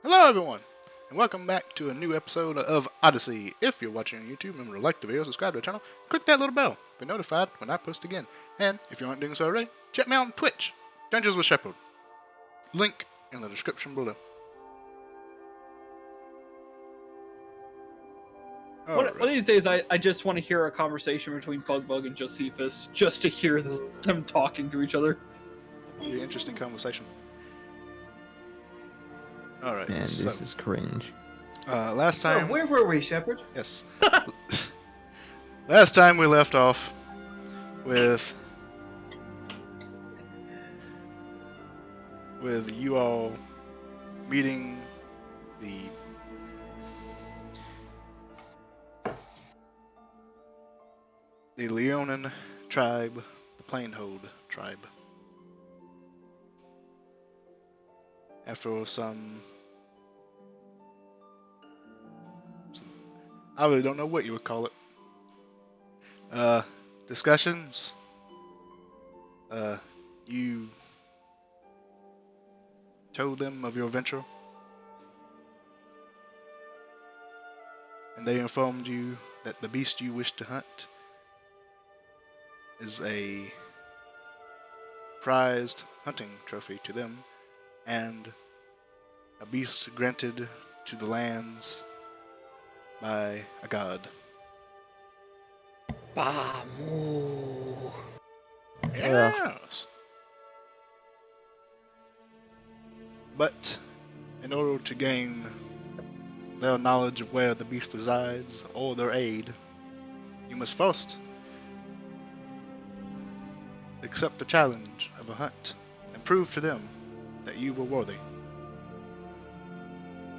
Hello, everyone, and welcome back to a new episode of Odyssey. If you're watching on YouTube, remember to like the video, subscribe to the channel, click that little bell, be notified when I post again. And if you aren't doing so already, check me out on Twitch, Dungeons with Shepherd. Link in the description below. One of these days, I just want to hear a conversation between Bug and Josephus, just to hear them talking to each other. Be an interesting conversation. Alright, Man, this is cringe. Last time... So, where were we, Shepard? Yes. Last time we left off with you all meeting the Leonin tribe, the Plainhold tribe. After some I really don't know what you would call it. Discussions. You told them of your venture, and they informed you that the beast you wish to hunt is a prized hunting trophy to them, and a beast granted to the lands by a god. Bamu. Yes. But in order to gain their knowledge of where the beast resides, or their aid, you must first accept the challenge of a hunt and prove to them that you were worthy.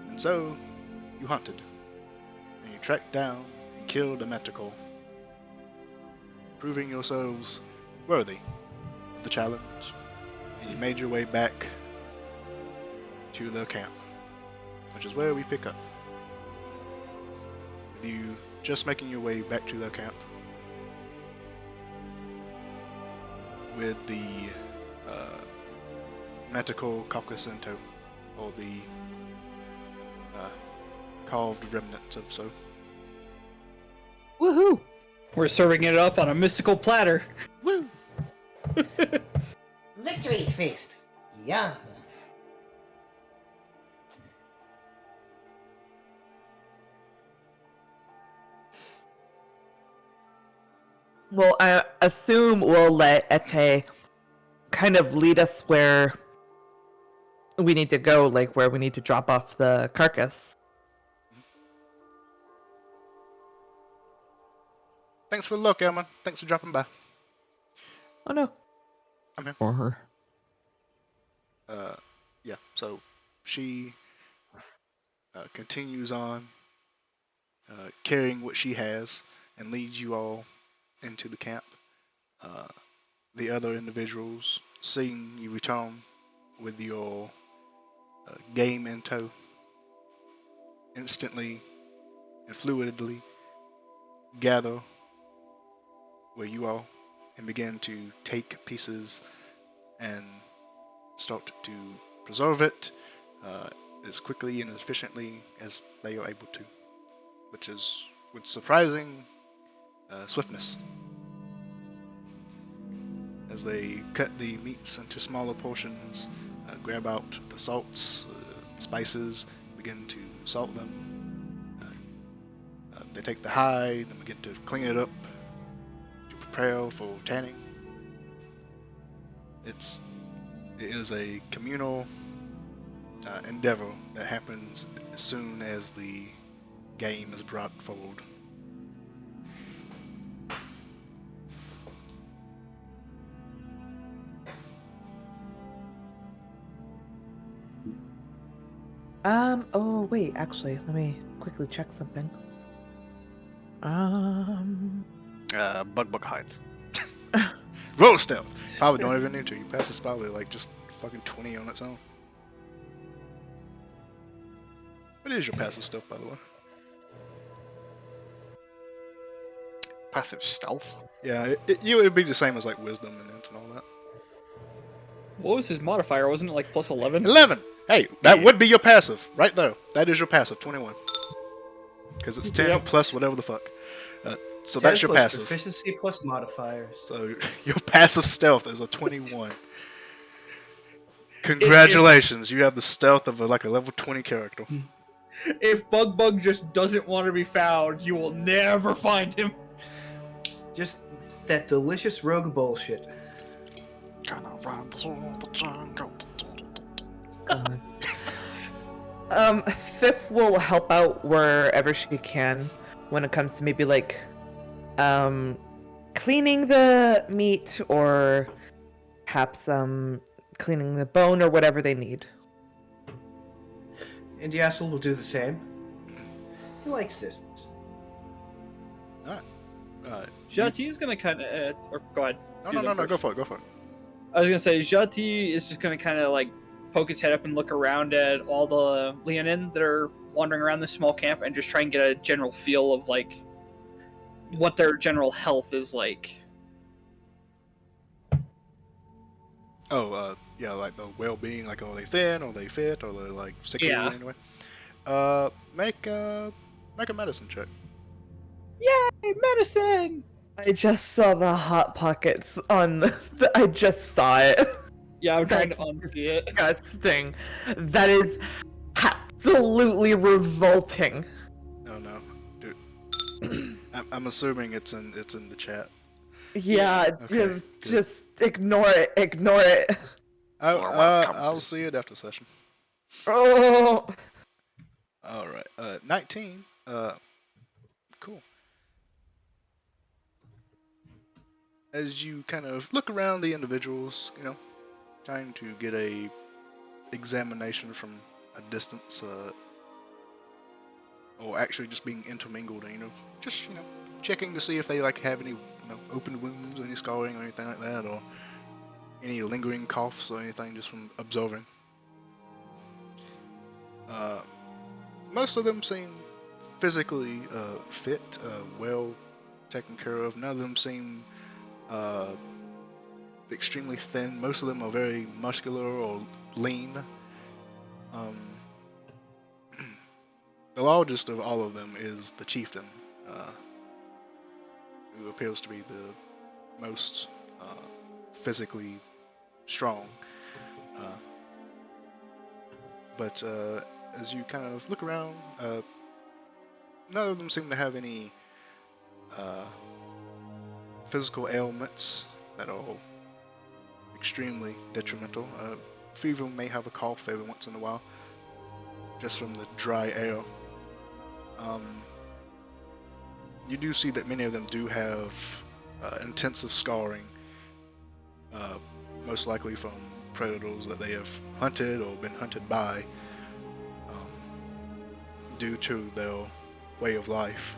And so, you hunted, and you tracked down and killed a manticore, proving yourselves worthy of the challenge, and you made your way back to their camp, which is where we pick up. With you just making your way back to their camp, with the manticore carcass in tow, or the carved remnants of so. Woohoo! We're serving it up on a mystical platter. Woo! Victory feast. Yum. Well, I assume we'll let Ete kind of lead us where we need to go, like where we need to drop off the carcass. Thanks for the look, Elman. Thanks for dropping by. Oh no. I'm here. For her. Yeah, so she continues on carrying what she has and leads you all into the camp. The other individuals, seeing you return with your game in tow, instantly and fluidly gather where you are and begin to take pieces and start to preserve it as quickly and as efficiently as they are able to, which is with surprising swiftness. As they cut the meats into smaller portions, grab out the salts, spices, begin to salt them. They take the hide and begin to clean it up to prepare for tanning. It is a communal endeavor that happens as soon as the game is brought forward. Oh wait, actually, let me quickly check something. Bug hides. Roll stealth! Probably don't even need to. You pass this probably like just fucking 20 on its own. What is your passive stealth, by the way? Passive stealth? Yeah, it would be the same as like wisdom and int and all that. What was his modifier? Wasn't it like plus 11? 11. Hey, that would be your passive right there. That is your passive, 21. Because it's 10 Yep. plus whatever the fuck. So 10 that's your plus passive. Proficiency plus modifiers. So your passive stealth is a 21. Congratulations, you have the stealth of a level 20 character. If Bug just doesn't want to be found, you will never find him. Just that delicious rogue bullshit. Gonna run through the jungle. Fifth will help out wherever she can when it comes to maybe like cleaning the meat or perhaps cleaning the bone or whatever they need. And Yassel will do the same. He likes this. Alright. Jati gonna kind of, or go ahead. No, go for it. I was gonna say Jati is just gonna kind of like poke his head up and look around at all the Leonin that are wandering around this small camp and just try and get a general feel of like what their general health is like. Oh, yeah, like the well-being, like are they thin, are they fit, are they like sickly Yeah. anyway? Make a medicine check. Yay, medicine! I just saw the hot pockets on I just saw it. Yeah, I'm trying to That's unsee it. Disgusting. That is absolutely revolting. Oh no, dude. I'm assuming it's in the chat. Yeah, Okay, just ignore it. Ignore it. I'll see it after session. Oh. All right, 19. Cool. As you kind of look around the individuals, trying to get a examination from a distance, or actually just being intermingled, and just checking to see if they have any open wounds, any scarring, or anything like that, or any lingering coughs or anything, just from observing. Most of them seem physically fit, well taken care of. None of them seem extremely thin. Most of them are very muscular or lean. The largest of all of them is the chieftain, who appears to be the most physically strong. But as you kind of look around, none of them seem to have any physical ailments that are extremely detrimental. A few of them may have a cough every once in a while, just from the dry air. You do see that many of them do have intensive scarring, most likely from predators that they have hunted or been hunted by, due to their way of life.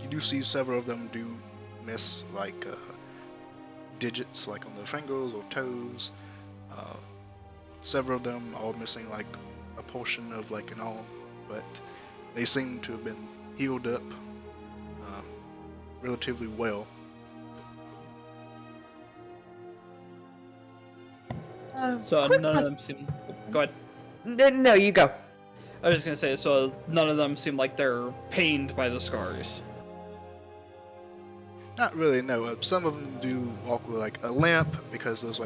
You do see several of them do miss digits on their fingers or toes. Several of them are missing a portion of an arm, but they seem to have been healed up relatively well. So quick none of question. them seem. Go ahead. No, you go. I was just gonna say, so none of them seem like they're pained by the scars. Not really, no. Some of them do walk with a limp because there's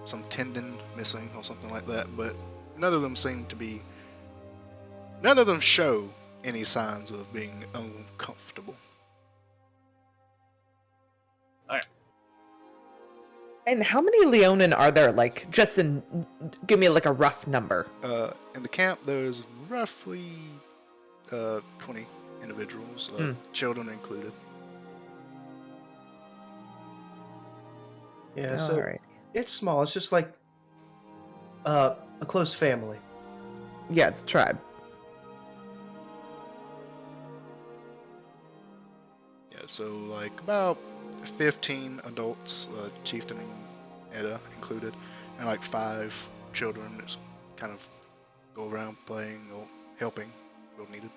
some tendon missing or something like that, but none of them seem to be. None of them show any signs of being uncomfortable. And how many Leonin are there? Just give me a rough number. In the camp, there's roughly 20 individuals, children included. Yeah, so Alright. it's small. It's just like a close family. Yeah, it's a tribe. Yeah, so about 15 adults, chieftain and Edda included, and 5 children that just kind of go around playing or helping where needed.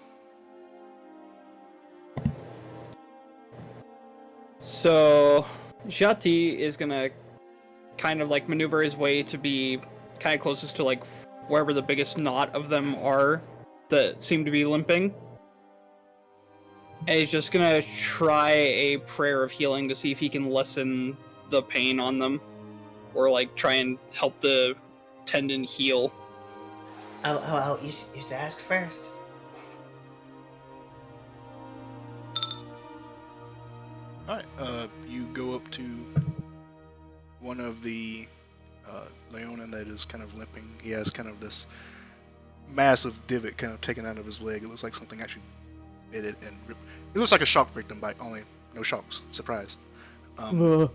So Jati is gonna kind of like maneuver his way to be kind of closest to like wherever the biggest knot of them are that seem to be limping. And he's just gonna try a prayer of healing to see if he can lessen the pain on them, or like try and help the tendon heal. Oh, you should ask first. Alright, you go up to one of the Leonin that is kind of limping. He has kind of this massive divot kind of taken out of his leg. It looks like something actually bit it and ripped. It looks like a shock victim bite, only no shocks. Surprise. And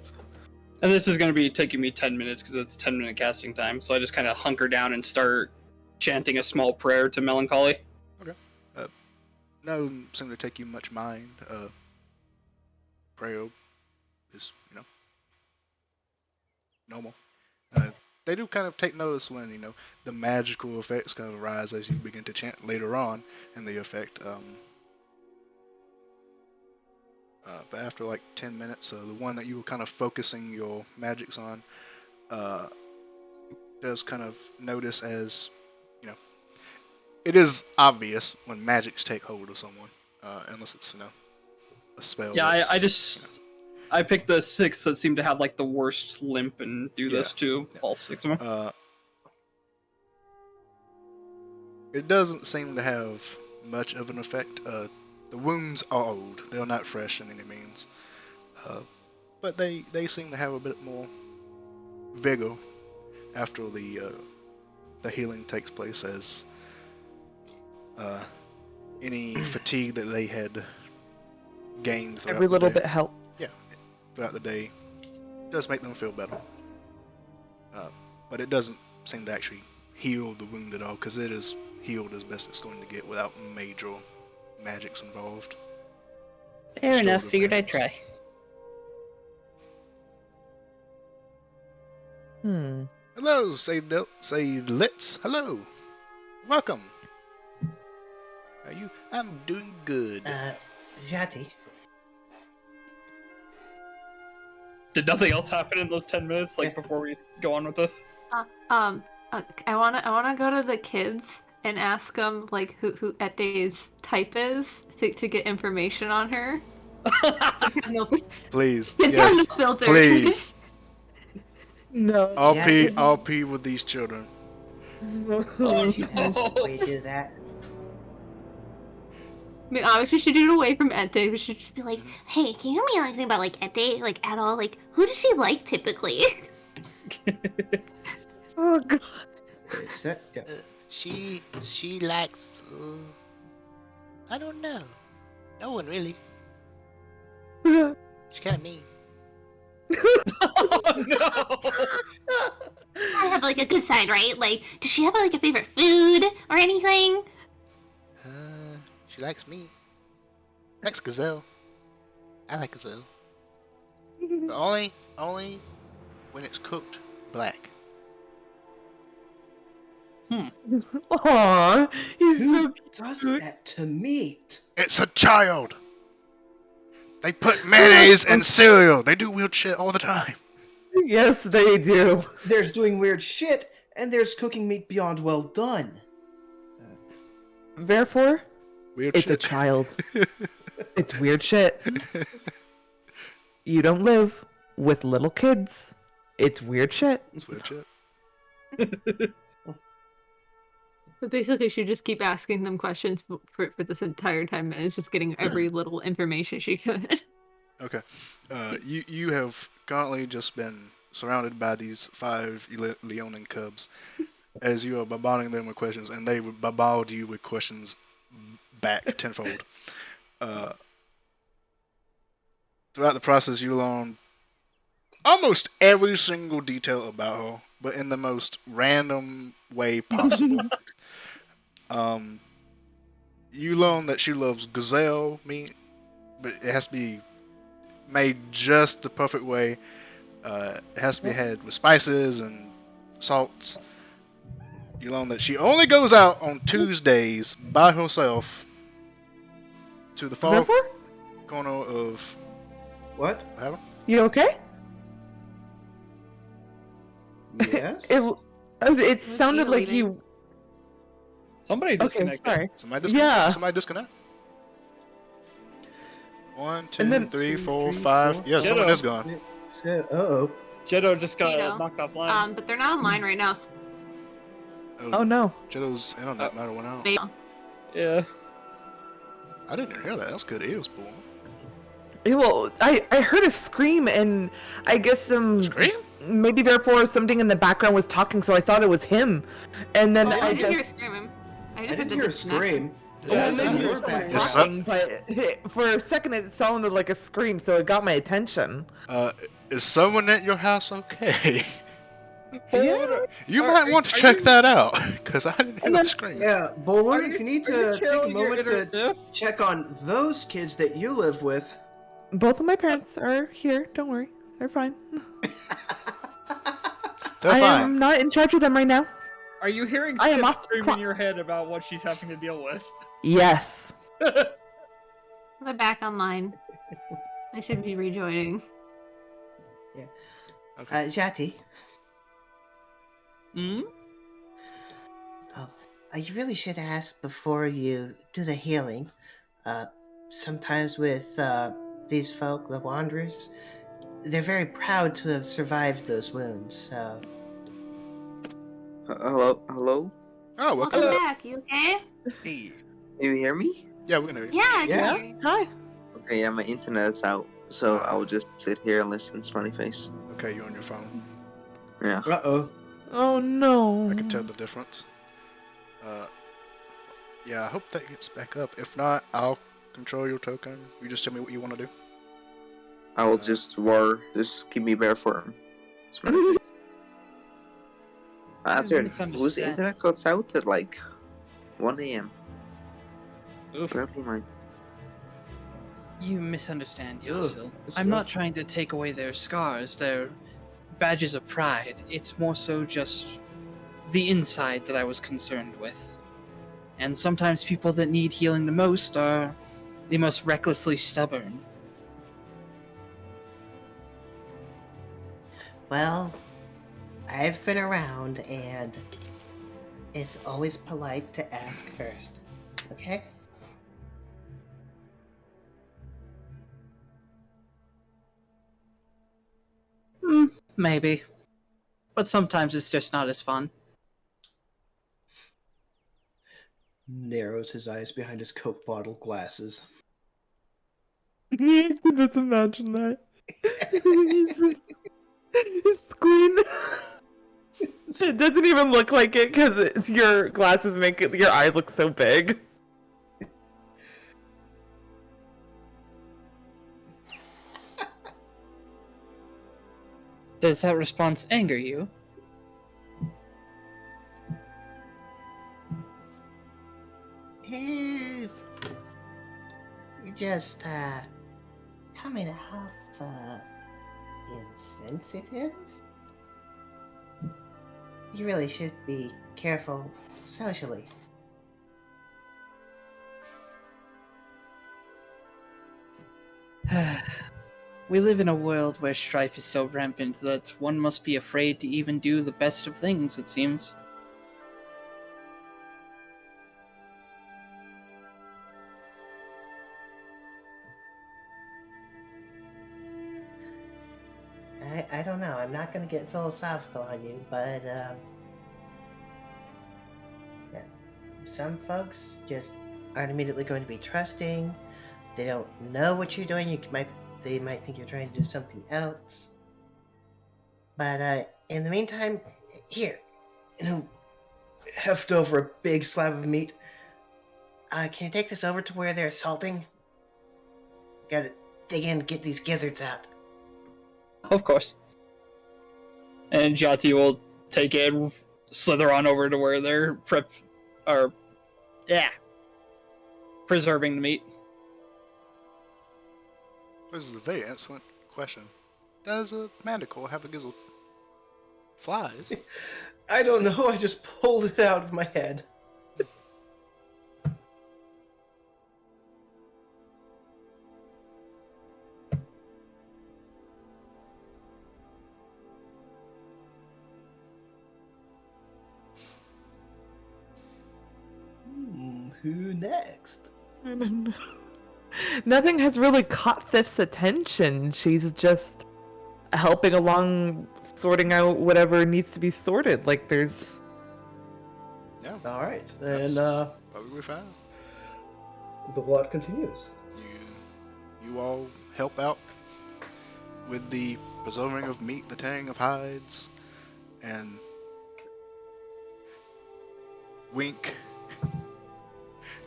this is going to be taking me 10 minutes because it's 10-minute casting time, so I just kind of hunker down and start chanting a small prayer to Melancholy. Okay. No seem to take you much mind. Prayer is, normal. They do kind of take notice when, the magical effects kind of rise as you begin to chant later on in the effect. But after like 10 minutes, the one that you were kind of focusing your magics on does kind of notice as, it is obvious when magics take hold of someone, unless it's, a spell. Yeah, I picked the 6 that seem to have like the worst limp and do this to all 6 of them. It doesn't seem to have much of an effect. The wounds are old; they're not fresh in any means, but they seem to have a bit more vigor after the healing takes place, as any fatigue that they had gained throughout Every the little day. bit helps. Yeah, throughout the day does make them feel better. But it doesn't seem to actually heal the wound at all, because it is healed as best it's going to get without major magics involved. Fair enough, Restorative figured I'd magics. Hmm. Hello, say Litz. Hello, welcome. Are you? I'm doing good. Zati. Did nothing else happen in those 10 minutes, like before we go on with this? I wanna go to the kids and ask them like who Ete's type is to get information on her. Please, Kids yes, have no filter. please. No. I'll pee with these children. We do that. I mean, obviously, we should do it away from Ete. We should just be like, "Hey, can you tell me anything about like Ete, like at all? Like, who does she like typically?" Oh god. Yeah. She likes. I don't know. No one really. She's kind of mean. Oh no! I have like a good side, right? Like, does she have like a favorite food or anything? She likes me. Likes gazelle. I like gazelle. But only when it's cooked black. Aww, he's so Who does that to meat? It's a child. They put mayonnaise in cereal. They do weird shit all the time. Yes, they do. There's doing weird shit, and there's cooking meat beyond well done. Therefore, Weird it's a shit. child. It's weird shit. You don't live with little kids. It's weird shit. It's weird shit. But basically, she just keep asking them questions for this entire 10 minutes, just getting every little information she could. Okay. You have currently just been surrounded by these 5 Leonin cubs as you are bombarding them with questions, and they bombard you with questions back tenfold. Throughout the process, you learn almost every single detail about her, but in the most random way possible. You learn that she loves gazelle meat, but it has to be made just the perfect way. It has to be had with spices and salts. You learn that she only goes out on Tuesdays by herself to the far Therefore, corner of What? what happened? you okay? Yes. It sounded you like leaving? you. Somebody Okay, disconnected. sorry. Somebody disconnect. Yeah. Somebody disconnect. 1, 2, And then- 3, 4, 3, 5. 4, Yeah, someone Ditto. is gone. Uh-oh. Jetto just got Ditto. knocked offline. But they're not online right now. Oh no. Jetto's internet might have went out. They- Yeah. I didn't even hear that. That's good ears, boy. Well, I heard a scream, and I guess Scream? maybe therefore something in the background was talking, so I thought it was him, and then Oh, I I didn't hear just. screaming. I I just heard didn't the hear a disconnect. scream. Well, Yeah, maybe it's it was not someone Yes, talking, but for a second it sounded like a scream, so it got my attention. Is someone at your house okay? Yeah. You Are- might want to are check you- that out, because I didn't hear And a then- scream. Yeah, Bowler, if you need Are you to take a channeling your moment inner to Sif? check on those kids that you live with. Both of my parents are here. Don't worry, they're fine. They're I fine. am not in charge of them right now. Are you hearing I am Sif off scream cro- in your head about what she's having to deal with? Yes. They're back online. I should be rejoining. Jati, Hmm? You really should ask before you do the healing. Sometimes with these folk, the Wanderers, they're very proud to have survived those wounds, so... Hello? Oh, welcome. Welcome back. You okay? Hey. Can you hear me? Yeah, we're gonna. Yeah. I can Yeah? hear you. Hi. Okay, yeah, my internet's out, so I'll just sit here and listen. Funny face. Okay, you're on your phone. Yeah. Uh-oh. Oh no. I can tell the difference. Yeah, I hope that gets back up. If not, I'll control your token. You just tell me what you want to do. I will just keep me bare form. Smiley face. That's weird. Whose misunderstand. internet cuts out at like 1 a.m.? Oof. Probably mine. You misunderstand, Ugh, Yosil. it's I'm not rough. trying to take away their scars, their badges of pride. It's more so just the inside that I was concerned with. And sometimes people that need healing the most are the most recklessly stubborn. Well, I've been around, and it's always polite to ask first. Okay? Maybe. But sometimes it's just not as fun. Narrows his eyes behind his Coke bottle glasses. Just imagine that. His screen. It doesn't even look like it because your glasses make your eyes look so big. Does that response anger you? You're just, coming off, insensitive? You really should be careful socially. We live in a world where strife is so rampant that one must be afraid to even do the best of things, it seems. I don't know. I'm not going to get philosophical on you, but yeah. Some folks just aren't immediately going to be trusting. They don't know what you're doing. They might think you're trying to do something else. But in the meantime, here. And he'll heft over a big slab of meat. Can you take this over to where they're assaulting? Gotta dig in and get these gizzards out. Of course. And Jati will take it and slither on over to where they're preserving the meat. This is a very excellent question. Does a manticore have a gizzle? Flies? I don't know, I just pulled it out of my head. Who next? I don't know. Nothing has really caught Thiff's attention. She's just helping along, sorting out whatever needs to be sorted. Like there's. Yeah, All right, That's- and perfectly fine. the plot continues. You all help out with the preserving of meat, the tanning of hides, and Wink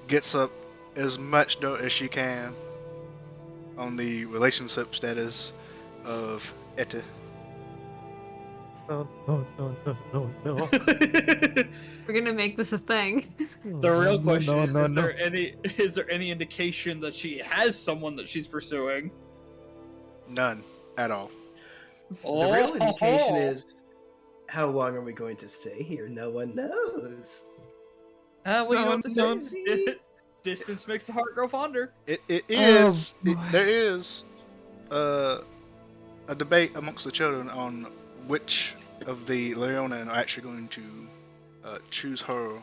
gets up as much dirt as she can on the relationship status of Ette. No, no, no, no, no, no. We're gonna make this a thing. The real question is: no. is there any indication that she has someone that she's pursuing? None at all. The real indication is, how long are we going to stay here? No one knows. well, you know what they No, say. Distance makes the heart grow fonder. It is. boy. There is a debate amongst the children on which of the Leonin are actually going to choose her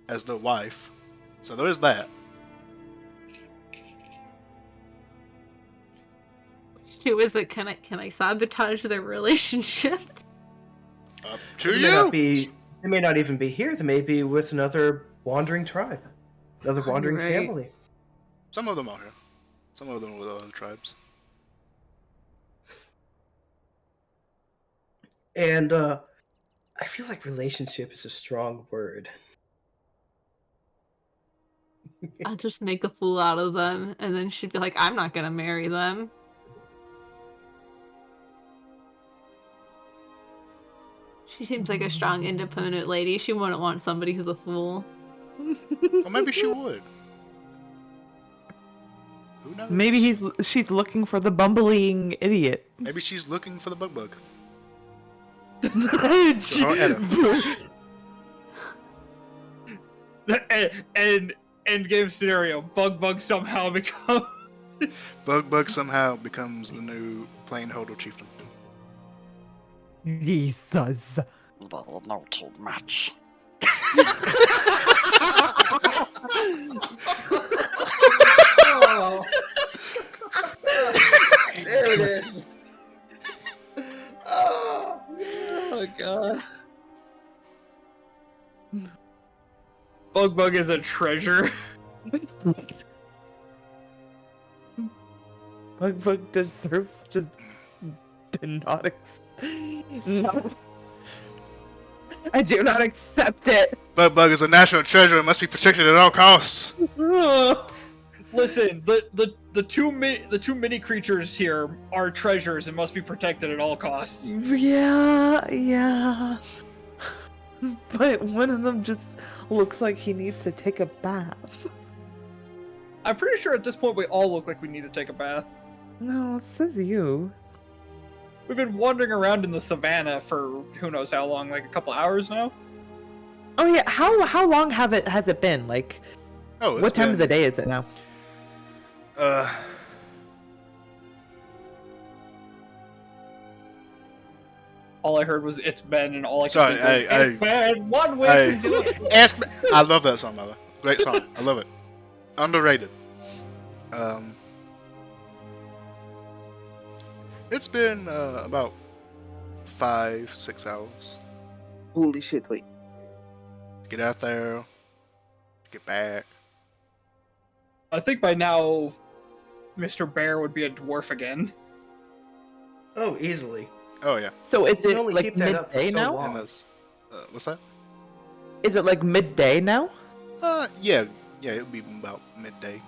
as the wife. So there is that. Who is it? Can I sabotage their relationship? Up to They may not you. they may not even be here. They may be with another wandering tribe, another wandering Right. family. Some of them are here. Some of them are with other tribes. And I feel like relationship is a strong word. I'll just make a fool out of them, and then she'd be like, "I'm not gonna marry them." She seems like a strong, independent lady. She wouldn't want somebody who's a fool. Or maybe she would. Who knows? Maybe she's looking for the bumbling idiot. Maybe she's looking for the bug. And end game scenario: Bug somehow become. Bug somehow becomes the new plain hodl chieftain. Jesus. Not too much. Oh. There it is. Oh. Oh god. Bug is a treasure. Bug deserves just not. No. I do not accept it. Bug is a national treasure and must be protected at all costs. Listen, the two mini creatures here are treasures and must be protected at all costs. Yeah. But one of them just looks like he needs to take a bath. I'm pretty sure at this point we all look like we need to take a bath. No, it says you. We've been wandering around in the savannah for who knows how long, like a couple hours now. Oh yeah, how long has it been? Like, Oh, it's what time of the been, day is it now? All I heard was "it's been," and all I could Sorry, think was, "It's been 1 week I- since you." I love that song, mother. Great song. I love it. Underrated. It's been about 5-6 hours. Holy shit, wait. Get out there. Get back. I think by now, Mr. Bear would be a dwarf again. Oh, easily. Oh yeah. So is You can it only like keep that up for midday so now? long. And this. What's that? Is it like midday now? Yeah, it'll be about midday.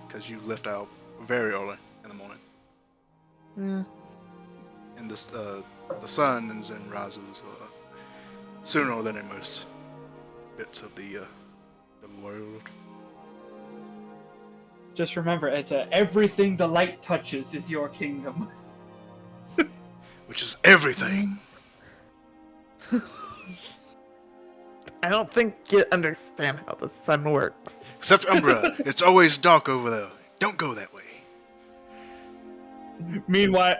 Because you left out very early in the morning. Yeah. And this, the sun and then rises sooner than in most bits of the world. Just remember, Etta, everything the light touches is your kingdom. Which is everything. I don't think you understand how the sun works. Except Umbra. It's always dark over there. Don't go that way. Meanwhile,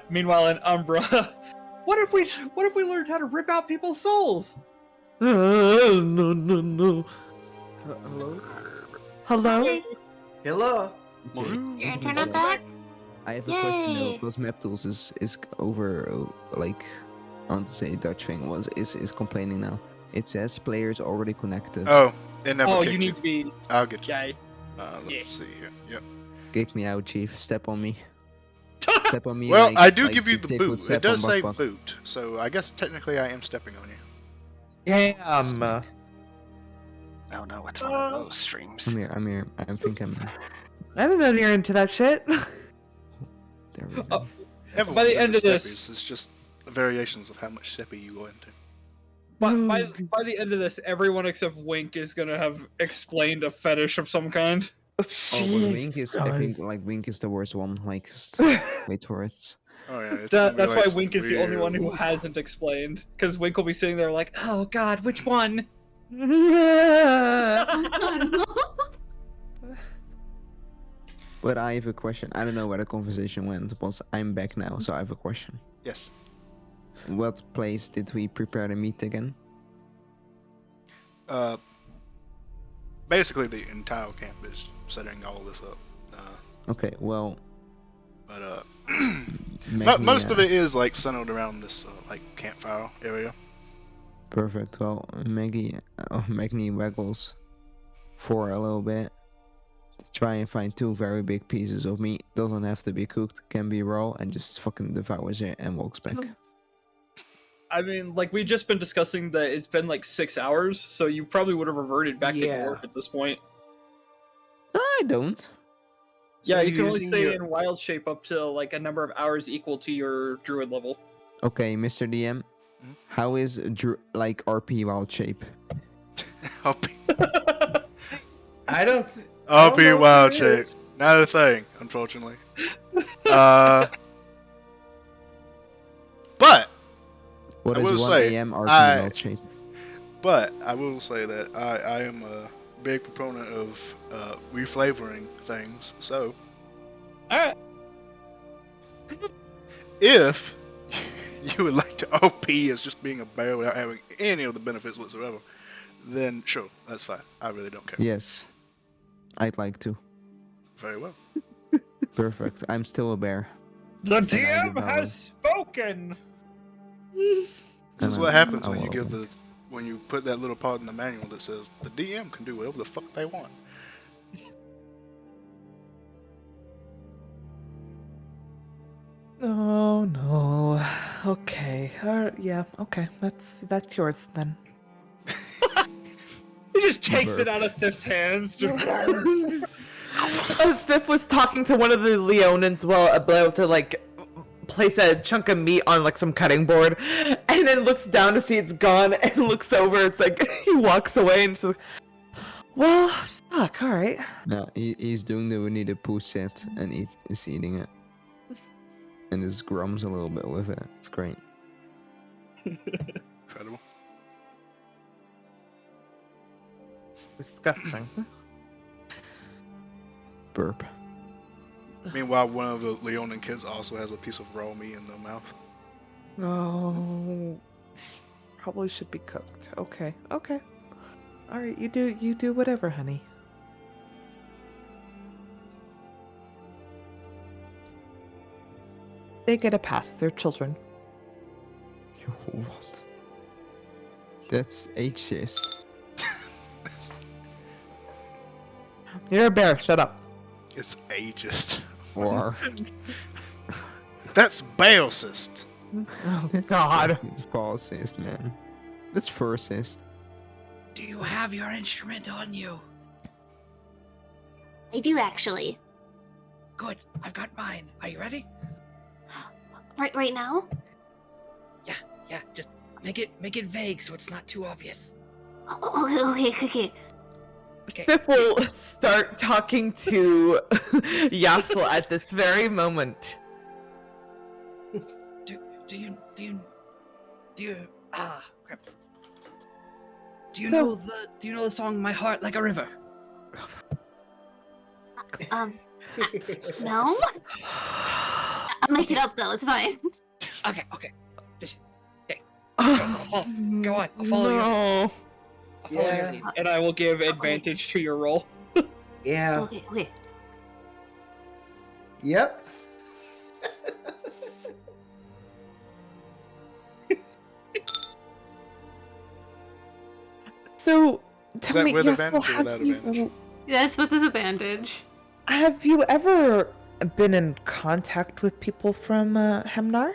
in Umbra, what if we learned how to rip out people's souls? No. Hello? Hello? Hello. Your internet back? I have a question though, Yay. because MapTools is over, like, I want to say Dutch thing is complaining now. It says players already connected. Oh, it never Oh, kicked you need to be. I'll get you. Yeah. Let's Yeah. see here. Yep. Kick me out, Chief. Step on me. Step on me. Well, like, I do like give you Chief the Dick would boot. It step does on say Buck. boot, so I guess technically I am stepping on you. Damn. Oh no, it's one of those streams. I'm here. I think I'm. I didn't know you're into that shit. There we go. Oh, Everyone's the end into of this- steppies. It's just variations of how much steppy you go into. By the end of this, everyone except Wink is gonna have explained a fetish of some kind. Oh, but Wink is. I think like Wink is the worst one. Like, wait for it. Oh yeah, it's gonna be That's like why some Wink is the only one who real- hasn't explained. Because Wink will be sitting there like, oh god, which one? But I have a question. I don't know where the conversation went, but I'm back now, so I have a question. Yes. What place did we prepare to meet again? Basically the entire camp is setting all this up. Okay, well, But Magni, most of it is like centered around this like campfire area. Perfect. Well, Magni waggles for a little bit to try and find 2 very big pieces of meat. Doesn't have to be cooked, can be raw, and just fucking devours it and walks back. I mean, like, we've just been discussing that it's been like 6 hours, so you probably would have reverted back to Yeah. dwarf at this point. I don't. Yeah, So you can only using stay your- in wild shape up to like a number of hours equal to your druid level. Okay, Mr. DM, Mhm. how is like RP wild shape? I don't. OP know if wild there shape. is. Not a thing, unfortunately. But What I is will 1 say, AM RP I- wild shape? I will say that I am a big proponent of reflavoring things. So Alright. if you would like to OP as just being a bear without having any of the benefits whatsoever, then sure, that's fine. I really don't care. Yes, I'd like to. Very well. Perfect. I'm still a bear. The I DM devour. has spoken. This is And what I'm- happens when I'm you a give little when you put that little part in the manual that says the DM can do whatever the fuck they want. Oh no. Okay. Yeah. Okay. That's yours then. He just takes it out of Thiff's hands. Just... Fifth was talking to one of the Leonins while about to like place a chunk of meat on like some cutting board, and then looks down to see it's gone, and looks over. It's like he walks away and says, "Well, fuck. All right." No, he's doing the Winnie the Pooh set and is eating it. And just grums a little bit with it. It's great. Incredible. Disgusting. Burp. Meanwhile, one of the Leonin kids also has a piece of raw meat in their mouth. Oh, probably should be cooked. Okay. Okay. All right. You do whatever, honey. They get a pass. They're children. What? That's ageist. You're a bear. Shut up. It's ageist. Or That's Baelcist. Oh God. Falsist, man. That's firstist. Do you have your instrument on you? I do actually. Good, I've got mine. Are you ready? Right now? Yeah, just make it vague so it's not too obvious. Okay. Okay. Pip will start talking to Yassel at this very moment. Do you crap. Do you So- know the song My Heart Like a River? No? I'll make it up though, it's fine. Okay. Just go on, I'll follow you. No. I'll follow your Yeah. lead, and I will give advantage to your roll. Yeah. Okay. Yep. So, tell that me, with yeah, advantage so or without advantage? That's with his advantage. Have you ever been in contact with people from Hemnar?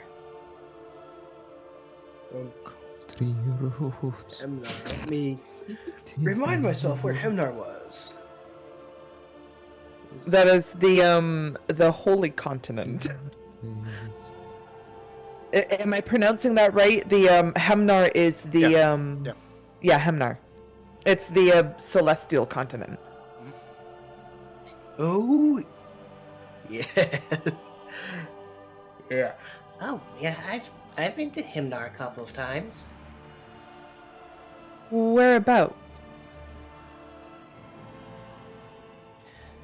Hemnar. Let me remind myself where Hemnar was. That is the Holy Continent. Am I pronouncing that right? The Hemnar is the yeah, Hemnar. It's the celestial continent. Oh, yeah. Yeah. Oh, yeah, I've been to Himnar a couple of times. Whereabouts?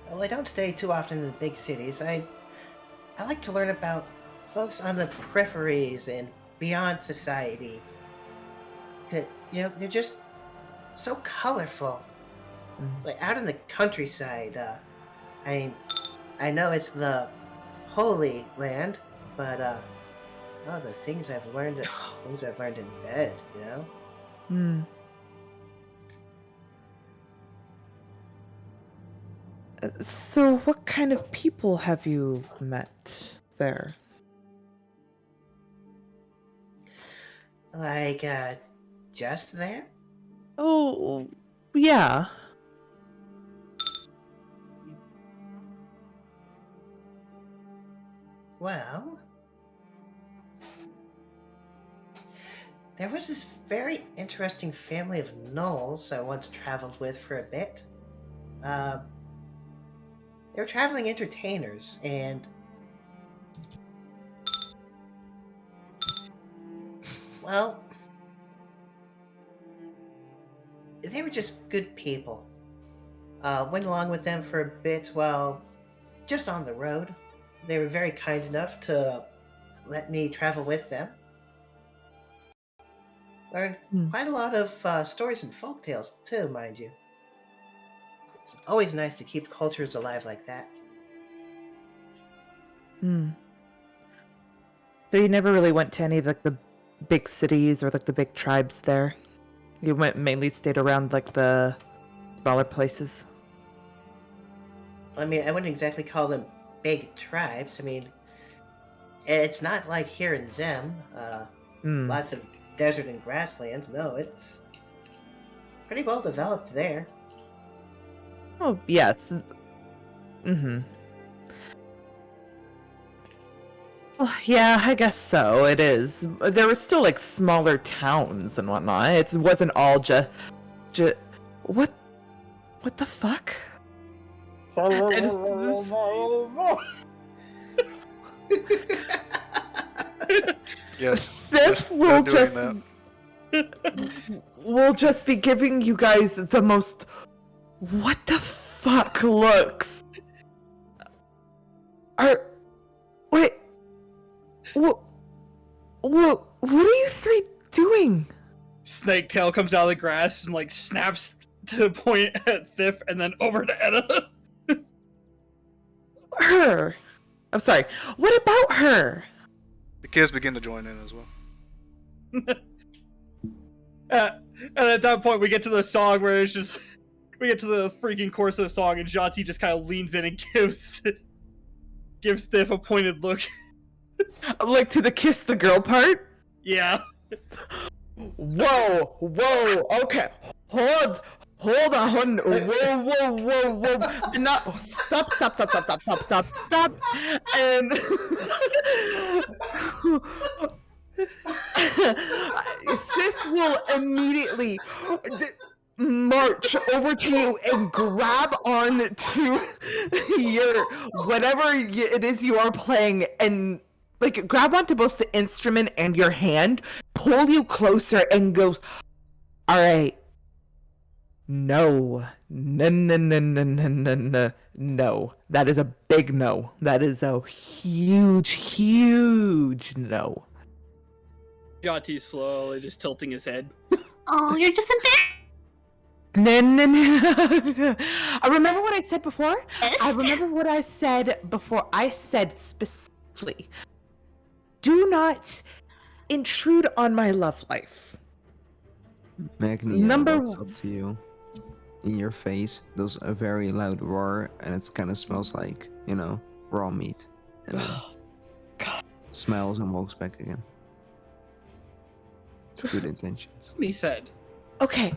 Well, I don't stay too often in the big cities. I like to learn about folks on the peripheries and beyond society. 'Cause, they're just so colorful. Like out in the countryside. I know it's the Holy Land, but the things I've learned in bed, So, what kind of people have you met there? Like, just there? Oh, yeah. Well, there was this very interesting family of gnolls I once traveled with for a bit. They were traveling entertainers, and well, they were just good people. Went along with them for a bit while just on the road. They were very kind enough to let me travel with them. Learned quite a lot of stories and folktales, too, mind you. It's always nice to keep cultures alive like that. So you never really went to any of like the big cities or like the big tribes there? You mainly stayed around like the smaller places? I mean, I wouldn't exactly call them big tribes. I mean, it's not like here in Zem. Lots of desert and grassland. No, it's pretty well developed there. Oh, yes. Well, yeah, I guess so. It is. There were still like smaller towns and whatnot. It wasn't all just. What the fuck? Yes. Sif will doing just that. will just be giving you guys the most what the fuck looks. Wait. What are you three doing? Snake tail comes out of the grass and like snaps to point at Thif and then over to Edda. Her. I'm sorry. What about her? The kids begin to join in as well. And at that point, we get to the song where it's just we get to the freaking chorus of the song, and Jati just kind of leans in and gives Thif a pointed look. Like to the kiss the girl part? Yeah. Whoa, okay. Hold on. Whoa. No, stop. And Sith will immediately march over to you and grab on to your whatever it is you are playing and like grab onto both the instrument and your hand, pull you closer and goes, all right. No. That is a big no. That is a huge no. Jati's slowly just tilting his head. Oh, you're just No, no, no. I remember what I said before. Yes. I remember what I said before. I said specifically, do not intrude on my love life. Magni Number walks up to you. In your face, does a very loud roar, and it kind of smells like, raw meat. And then smiles and walks back again. Good intentions. He said. Okay.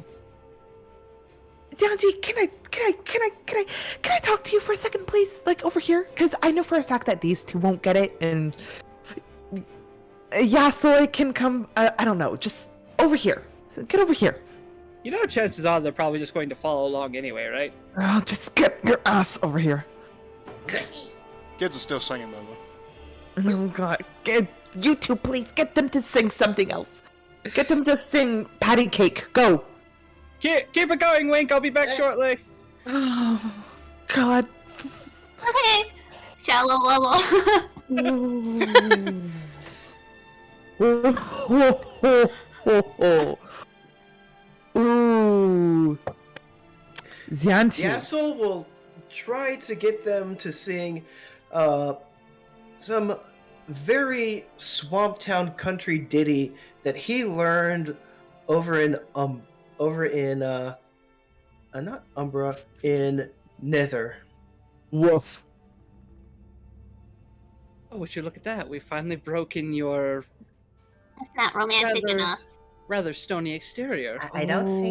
Deontay, can I talk to you for a second, please? Like over here, because I know for a fact that these two won't get it, and Yasoi can come. I don't know, just over here. Get over here. You know, chances are they're probably just going to follow along anyway, right? Oh, just get your ass over here. Kids are still singing, by the way. Oh God, you two, please get them to sing something else. Get them to sing Patty Cake. Go. Keep it going, Wink. I'll be back shortly. Oh God. Okay. Shallow level. Ooh. Xanthi. Yassel will try to get them to sing some very Swamp Town country ditty that he learned over in not Umbra, in Nether. Woof. Oh, would you look at that? We finally broken your That's not romantic enough. rather stony exterior. I don't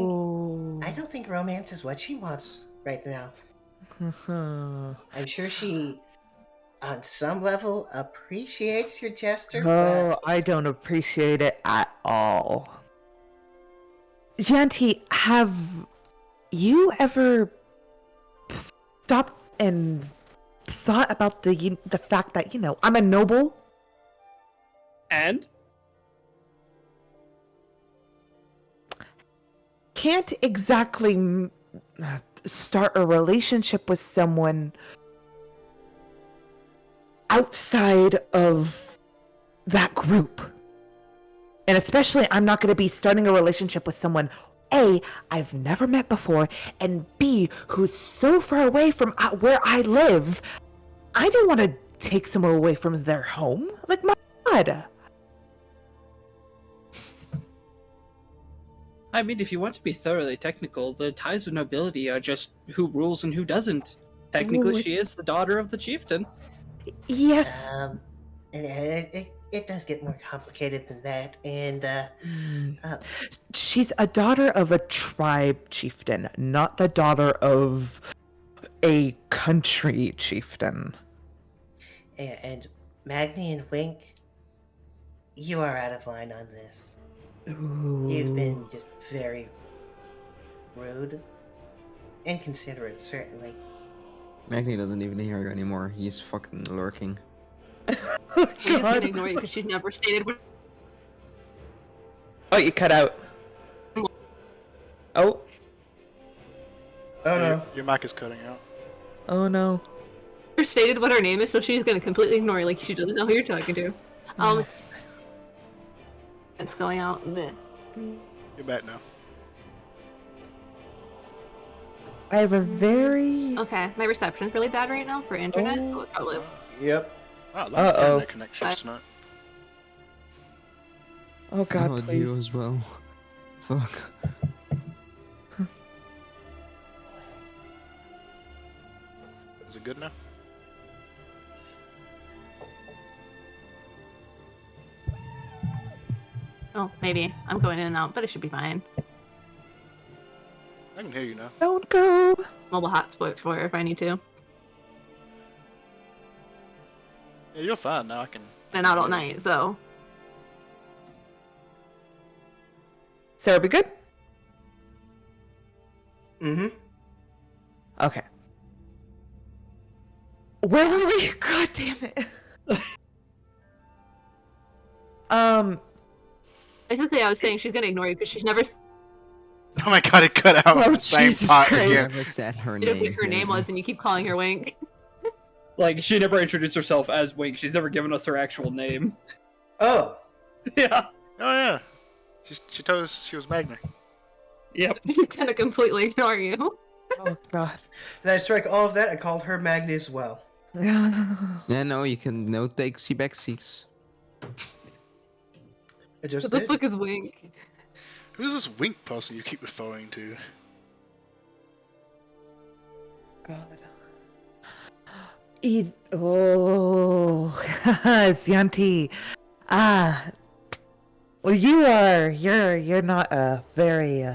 think romance is what she wants right now. I'm sure she, on some level, appreciates your gesture. Oh, I don't appreciate it at all. Xanthi, have you ever stopped and thought about the fact that, I'm a noble? And? Can't exactly start a relationship with someone outside of that group. And especially, I'm not going to be starting a relationship with someone, A, I've never met before, and B, who's so far away from where I live. I don't want to take someone away from their home. Like, my God. I mean, if you want to be thoroughly technical, the ties of nobility are just who rules and who doesn't. Technically, she is the daughter of the chieftain. Yes. It does get more complicated than that, and She's a daughter of a tribe chieftain, not the daughter of a country chieftain. and Magni and Wink, you are out of line on this. Ooh. You've been just very rude, inconsiderate, certainly. Magni doesn't even hear you anymore. He's fucking lurking. She's just gonna ignore you because she's never stated what. Oh, you cut out. Oh. Oh no. Your mic is cutting out. Oh no. Never stated what her name is, so she's gonna completely ignore you like she doesn't know who you're talking to. It's going out. Bleh. You're back now. I have a very... Okay, my reception's really bad right now for internet. So it's probably... Yep. Oh, I love internet connection tonight. Oh God, Oh, please. you as well. Fuck. Is it good now? Oh, maybe. I'm going in and out, but it should be fine. I can hear you now. Don't go. Mobile hotspot for her if I need to. Yeah, you're fine now. I can. And out all night, so... Sarah, be good? Mm-hmm. Okay. Where were we? God damn it. Basically, I was saying she's gonna ignore you because she's never Oh my God! It cut out Oh, the same Jesus part Christ. again. Never said her stated name. what her name was, and you keep calling her Wink. Like, she never introduced herself as Wink. She's never given us her actual name. Oh. Yeah. Oh yeah. She told us she was Magna. Yep. Gonna completely ignore you. Oh god. Then I strike all of that. I called her Magni as well. Yeah, no, you can no take back seats. I just What the did. fuck is Wink? Who's this Wink person you keep referring to? God. Zianti. Well, you're not very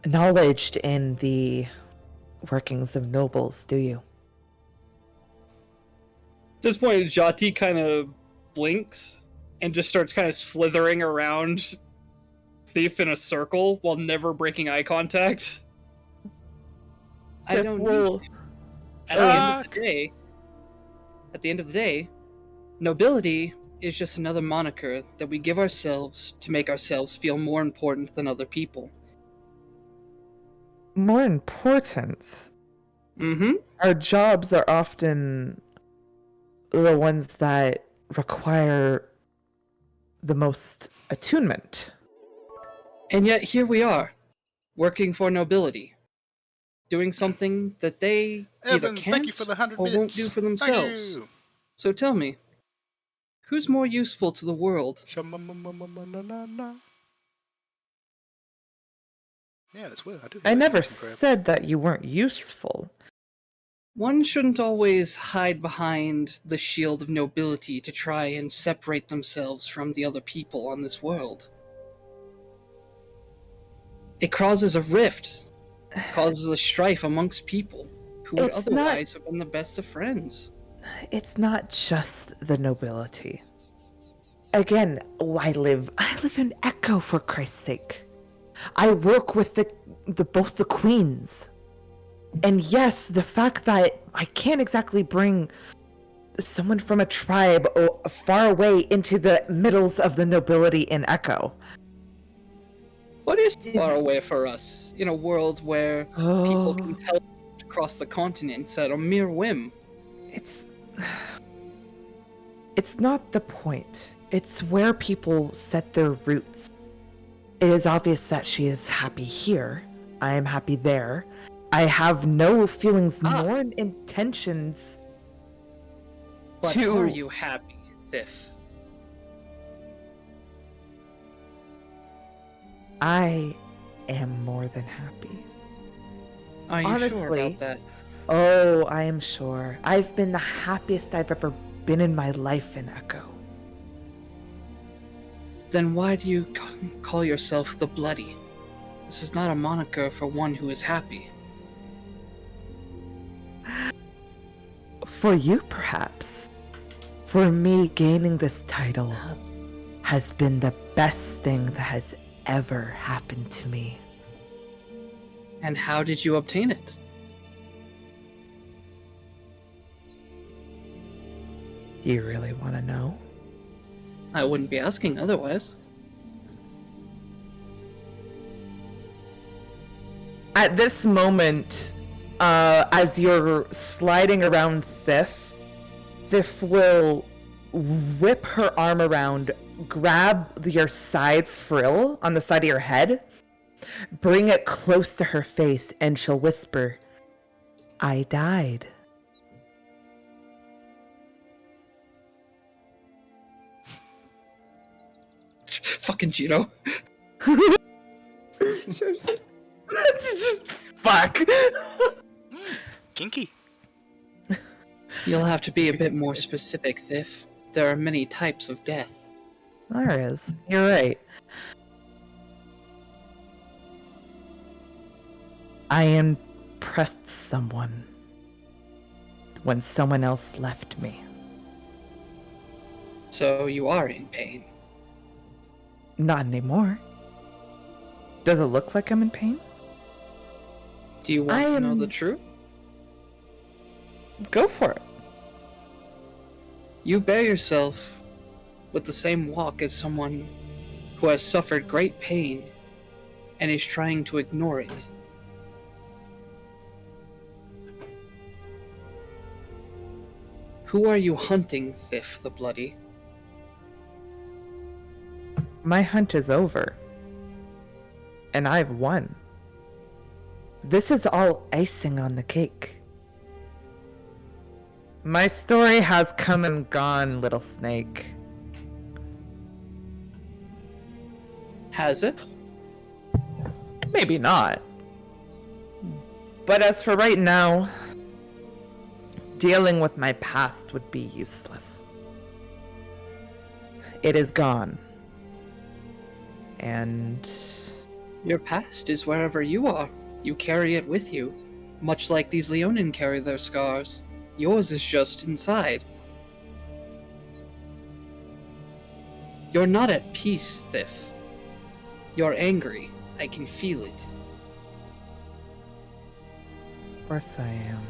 knowledged in the workings of nobles, do you? At this point, Jati kind of blinks and just starts kind of slithering around Thief in a circle while never breaking eye contact. I don't need to. At the end of the day, nobility is just another moniker that we give ourselves to make ourselves feel more important than other people. More important. Mm-hmm. Our jobs are often the ones that require the most attunement. And yet here we are, working for nobility, doing something that they either Evan, can't thank you for the 100 or won't bits. do for Thank themselves. you. So tell me, who's more useful to the world? Shamamamamamamamama. Yeah, that's weird. I do. I like never that crap. said that you weren't useful. One shouldn't always hide behind the shield of nobility to try and separate themselves from the other people on this world. It causes a rift, causes a strife amongst people who would It's not- otherwise have been the best of friends. It's not just the nobility. Again, I live in Echo, for Christ's sake. I work with both the queens. And yes, the fact that I can't exactly bring someone from a tribe far away into the middles of the nobility in Echo. What is far away for us in a world where people can teleport across the continents at a mere whim? It's not the point. It's where people set their roots. It is obvious that she is happy here. I am happy there. I have no feelings nor intentions But to... are you happy, Thiff? I am more than happy. Are you Honestly, sure about that? Oh, I am sure. I've been the happiest I've ever been in my life in Echo. Then why do you call yourself the Bloody? This is not a moniker for one who is happy. For you, perhaps. For me, gaining this title has been the best thing that has ever happened to me. And how did you obtain it? Do you really want to know? I wouldn't be asking otherwise. At this moment, as you're sliding around Thiff will whip her arm around, grab your side frill on the side of your head, bring it close to her face, and she'll whisper, "I died." Fucking Jito. Fuck. Kinky. You'll have to be a bit more specific, Thiff. There are many types of death. There is. You're right. I impressed someone when someone else left me. So you are in pain. Not anymore. Does it look like I'm in pain? Do you want to know the truth? Go for it. You bear yourself with the same walk as someone who has suffered great pain and is trying to ignore it. Who are you hunting, Thiff the Bloody? My hunt is over. and I've won. This is all icing on the cake. My story has come and gone, little snake. Has it? Maybe not. But as for right now, dealing with my past would be useless. It is gone. And Your past is wherever you are. You carry it with you. Much like these Leonin carry their scars. Yours is just inside. You're not at peace, Thif. You're angry. I can feel it. of course I am.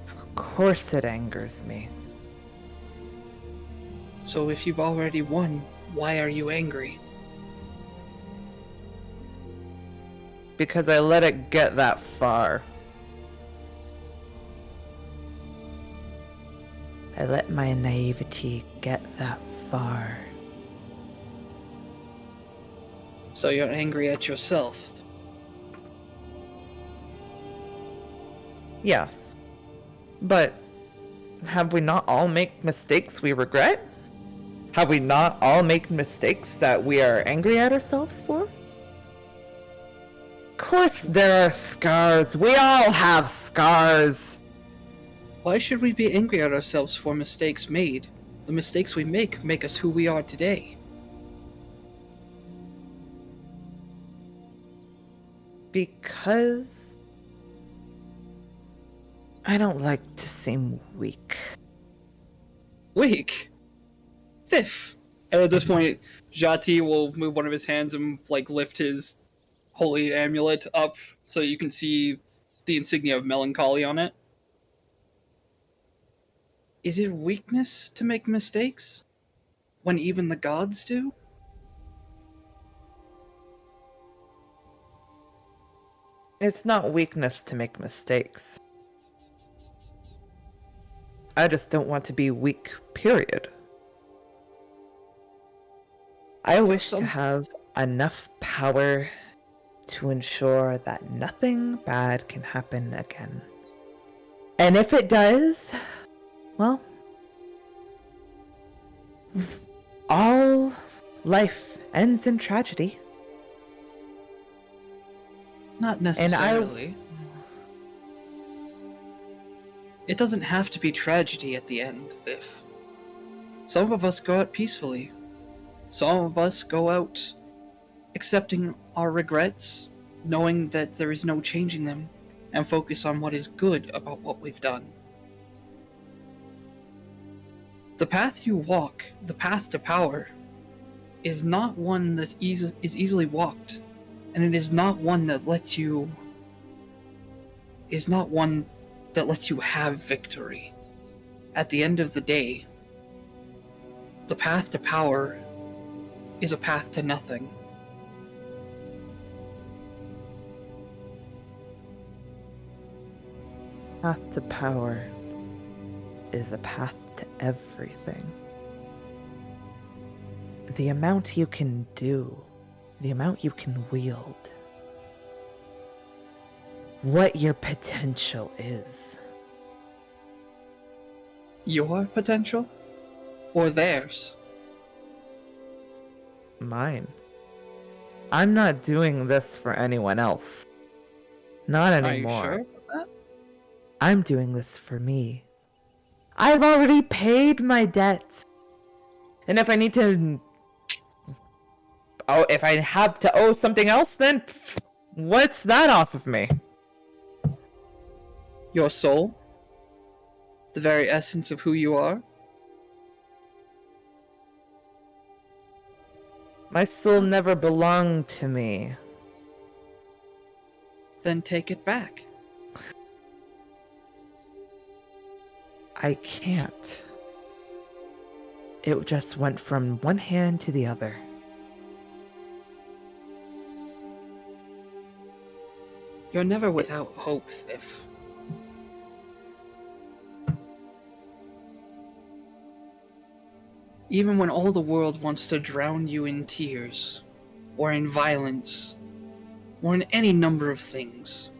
Of course it angers me. So if you've already won, why are you angry? Because I let it get that far. I let my naivety get that far. So you're angry at yourself. Yes. But have we not all make mistakes we regret? Have we not all make mistakes that we are angry at ourselves for? Of course there are scars. We all have scars. Why should we be angry at ourselves for mistakes made? The mistakes we make us who we are today. Because I don't like to seem weak. Weak? Thif. And at this point, Jati will move one of his hands and lift his holy amulet up so you can see the insignia of melancholy on it. Is it weakness to make mistakes? When even the gods do? It's not weakness to make mistakes. I just don't want to be weak, period. I wish to have enough power to ensure that nothing bad can happen again. And if it does, well, all life ends in tragedy. Not necessarily. It doesn't have to be tragedy at the end, Thif. Some of us go out peacefully. Some of us go out accepting our regrets, knowing that there is no changing them, and focus on what is good about what we've done. The path you walk, the path to power, is not one that is easily walked, and it is not one that lets you have victory. At the end of the day, the path to power is a path to nothing. Path to power is a path to everything. The amount you can do, the amount you can wield, what your potential is. Your potential? Or theirs? Mine. I'm not doing this for anyone else. Not anymore. Are you sure about that? I'm doing this for me. I've already paid my debts. And if I need to... Oh, if I have to owe something else, then what's that off of me? Your soul? The very essence of who you are? My soul never belonged to me. Then take it back. I can't. It just went from one hand to the other. You're never without hope, Thif. Even when all the world wants to drown you in tears, or in violence, or in any number of things.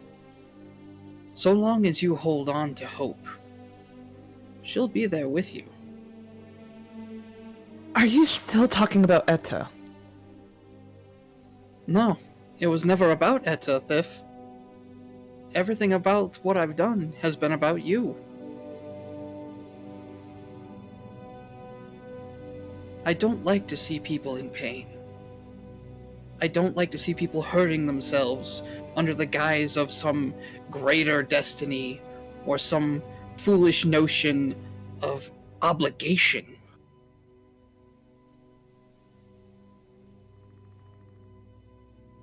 So long as you hold on to hope, she'll be there with you. Are you still talking about Etta? No, it was never about Etta, Thif. Everything about what I've done has been about you. I don't like to see people in pain. I don't like to see people hurting themselves under the guise of some greater destiny or some foolish notion of obligation.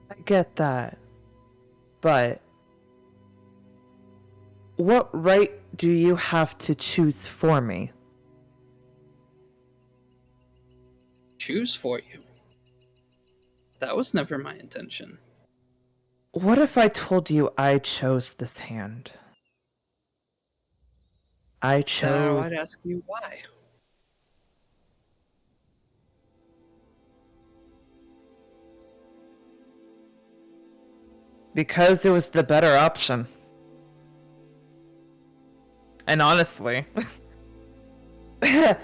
I get that. But what right do you have to choose for me? Choose for you? That was never my intention. What if I told you I chose this hand? I Now chose... I'd ask you why. Because it was the better option. And honestly, I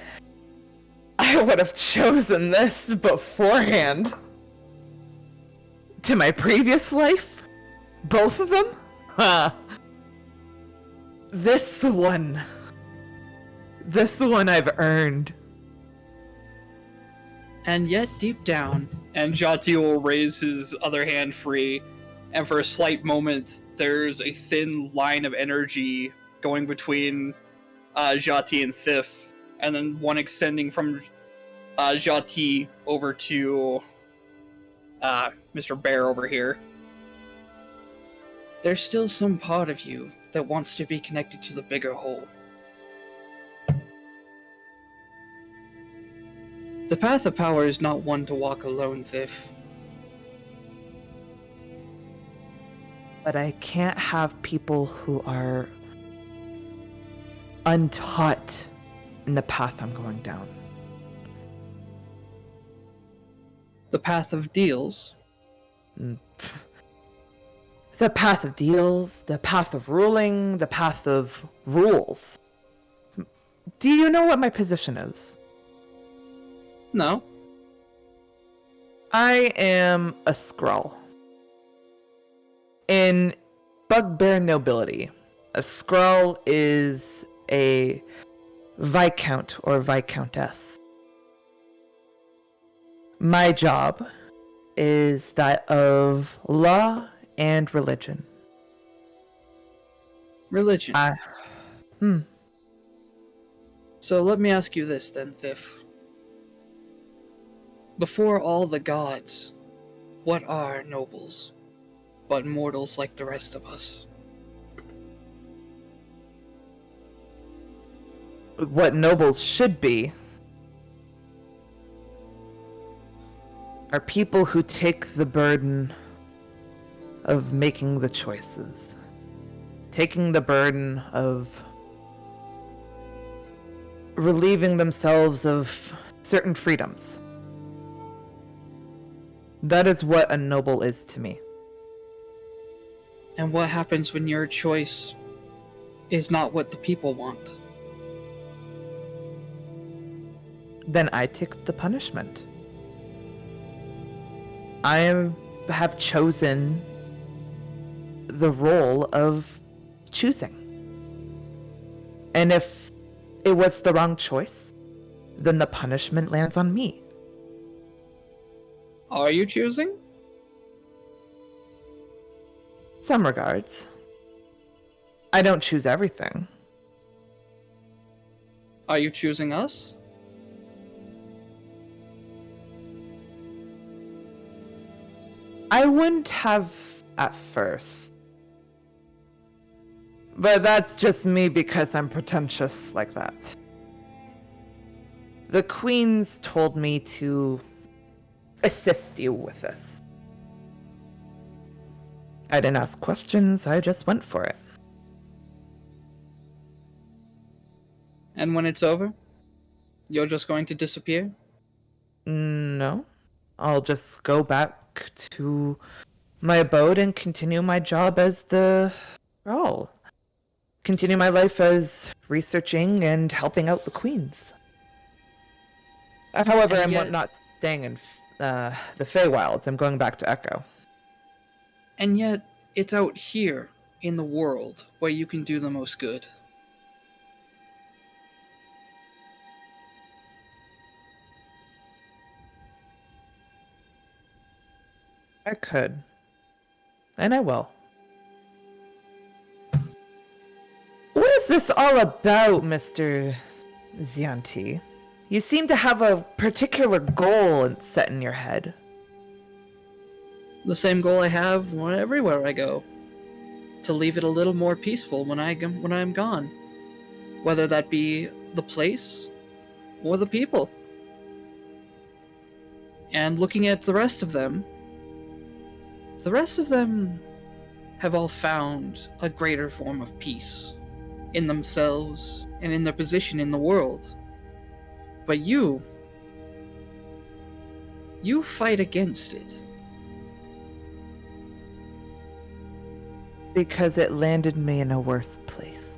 would have chosen this beforehand. To my previous life? Both of them? This one I've earned. And yet, deep down, and Jati will raise his other hand free, and for a slight moment, there's a thin line of energy going between Jati and Thif, and then one extending from Jati over to Mr. Bear over here. There's still some part of you that wants to be connected to the bigger whole. The path of power is not one to walk alone, Thif. But I can't have people who are untaught in the path I'm going down. The path of deals. The path of deals, the path of ruling, the path of rules. Do you know what my position is? No. I am a Skrull. In Bugbear nobility, a Skrull is a Viscount or Viscountess. My job is that of law and religion. Religion. Hmm. So let me ask you this then, Thif. Before all the gods, what are nobles, but mortals like the rest of us? What nobles should be are people who take the burden of making the choices, taking the burden of relieving themselves of certain freedoms. That is what a noble is to me. And what happens when your choice is not what the people want? Then I take the punishment. I have chosen the role of choosing. And if it was the wrong choice, then the punishment lands on me. Are you choosing? Some regards. I don't choose everything. Are you choosing us? I wouldn't have at first. But that's just me because I'm pretentious like that. The queens told me to assist you with this. I didn't ask questions, I just went for it. And when it's over, you're just going to disappear? No. I'll just go back back to my abode and continue my job as the Thrall. Continue my life as researching and helping out the queens. However, And I'm yet- not staying in the Feywilds. I'm going back to Echo. And yet, it's out here in the world where you can do the most good. I could. And I will. What is this all about, Mr. Zianti? You seem to have a particular goal set in your head. The same goal I have everywhere I go. To leave it a little more peaceful when I'm gone. Whether that be the place or the people. And looking at the rest of them have all found a greater form of peace in themselves and in their position in the world. But you fight against it. Because it landed me in a worse place.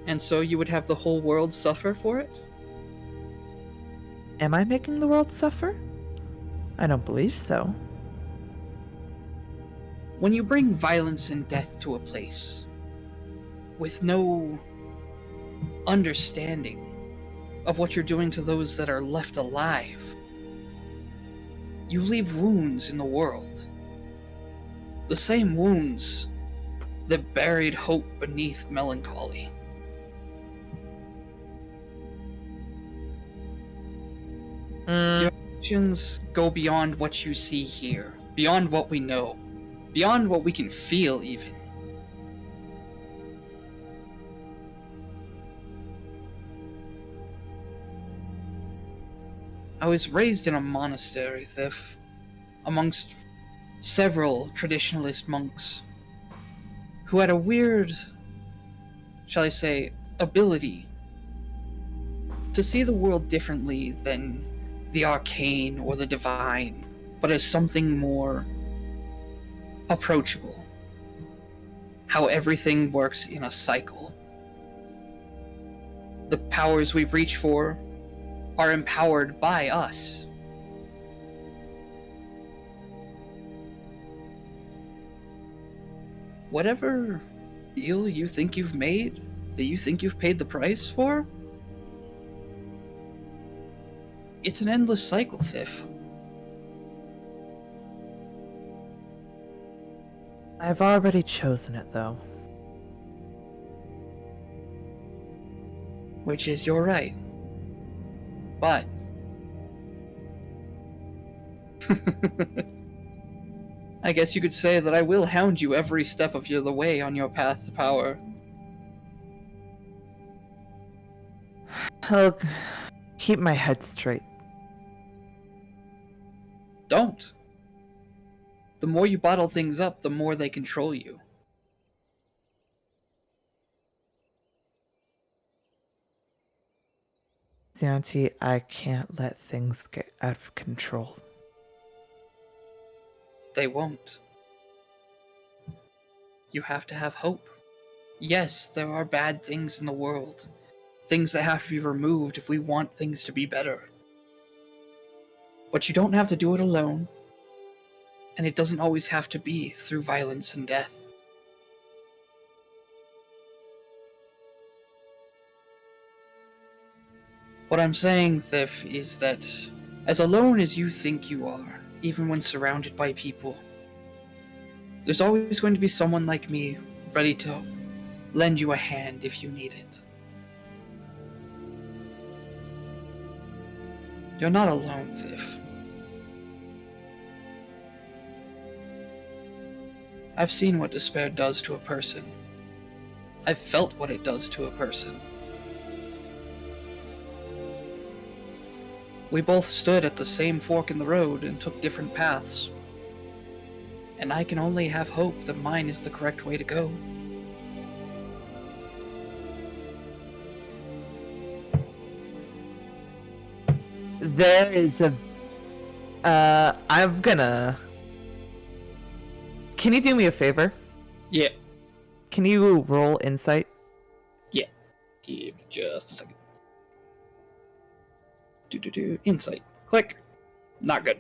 And so you would have the whole world suffer for it? Am I making the world suffer? I don't believe so. When you bring violence and death to a place, with no understanding of what you're doing to those that are left alive, you leave wounds in the world. The same wounds that buried hope beneath melancholy. Your actions go beyond what you see here, beyond what we know, beyond what we can feel even. I was raised in a monastery, Thif, amongst several traditionalist monks who had a weird, shall I say, ability to see the world differently than the arcane or the divine, but as something more approachable. How everything works in a cycle. The powers we reach for are empowered by us. Whatever deal you think you've made, that you think you've paid the price for, it's an endless cycle, Thif. I've already chosen it, though. Which is your right. But I guess you could say that I will hound you every step of the way on your path to power. I'll keep my head straight. Don't. The more you bottle things up, the more they control you. Zianti, I can't let things get out of control. They won't. You have to have hope. Yes, there are bad things in the world. Things that have to be removed if we want things to be better. But you don't have to do it alone. And it doesn't always have to be through violence and death. What I'm saying, Thif, is that as alone as you think you are, even when surrounded by people, there's always going to be someone like me ready to lend you a hand if you need it. You're not alone, Thif. I've seen what despair does to a person. I've felt what it does to a person. We both stood at the same fork in the road and took different paths. And I can only have hope that mine is the correct way to go. There is a I'm gonna. Can you do me a favor? Yeah. Can you roll insight? Give me just a second. Insight. Click. Not good.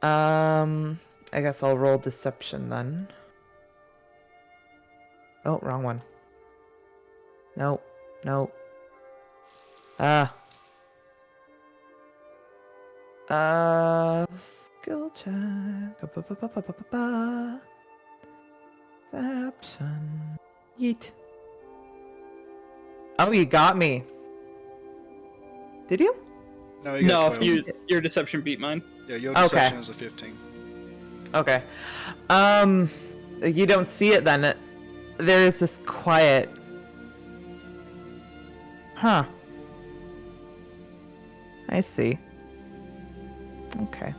I guess I'll roll deception then. Oh, wrong one. No. Skill check. Deception. Yeet. Oh, you got me. Did you? No, you got 12. Your deception beat mine. Yeah, your deception is a 15. Okay. You don't see it then. There's this quiet. Huh. I see. Okay.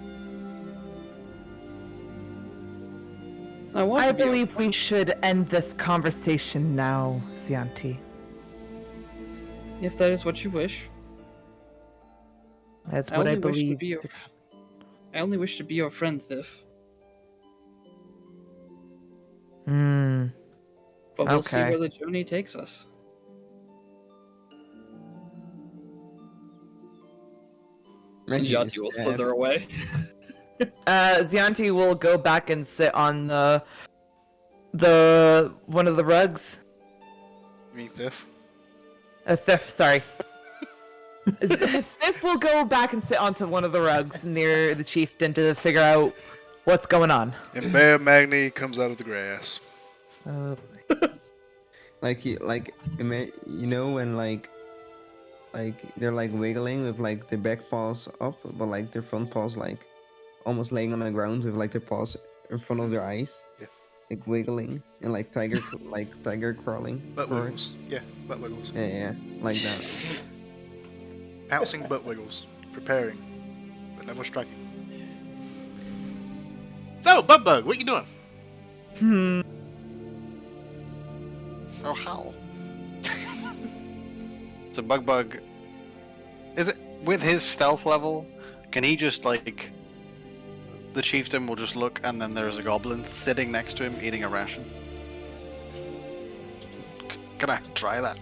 I believe we should end this conversation now, Zianti. If that is what you wish. That's what I believe. I only wish to be your friend, Thif. But we'll see where the journey takes us. And Zianti will slither away. Zianti will go back and sit on the one of the rugs. You mean Thif? Thif, sorry. Thif will go back and sit onto one of the rugs near the chieftain to figure out what's going on. And Bear Magni comes out of the grass. You know when like they're like wiggling with like their back paws up, but like their front paws like almost laying on the ground with like their paws in front of their eyes. Yeah. Like wiggling and like tiger crawling. Butt wiggles. Yeah, butt wiggles. Yeah, like that. Pouncing butt wiggles. Preparing, but never striking. So, Bug, what you doing? Oh, how? So Bug, is it with his stealth level? Can he just like the chieftain will just look, and then there's a goblin sitting next to him eating a ration? Can I try that?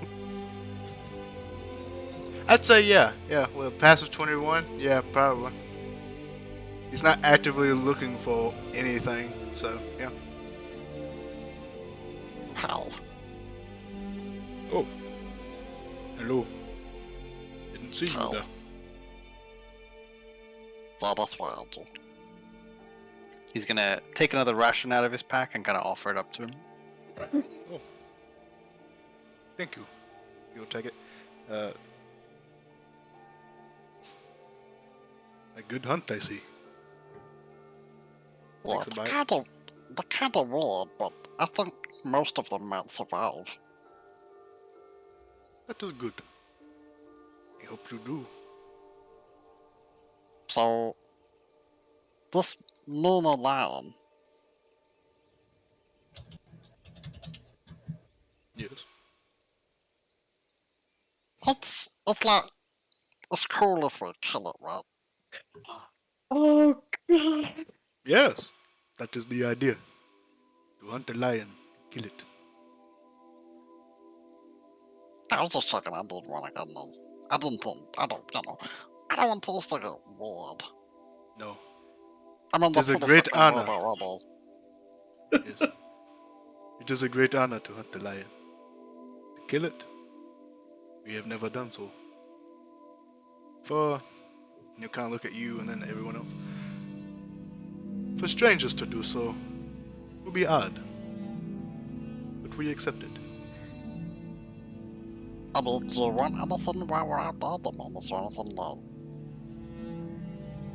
I'd say yeah. With a passive 21, yeah, probably. He's not actively looking for anything, so yeah. Pal. Oh. Hello. Didn't see you there. So that's what I'll do. He's gonna take another ration out of his pack and kind of offer it up to him. Oh. Thank you. You'll take it. A good hunt, I see. Yeah, they're kind of weird, but I think most of them might survive. That is good. I hope you do. So, this lunar lion. Yes. It's like, it's cool if we kill it, right? Oh god. Yes, that is the idea. To hunt a lion, kill it. I was just checking. I didn't want to get no. I don't want this to get weird. No. I mean, it is a great honor. Yes. It is a great honor to hunt the lion. To kill it, we have never done so. For, you kind of look at you and then everyone else. For strangers to do so would be odd. But we accept it. I mean, do you want anything while we're out there? I mean, is there anything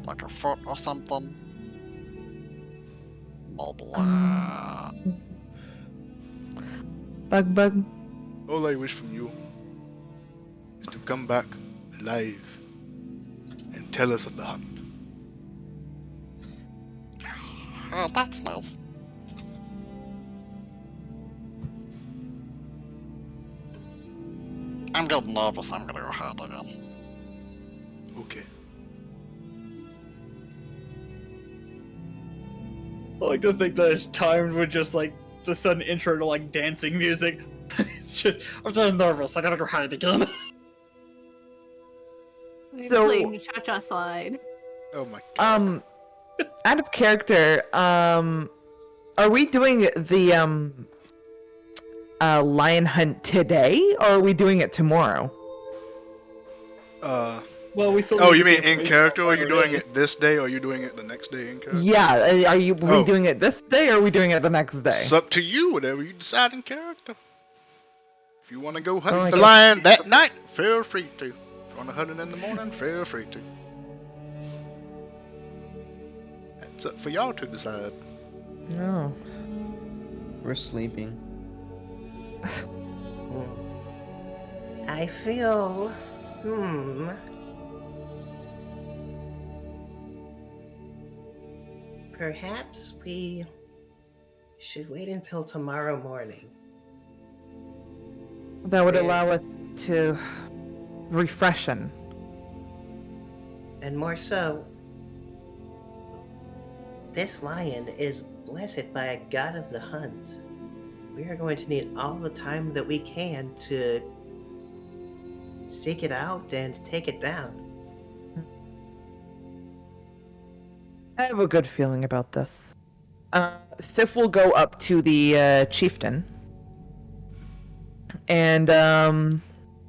like a foot or something? Maybe, Bug. All I wish from you is to come back alive and tell us of the hunt. Oh, that's nice. I'm getting nervous. I'm gonna go hide again. Okay. I like to think that it's timed with just like the sudden intro to like dancing music. It's just, I'm so nervous. I gotta go hide again. So- playing the cha-cha slide. Oh my god. Out of character, are we doing the lion hunt today, or are we doing it tomorrow? Well, we still. Oh, need you the mean in information character? on Or are where you it doing is. it this day, or are you doing it the next day in character? Yeah, are you Oh. doing it this day, or are we doing it the next day? It's up to you, whatever you decide in character. If you want to go hunt I the guess- lion that night, feel free to. If you want to hunt it in the morning, feel free to. It's up for y'all to decide. No. We're sleeping. I feel. Perhaps we should wait until tomorrow morning. That would Yeah. allow us to refreshen. And more so, this lion is blessed by a god of the hunt. We are going to need all the time that we can to seek it out and take it down. I have a good feeling about this. Sif will go up to the chieftain and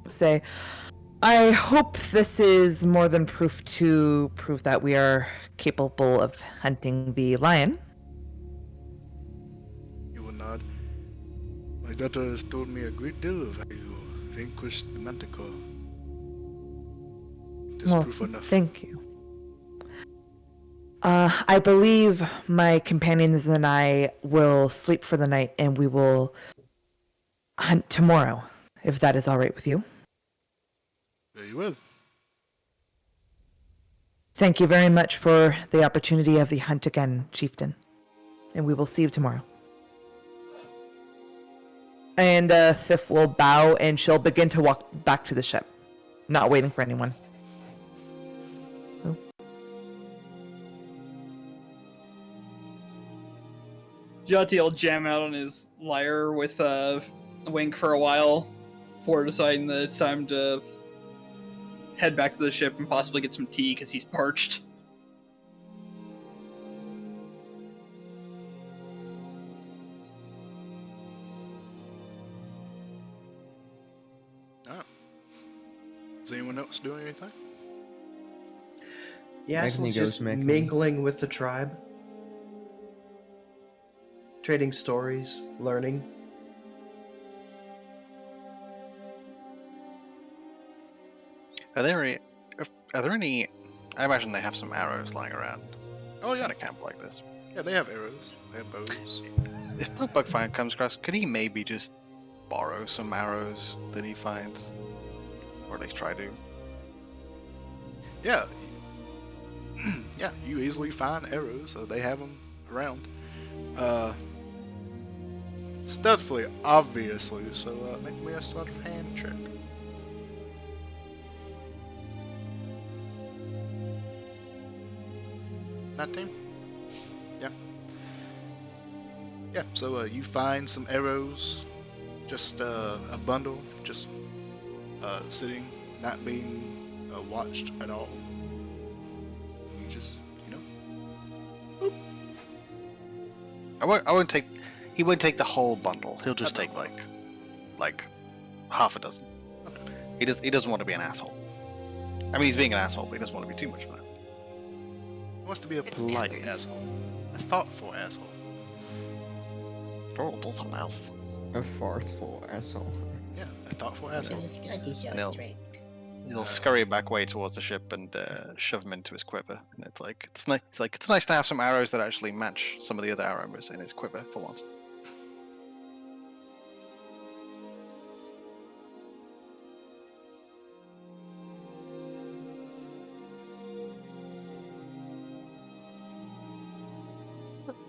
say, I hope this is more than proof to prove that we are capable of hunting the lion. You will nod. My daughter has told me a great deal of how you vanquished the manticore. It is Well, proof enough. thank you. I believe my companions and I will sleep for the night and we will hunt tomorrow, if that is all right with you. Very well. Thank you very much for the opportunity of the hunt again, chieftain. And we will see you tomorrow. And Thif will bow and she'll begin to walk back to the ship, not waiting for anyone. Jati will jam out on his lyre with Wink for a while before deciding that it's time to head back to the ship and possibly get some tea because he's parched. Is anyone else doing anything? Yassel's Magni just goes Magni. mingling with the tribe. Trading stories, learning. Are there any? I imagine they have some arrows lying around. Oh yeah. In a camp like this. Yeah, they have arrows. They have bows. If Bugfire comes across, could he maybe just borrow some arrows that he finds, or at least try to? Yeah. Yeah, you easily find arrows, so they have them around. Stealthily, obviously, so make me a sleight of hand check. That team? Yeah. Yeah, so you find some arrows, just a bundle, just sitting, not being watched at all. You just, boop. I won't take. He won't take the whole bundle. He'll just take like half a dozen. He doesn't want to be an asshole. I mean, he's being an asshole, but he doesn't want to be too much of an asshole. He wants to be a polite asshole, a thoughtful asshole. Oh, doesn't mouse. A fartful asshole. Yeah, a thoughtful asshole. No. He'll scurry back way towards the ship and shove them into his quiver. And it's nice to have some arrows that actually match some of the other arrows in his quiver for once.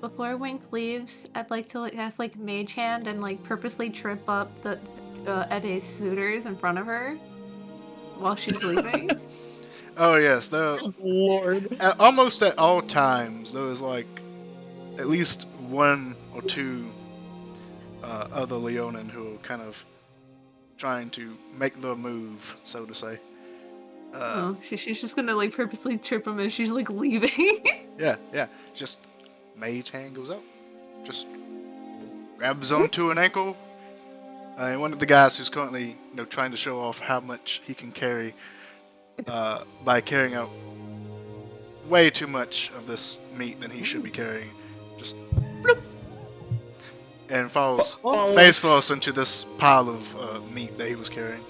Before Wink leaves, I'd like to ask Mage Hand and purposely trip up the Ede's suitors in front of her while she's leaving. Oh yes, though. Lord. Almost at all times, there was at least one or two other Leonin who are kind of trying to make the move, so to say. She's just gonna like purposely trip him as she's like leaving. Yeah. Just mage hand goes up, just grabs onto an ankle. And one of the guys who's currently, trying to show off how much he can carry, by carrying out way too much of this meat than he should be carrying, just bloop, and falls face first into this pile of meat that he was carrying.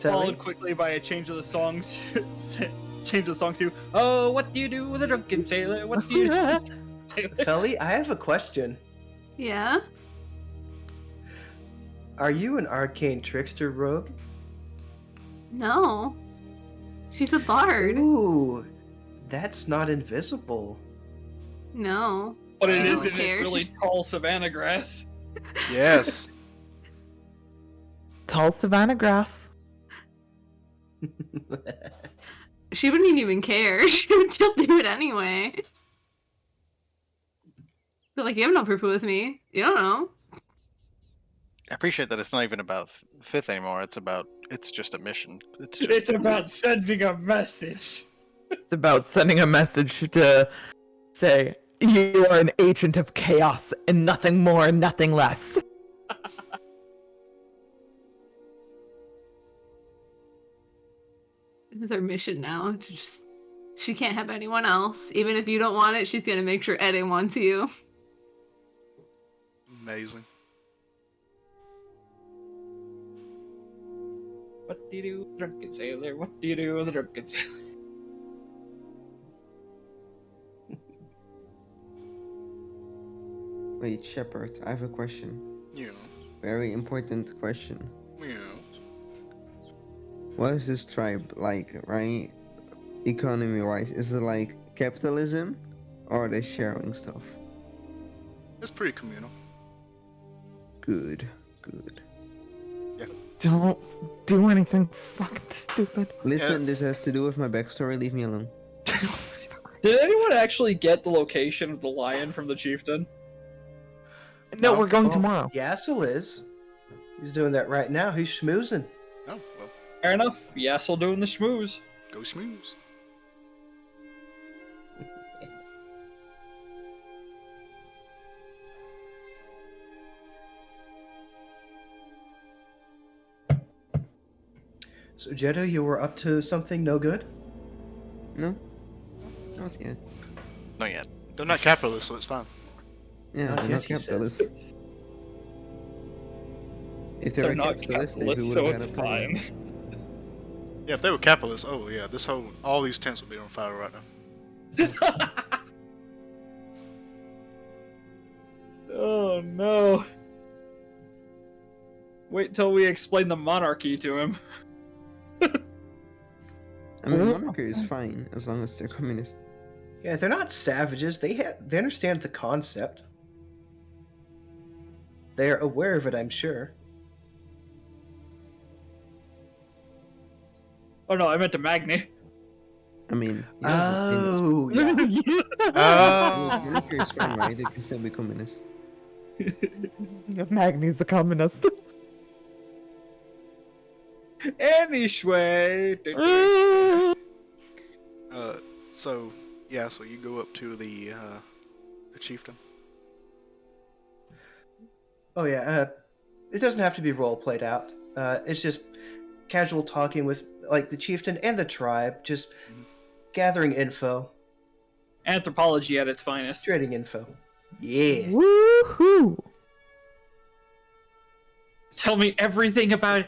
Followed quickly by a change of the song to "Oh, what do you do with a drunken sailor? What do you do?" Felly, I have a question. Yeah? Are you an arcane trickster rogue? No. She's a bard. Ooh, that's not invisible. No. But it I is don't in this care. really tall savanna grass. Yes. Tall savanna grass. She wouldn't even care. She would still do it anyway. But like, you have no proof it was me. You don't know. I appreciate that it's not even about fifth anymore. It's just a mission. It's about sending a message. It's about sending a message to say, you are an agent of chaos and nothing more, nothing less. This is her mission now. She can't have anyone else. Even if you don't want it, she's gonna make sure Eddie wants you. Amazing. What do you do with a drunken sailor? What do you do with a drunken sailor? Wait, Shepard, I have a question. Yeah. Very important question. Yeah. What is this tribe like, right? Economy-wise, is it like capitalism, or are they sharing stuff? It's pretty communal. Good. Don't do anything fucking stupid. Listen, this has to do with my backstory, leave me alone. Did anyone actually get the location of the lion from the chieftain? No, we're going Oh, tomorrow. Yassel is. He's doing that right now. He's schmoozing. Oh, well, Fair enough. Yassel doing the schmooze. go schmooze. So, Jeddah, you were up to something no good? No? Not yet. Not yet. They're not capitalists, so it's fine. Yeah, Not they're yet, not he says. capitalists. If they They're were not capitalists, they capitalists, would so have it's had a problem. fine. Yeah, if they were capitalists, oh yeah, all these tents would be on fire right now. Oh no. Wait till we explain the monarchy to him. I mean, monarchy is fine as long as they're communist. Yeah, they're not savages. They understand the concept. They're aware of it, I'm sure. Oh no, I meant to Magni. I mean, Oh, yeah. monarchy is fine, right? They can still be communist. Magni's a communist. Anyway. So you go up to the chieftain. Oh, yeah. It doesn't have to be role played out. It's just casual talking with, like, the chieftain and the tribe, just gathering info, Anthropology at its finest. trading info. Yeah. Woohoo! Tell me everything about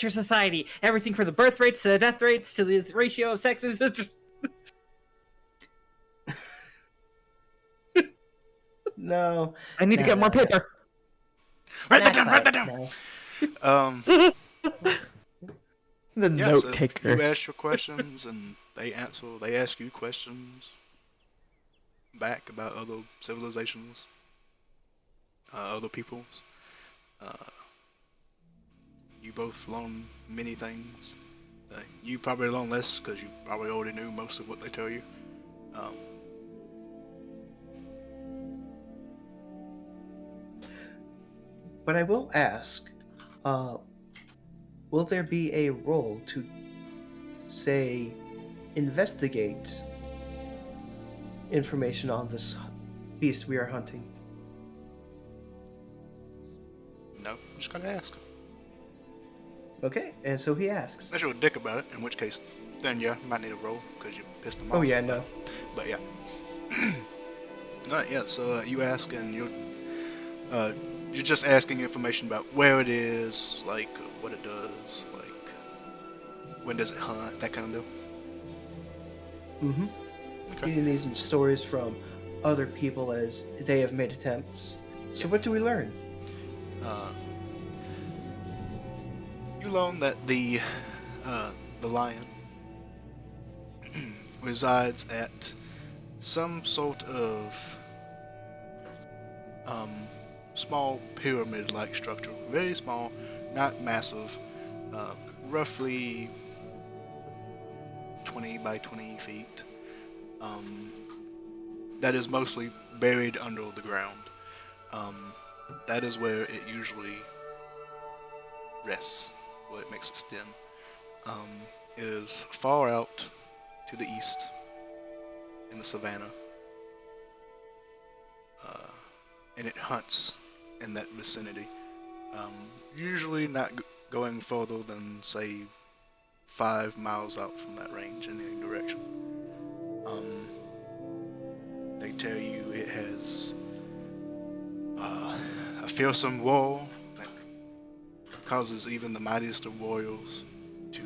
your society. Everything from the birth rates to the death rates to the ratio of sexes. No. I need to get more paper. Write that Not down. quite, no. The Yeah, note so taker. you ask your questions, and they answer. They ask you questions back about other civilizations, other peoples. You both learn many things. You probably learn less because you probably already knew most of what they tell you. But I will ask, will there be a role to, say, investigate information on this beast we are hunting? No, I'm just gonna ask. Okay, and so he asks. Unless you're a dick about it, in which case, then yeah, you might need a roll because you pissed him off. Oh yeah, no. But yeah. Alright, yeah, so you ask and you're just asking information about where it is, like what it does, like when does it hunt, that kind of deal. Mm-hmm. Okay. Getting these stories from other people as they have made attempts. So what do we learn? You learn that the lion resides at some sort of small pyramid-like structure. Very small, not massive, roughly 20 by 20 feet. That is mostly buried under the ground. That is where it usually rests, where it makes its den. It is far out to the east in the savannah, and it hunts in that vicinity. Usually not going further than, say, 5 miles out from that range in any direction. They tell you it has a fearsome roar that causes even the mightiest of warriors to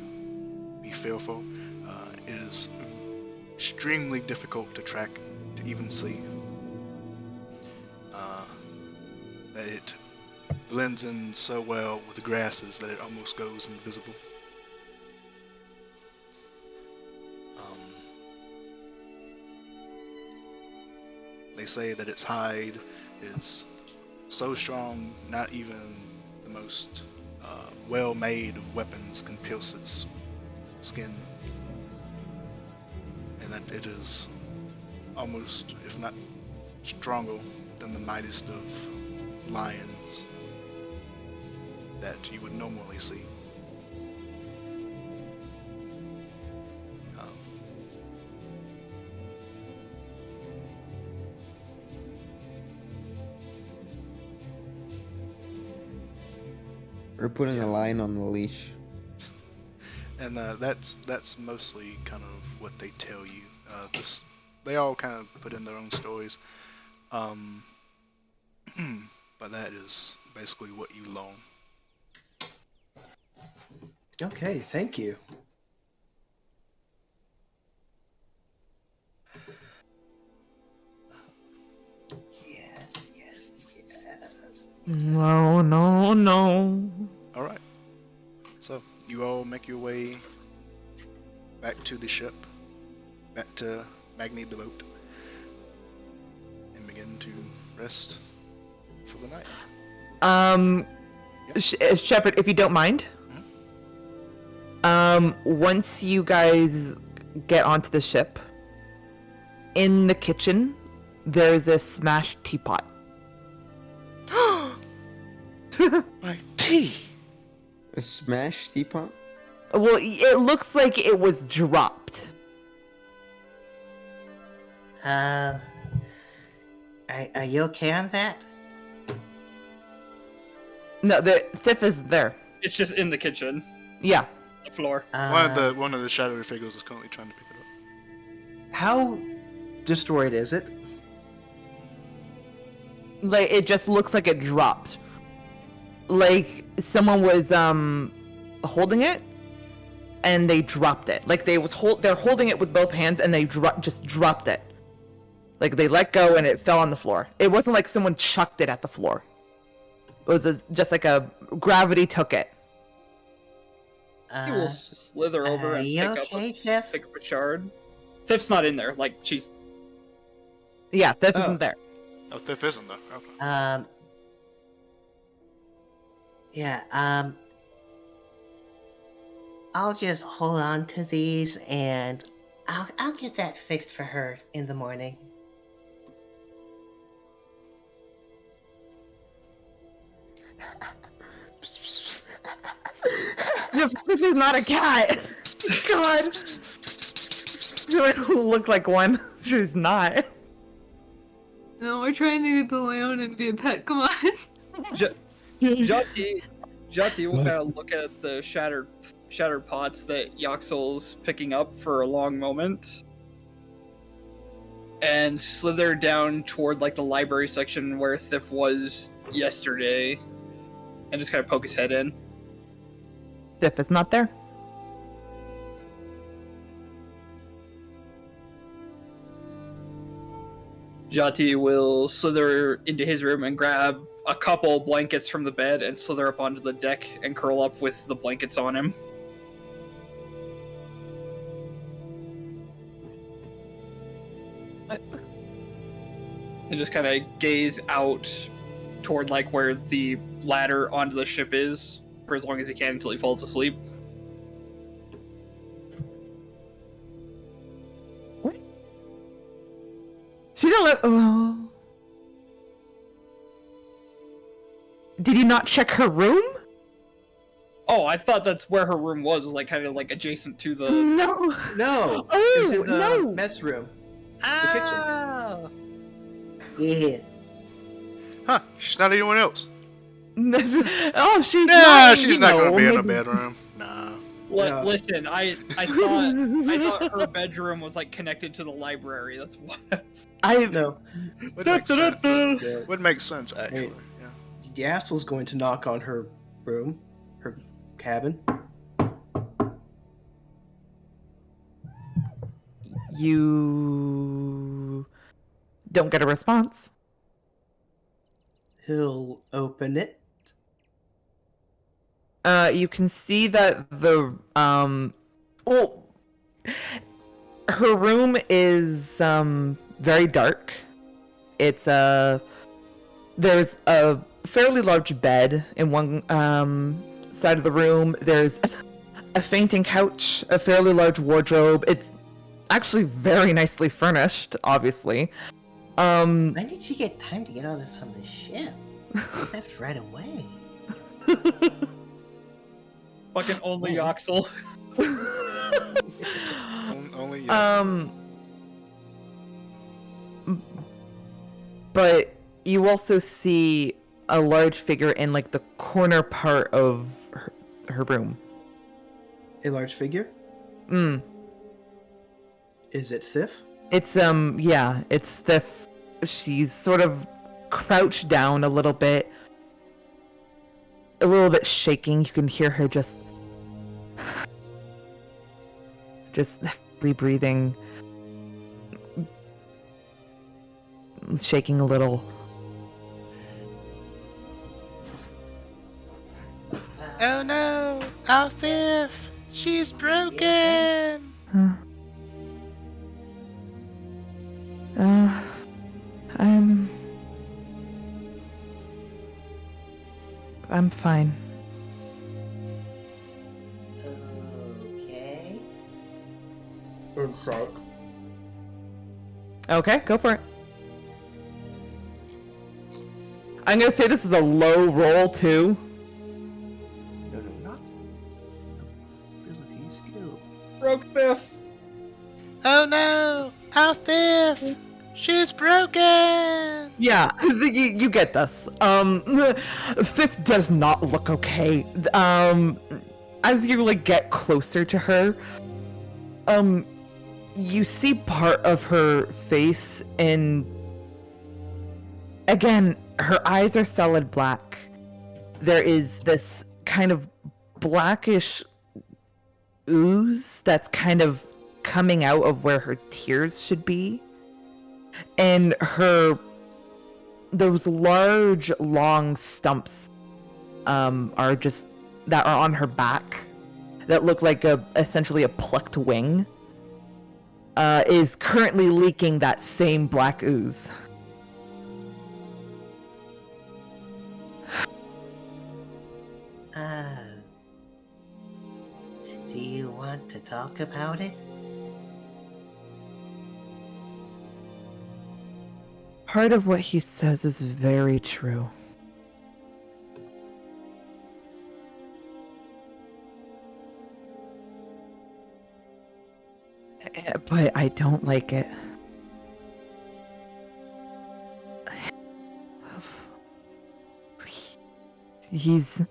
be fearful. It is extremely difficult to track, to even see. That it blends in so well with the grasses that it almost goes invisible. They say that its hide is so strong, not even the most well-made of weapons can pierce its skin. And that it is almost, if not stronger, than the mightiest of lions that you would normally see. We're putting a lion on the leash. And that's mostly kind of what they tell you. They all kind of put in their own stories, but that is basically what you learn. Okay, thank you. Yes. No, no, no. All right. So you all make your way back to the ship, back to Magni the boat, and begin to rest for the night. Shepard, if you don't mind, once you guys get onto the ship, in the kitchen, there's a smashed teapot. My tea! A smashed teapot? Well, it looks like it was dropped. Are you okay on that? No, the Thief is there. It's just in the kitchen, Yeah. the floor. One of the shadowy figures is currently trying to pick it up. How destroyed is it? Like, it just looks like it dropped. Like, someone was, holding it, and they dropped it. Like, they're holding it with both hands, and they just dropped it. Like, they let go, and it fell on the floor. It wasn't like someone chucked it at the floor. It was just like gravity took it. He will slither over and you pick okay, up a shard. Thief's not in there. Like, she's... Yeah, Thief isn't there. Oh, Thief isn't there. Okay. Yeah, I'll just hold on to these and I'll get that fixed for her in the morning. This is not a cat. God. It looked like one. She's not. No, we're trying to get the Leon and be a pet. Come on. Jati will kind of look at the shattered pots that Yaxel's picking up for a long moment, and slither down toward like the library section where Thif was yesterday, and just kind of poke his head in. Thif is not there. Jati will slither into his room and grab a couple blankets from the bed and slither up onto the deck and curl up with the blankets on him. And just kind of gaze out toward like where the ladder onto the ship is for as long as he can until he falls asleep. She didn't let. Oh. Did you not check her room? Oh, I thought that's where her room was like kind of like adjacent to the. No. No. Oh, it was in the no. mess room. Ah. Yeah. Huh? She's not anyone else. Oh, she's Nah, not. she's not gonna be in a bedroom. Nah. Yeah. Listen, I thought her bedroom was like connected to the library. That's what. No. Would make sense. Would make sense actually. Yeah. Yassel's going to knock on her room, her cabin. You don't get a response. He'll open it. You can see that the well, her room is very dark. It's there's a fairly large bed in one side of the room. There's a fainting couch, a fairly large wardrobe. It's actually very nicely furnished, obviously. When did she get time to get all this on the ship? She left right away. Fucking only Yoxel. Only yes. But you also see a large figure in like the corner part of her room. A large figure? Is it Thif? It's yeah, it's Thif. She's sort of crouched down a little bit shaking. You can hear her just heavily breathing, shaking a little. Oh no! Our Thif! She's broken! I'm fine. Okay. Or Frog. Okay, go for it. I'm gonna say this is a low roll too. No, not. Ability skill. Broke Thif. Oh no! Our Thif! She's broken! Yeah, you get this. Sif does not look okay. As you like get closer to her, you see part of her face, and again, her eyes are solid black. There is this kind of blackish ooze that's kind of coming out of where her tears should be. And those large, long stumps are on her back that look like essentially a plucked wing, is currently leaking that same black ooze. Do you want to talk about it? Part of what he says is very true. but I don't like it. He's...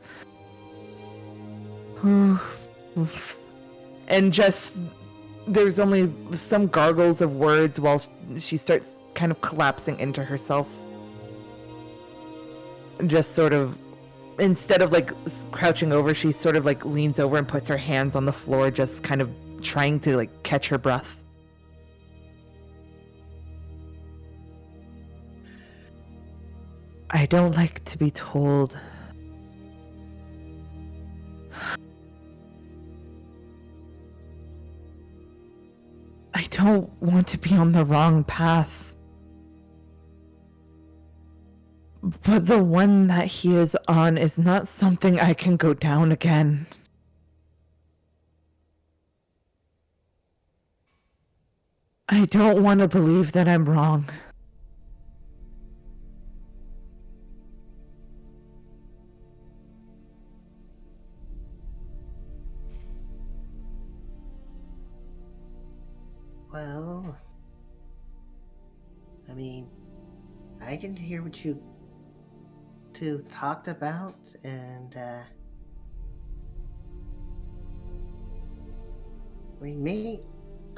And just... There's only some gargles of words while she starts kind of collapsing into herself. Just sort of... Instead of, like, crouching over, she sort of, like, leans over and puts her hands on the floor, just kind of trying to, like, catch her breath. I don't like to be told. I don't want to be on the wrong path. But the one that he is on is not something I can go down again. I don't want to believe that I'm wrong. Well, I mean, I can hear what you two talked about, and I mean, me,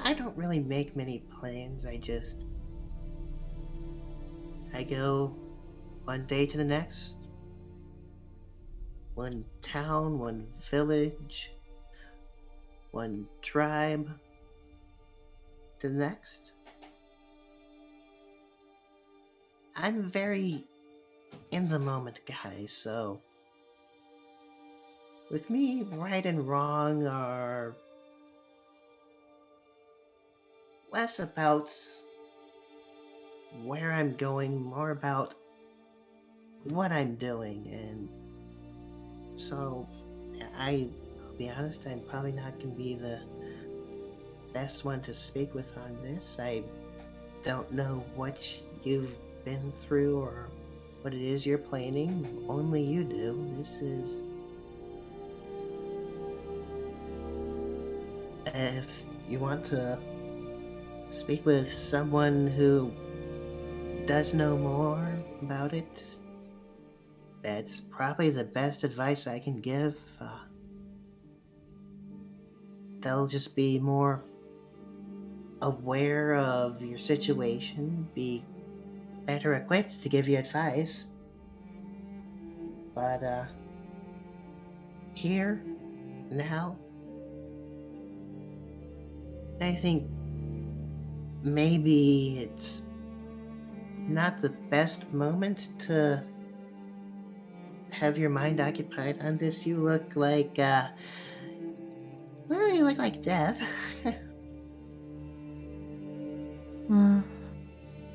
I don't really make many plans. I go one day to the next, one town, one village, one tribe to the next. I'm very in the moment, guys, so with me, right and wrong are less about where I'm going, more about what I'm doing. And so I'll be honest, I'm probably not going to be the best one to speak with on this. I don't know what you've been through or what it is you're planning. Only you do. This is... If you want to speak with someone who does know more about it, that's probably the best advice I can give. They'll just be more aware of your situation, be better equipped to give you advice. But here, now, I think maybe it's not the best moment to have your mind occupied on this. You look like, well, you look like death.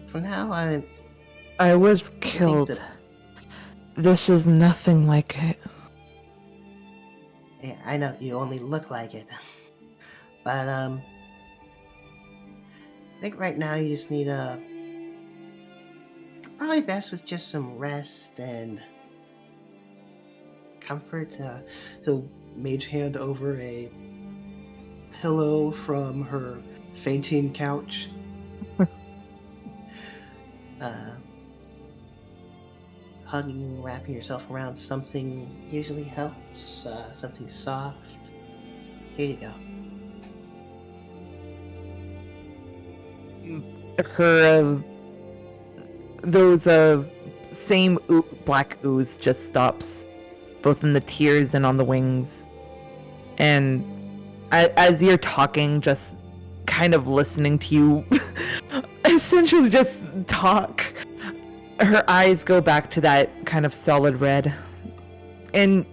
For now, I was killed. This is nothing like it. Yeah, I know, you only look like it. But, I think right now you just need probably best with just some rest and comfort. He'll mage hand over a pillow from her fainting couch. Hugging, wrapping yourself around something usually helps. Something soft. Here you go. Her, those same black ooze just stops, both in the tears and on the wings. And as you're talking, just kind of listening to you essentially just talk, her eyes go back to that kind of solid red. And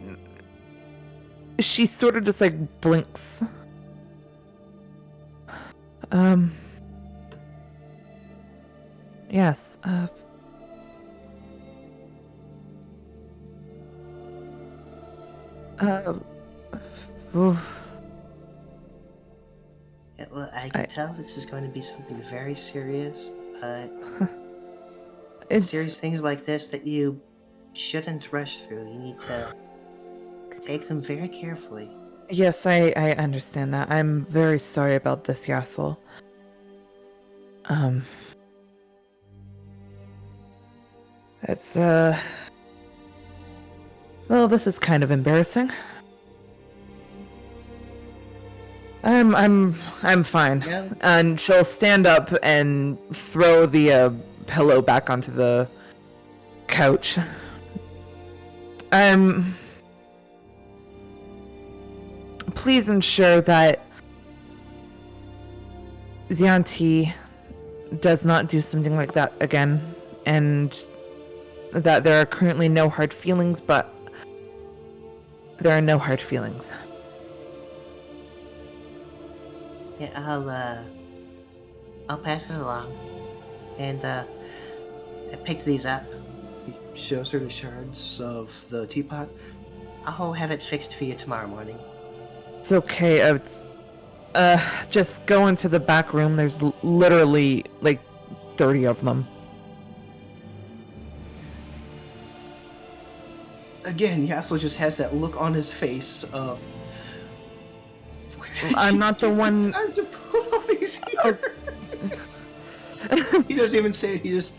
she sort of just like blinks. Yes, oof. Yeah, well, I can tell this is going to be something very serious, but serious things like this that you shouldn't rush through. You need to take them very carefully. Yes, I understand that. I'm very sorry about this, Yassel. It's well, this is kind of embarrassing. I'm fine. Yeah. And she'll stand up and throw the pillow back onto the couch. Please ensure that Xianti does not do something like that again, and that there are currently no hard feelings, but there are no hard feelings. Yeah, I'll pass it along. And, I picked these up. He shows her the shards of the teapot. I'll have it fixed for you tomorrow morning. It's okay. Just go into the back room. There's literally like 30 of them. Again, Yasuo just has that look on his face of. I'm not the one. Time to put all these here. He doesn't even say it. He just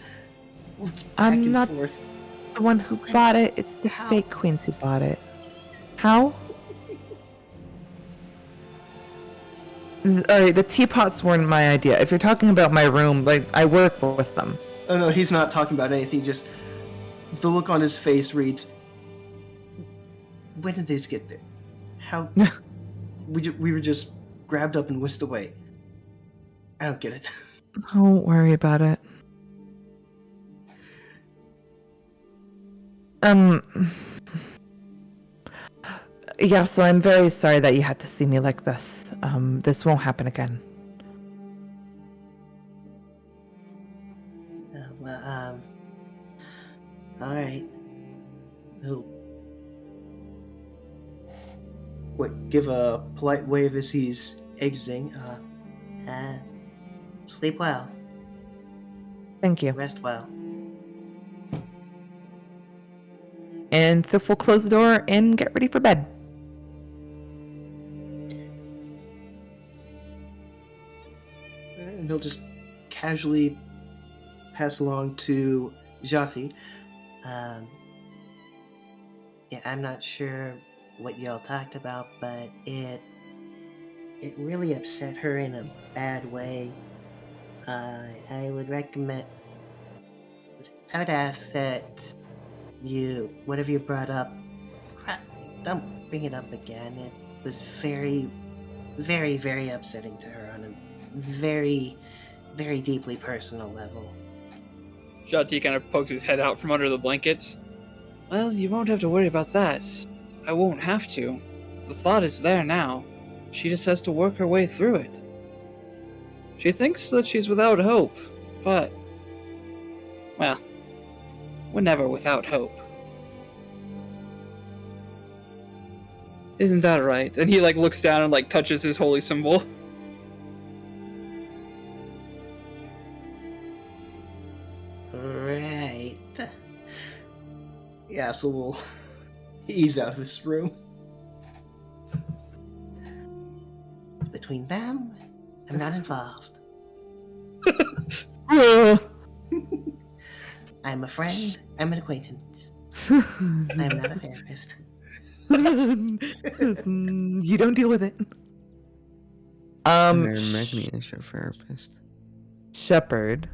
looks back I'm and not forth. the one who bought it. It's the How? fake queens who bought it. How? Alright, the teapots weren't my idea. If you're talking about my room, like, I work with them. Oh no, he's not talking about anything. Just the look on his face reads. When did these get there? How? we were just grabbed up and whisked away. I don't get it. Don't worry about it. Yeah, so I'm very sorry that you had to see me like this. This won't happen again. Alright. He'll give a polite wave as he's exiting. Sleep well. Thank you. Rest well. And Thif will close the door and get ready for bed. And he'll just casually pass along to Jati. Yeah, I'm not sure what y'all talked about, but it really upset her in a bad way. I would ask that whatever you brought up, don't bring it up again. It was very, very, very upsetting to her on a very, very deeply personal level. Jati kind of pokes his head out from under the blankets. Well, you won't have to worry about that. I won't have to. The thought is there now. She just has to work her way through it. She thinks that she's without hope, but... well, we're never without hope. Isn't that right? And he like looks down and like touches his holy symbol. Right. Yeah, so we'll ease out of this room. Between them, I'm not involved. I'm a friend. I'm an acquaintance. I'm not a therapist. You don't deal with it. Magni is your therapist. Shepherd.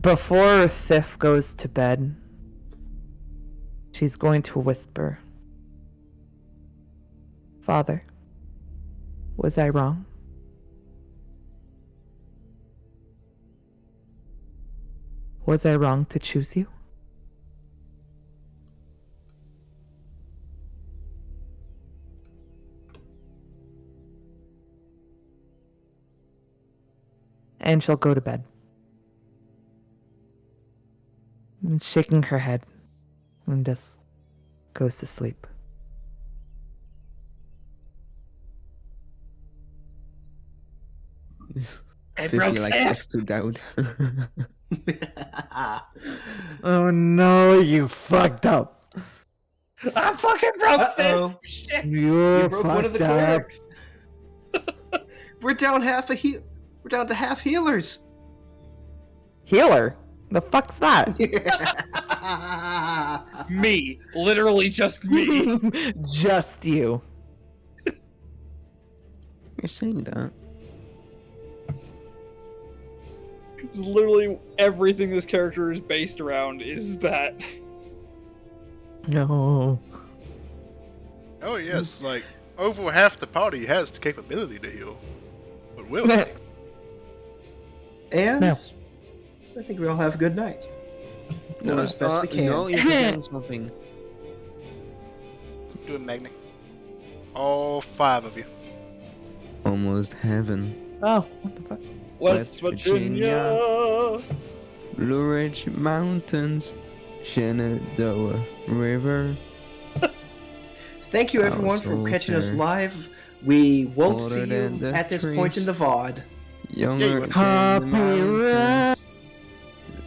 Before Thif goes to bed, she's going to whisper, Father, was I wrong? Was I wrong to choose you? And she'll go to bed. And shaking her head. And just goes to sleep. I feel like X to doubt. Oh no, you fucked up. I fucking broke Uh-oh. this! Shit! You You broke one of the fucked up. clerics. We're down We're down to half healers. Healer? The fuck's that? Me. Literally just me. Just you. You're saying that. It's literally everything this character is based around is that. No. Oh yes, like over half the party has the capability to heal, but will they? And No. I think we all have a good night. No, as best we can. No, you're forgetting something. Do it, Magni. All 5 of you. Almost heaven. Oh, what the fuck? West Virginia. Blue Ridge Mountains. Shenandoah River. Thank you everyone for catching us Soldier. live. We won't Older see you than the at this point in trees. the VOD. Younger you than the Copyright. mountains.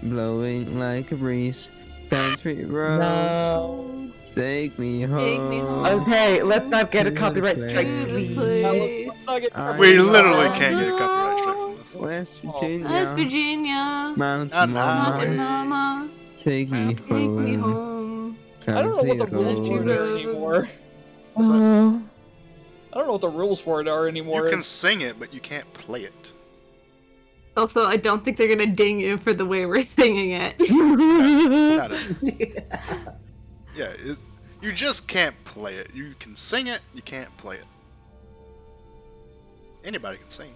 Blowing like a breeze. Country roads. No. Take me home. Take me home. Okay, let's not get a To copyright the strike, place. please. Let's not get I We love literally can't get a copyright strike from this. West Virginia. West Virginia. Mount Mountain Mountain Mama. Mama. Take me Take me home. home. I don't know what the Country rules for it roads. are anymore. What's that? I don't know what the rules for it are anymore. You can sing it, but you can't play it. Also, I don't think they're gonna ding you for the way we're singing it. Not a- yeah, you just can't play it. You can sing it, you can't play it. Anybody can sing.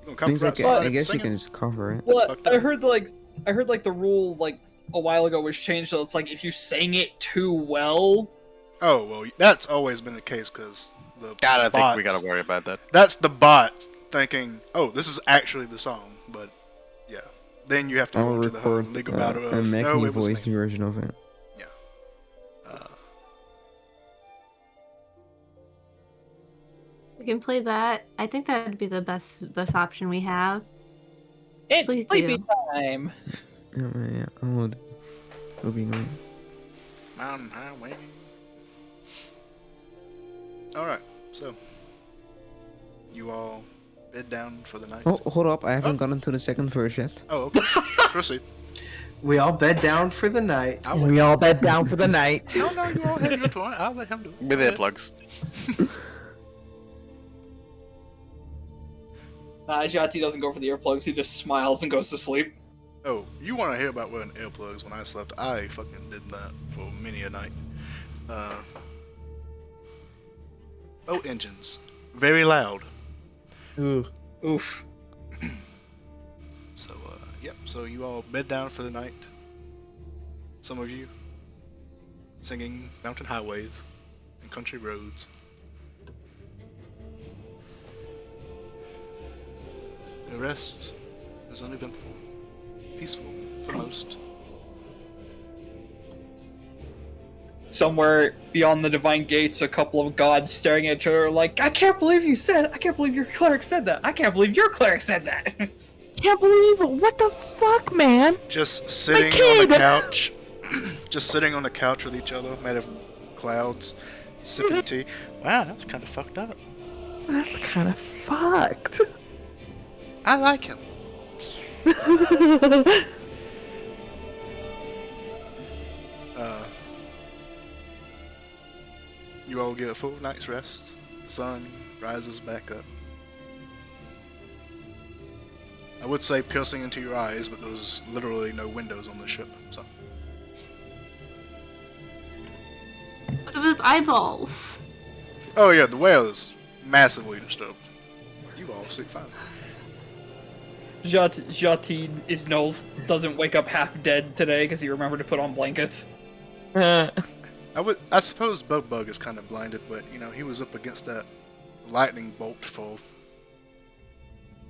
You gonna Means copyright like, somebody I for guess you singing? can just cover it. Well, fucked I up. heard the rule like a while ago was changed, so it's like if you sang it too well. Oh well, that's always been the case because the God, I think we bots- gotta worry about that. That's the bot thinking, oh, this is actually the song, but yeah. Then you have to I'll go into the whole record legal battle a of no, Magni it was voiced me. version of it. We can play that. I think that would be the best option we have. It's Please sleepy do. time. Yeah, I would. It'll be great. Mountain Highway. Alright, so you all bed down for the night. Oh, hold up. I haven't Oh. gotten to the second verse yet. Oh, okay. Proceed. We all bed down for the night. I will. We all bed down for the night. No, you all have your turn. I'll let him do it. With earplugs. Jati doesn't go for the earplugs. He just smiles and goes to sleep. Oh, you want to hear about wearing earplugs when I slept? I fucking did that for many a night. Engines. Very loud. Ooh. Oof. So, yep, so you all bed down for the night. Some of you singing mountain highways and country roads. The rest is uneventful, peaceful for most. Somewhere beyond the divine gates, a couple of gods staring at each other like, I can't believe your cleric said that. I can't believe your cleric said that. Can't believe it. What the fuck, man? Just sitting on kid! the couch, just sitting on the couch with each other, made of clouds, sipping tea. Wow, that was kind of fucked up. That's kind of fucked. I like him. You all get a full night's rest. The sun rises back up. I would say piercing into your eyes, but there's literally no windows on the ship, so. What of his eyeballs? Oh yeah, the whale is massively disturbed. You all sleep fine. Jati doesn't wake up half dead today because he remembered to put on blankets. I suppose Bug is kind of blinded, but you know he was up against that lightning bolt for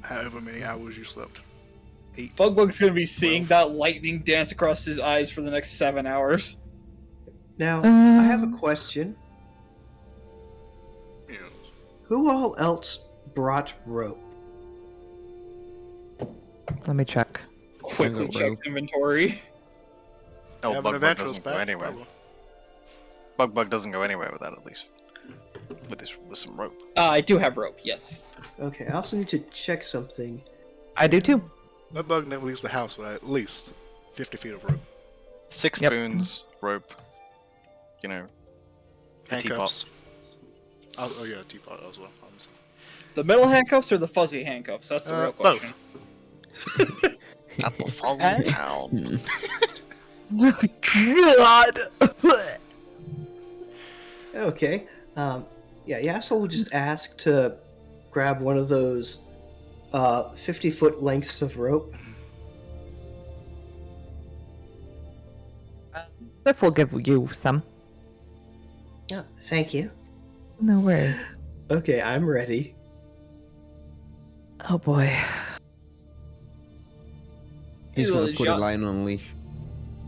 however many hours you slept. 8. Bug's gonna be seeing 12. that lightning dance across his eyes for the next 7 hours. Now, I have a question. Yes. Who all else brought rope? Let me check. Quickly got checks rope. inventory. Oh, Have an Bug adventurous doesn't go back, anywhere. probably. Bug doesn't go anywhere with that, at least. With some rope. I do have rope, yes. Okay, I also need to check something. I do too. That bug never leaves the house without at least 50 feet of rope. 6 Yep. spoons, rope. You know, a Handcuffs. teapot. Oh yeah, teapot as well. Obviously. The metal handcuffs or the fuzzy handcuffs? That's the real question. Both. At the fallen town. God. Okay. Yeah, Yassel will just ask to grab one of those 50-foot lengths of rope. Sif will give you some. Oh, thank you. No worries. Okay, I'm ready. Oh boy. He's gonna put a Ja- line on leash.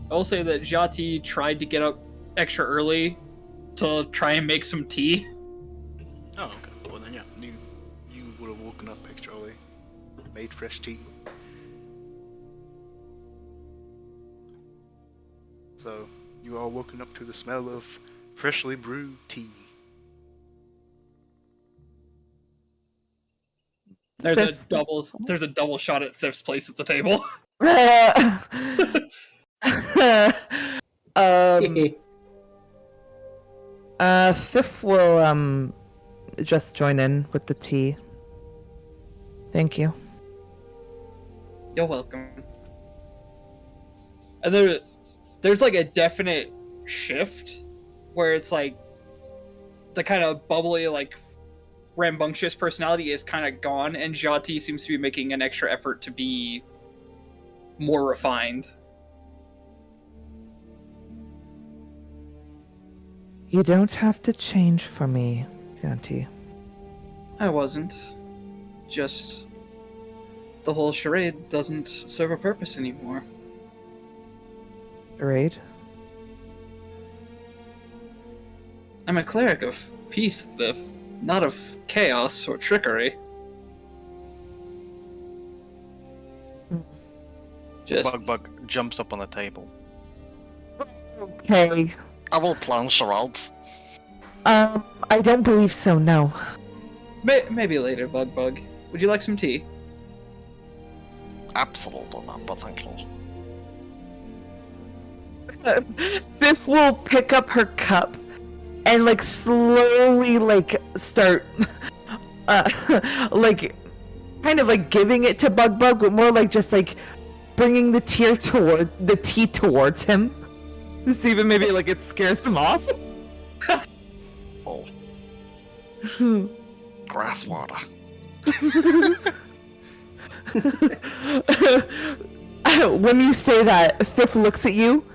I will say that Jati tried to get up extra early to try and make some tea. Oh, okay. Well then, yeah, you would have woken up extra early, made fresh tea. So you are woken up to the smell of freshly brewed tea. There's Thif- a double shot at Thif's place at the table. Thif will just join in with the tea. Thank you. You're welcome. And there's like a definite shift where it's like the kind of bubbly, like rambunctious personality is kind of gone, and Jati seems to be making an extra effort to be more refined. You don't have to change for me, Santi. I wasn't. Just the whole charade doesn't serve a purpose anymore. Charade? I'm a cleric of peace, Thif, not of chaos or trickery. Just Bug jumps up on the table. Okay. I will plan charades. I don't believe so, no. maybe later, Bug. Would you like some tea? Absolutely not, but thank you. Thif will pick up her cup and like slowly like start like kind of like giving it to Bug, but more like just like bringing the tea towards him. This even maybe like it scares him off. Oh. Grass water. When you say that, Thif looks at you,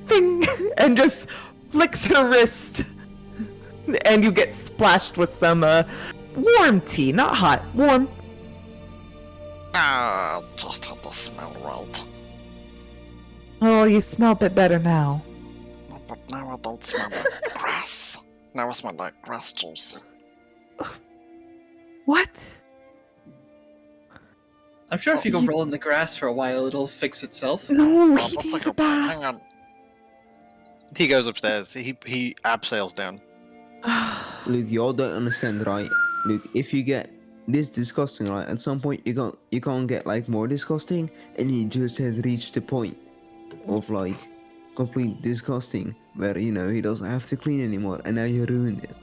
thing, and just flicks her wrist, and you get splashed with some warm tea, not hot, warm. Just had the smell right. Oh, you smell a bit better now. But now I don't smell like grass. Now I smell like grass juice. What? I'm sure if you go roll in the grass for a while, it'll fix itself. No, Oh, he that's did like a that. hang on. He goes upstairs. He abseils down. Look, y'all don't understand, right? Look, if you get this disgusting, right, at some point you can't get like more disgusting, and you just had reached the point of like complete disgusting where he doesn't have to clean anymore, and now you ruined it.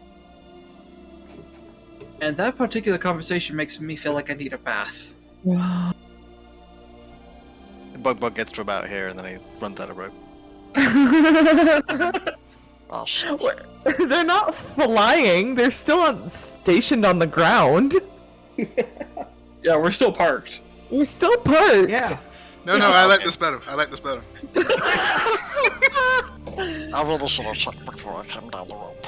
And that particular conversation makes me feel like I need a bath. Bug gets to about here, and then he runs out of rope. Oh shit. They're not flying. They're still stationed on the ground. Yeah, we're still parked. We're still parked. Yeah. No, I like this better. I like this better. I really should have checked before I came down the rope.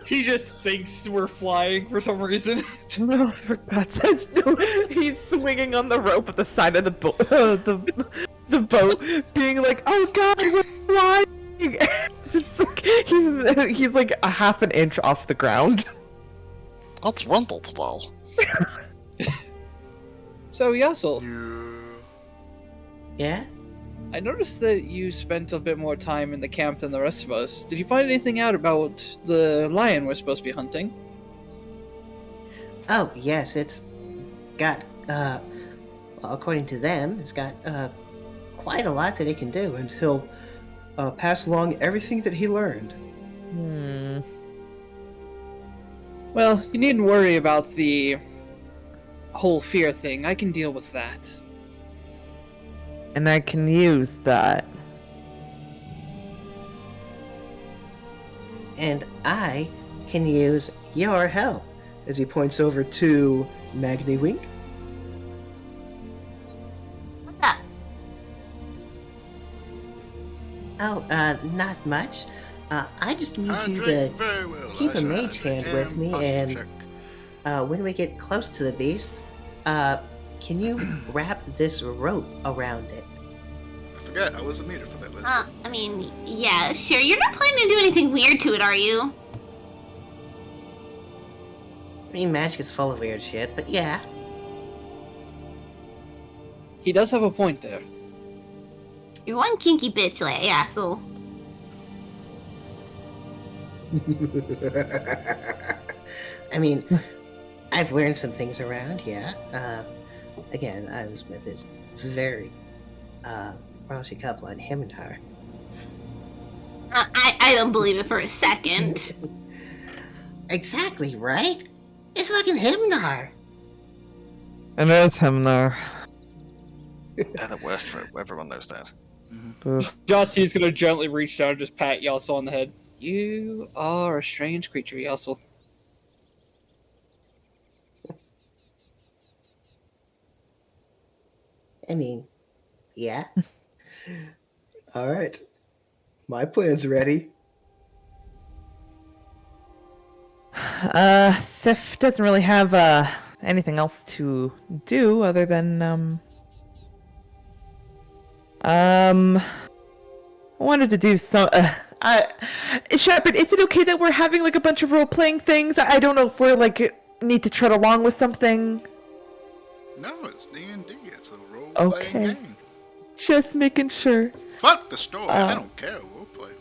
He just thinks we're flying for some reason. No, for God's sake, no. He's swinging on the rope at the side of the boat, the boat, being like, "Oh God, we're flying!" It's like, he's like a half an inch off the ground. That's windy today. So Yassel, You Yeah? I noticed that you spent a bit more time in the camp than the rest of us. Did you find anything out about the lion we're supposed to be hunting? Oh, yes, it's got, well, according to them, it's got, quite a lot that it can do, and He'll pass along everything that he learned. Well, you needn't worry about the whole fear thing. I can deal with that. And I can use that. And I can use your help. As he points over to Magnywink. What's up? Oh, not much. I just need I you drink to very well. keep I a shall mage have hand with me, posture and check. when we get close to the beast, can you wrap this rope around it? I forgot I was a meter for that list. I mean, yeah, sure. You're not planning to do anything weird to it, are you? I mean, magic is full of weird shit, but yeah. He does have a point there. You're one kinky bitch, like, yeah, so. I mean, I've learned some things around, yeah. Again, I was with this very, rosy couple in Himdar. I don't believe it for a second. Exactly, right? It's fucking Himdar. And there's him there. They're the worst for everyone knows that. Jati's gonna gently reach down and just pat Yasel on the head. You are a strange creature, Yasel. I mean, yeah. All right. My plan's ready. Thif doesn't really have anything else to do other than I wanted to do some. Shepard, is it okay that we're having like a bunch of role playing things? I don't know if we're like need to tread along with something. No, it's D&D. It's a role-playing Okay. game. Just making sure. Fuck the story. I don't care. We'll play.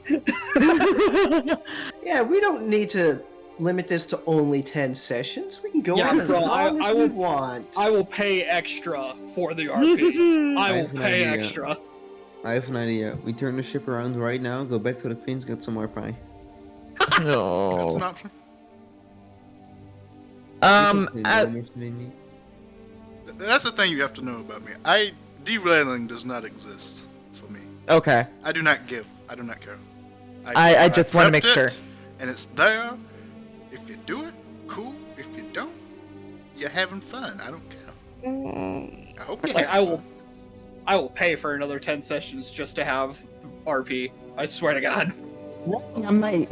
Yeah, we don't need to limit this to only 10 sessions. We can go Yeah, on as bro, long I as we will- want. I will pay extra for the RP. I will have an pay idea. extra. I have an idea. We turn the ship around right now, go back to the Queens, get some more pie. No. That's an option. You can say no, Miss Mindy. That's the thing you have to know about me. Derailing does not exist for me. Okay. I do not give. I do not care. I just wanna prepped make sure. it, and it's there. If you do it, cool. If you don't, you're having fun. I don't care. I hope you Like have I will pay for another 10 sessions just to have RP. I swear to God.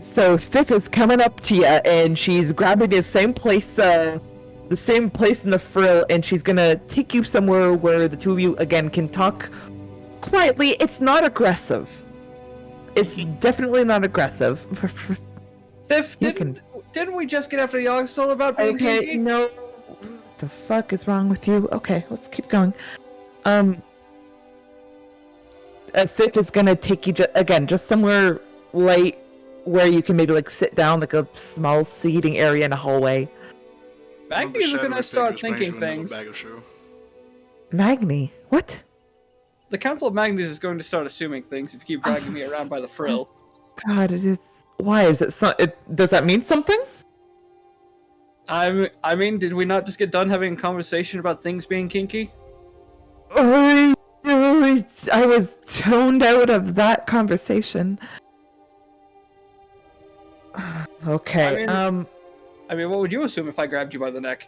So Thif is coming up to you, and she's grabbing the same place in the frill, and she's gonna take you somewhere where the two of you again can talk quietly. It's not aggressive. It's definitely not aggressive. Thif, You didn't we just get after Yasel about being Okay, kinky? no. What the fuck is wrong with you? Okay, let's keep going. Thif is gonna take you just somewhere light where you can maybe like sit down, like a small seating area in a hallway. Magni's gonna start thinking things. Magni, what? The Council of Magnus is going to start assuming things if you keep dragging me around by the frill. God, it is. Why is it? Does that mean something? I mean, did we not just get done having a conversation about things being kinky? I was toned out of that conversation. Okay. I mean, what would you assume if I grabbed you by the neck?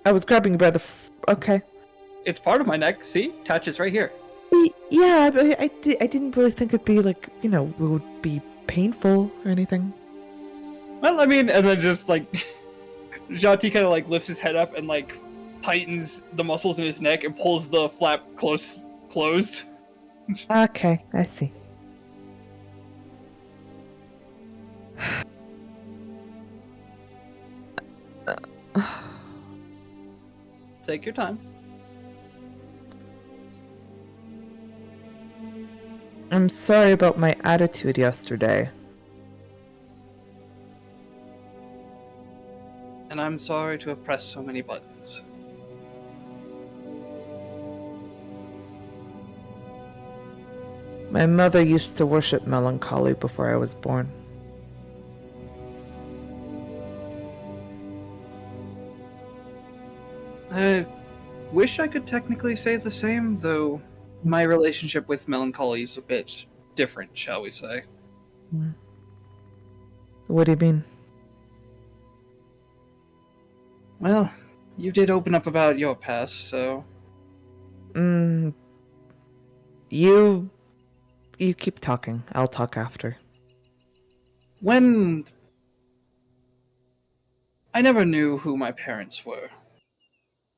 I was grabbing you by the. Okay. It's part of my neck. See, touches right here. Yeah, but I didn't really think it'd be like, it would be painful or anything. Well, I mean, and then just like, Jati kind of like lifts his head up and like tightens the muscles in his neck and pulls the flap closed. Okay, I see. Take your time. I'm sorry about my attitude yesterday. And I'm sorry to have pressed so many buttons. My mother used to worship melancholy before I was born. I wish I could technically say the same, though my relationship with melancholy is a bit different, shall we say. What do you mean? Well, you did open up about your past, so... You keep talking. I'll talk after. When... I never knew who my parents were.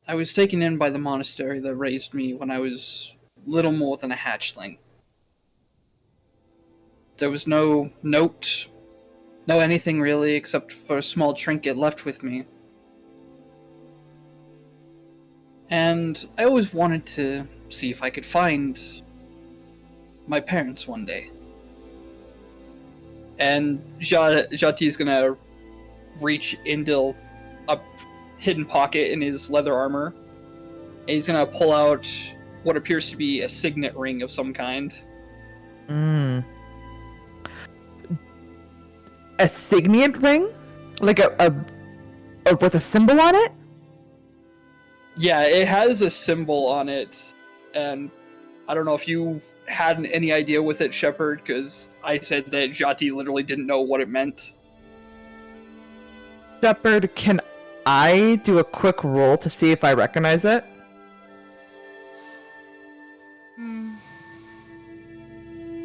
I was taken in by the monastery that raised me when I was little more than a hatchling. There was no note, no anything really, except for a small trinket left with me. And I always wanted to see if I could find my parents one day. And Jati's gonna reach into a hidden pocket in his leather armor, and he's gonna pull out what appears to be a signet ring of some kind. A signet ring? Like a with a symbol on it? Yeah, it has a symbol on it, and I don't know if you had any idea with it, Shepard, because I said that Jati literally didn't know what it meant. Shepard, can I do a quick roll to see if I recognize it?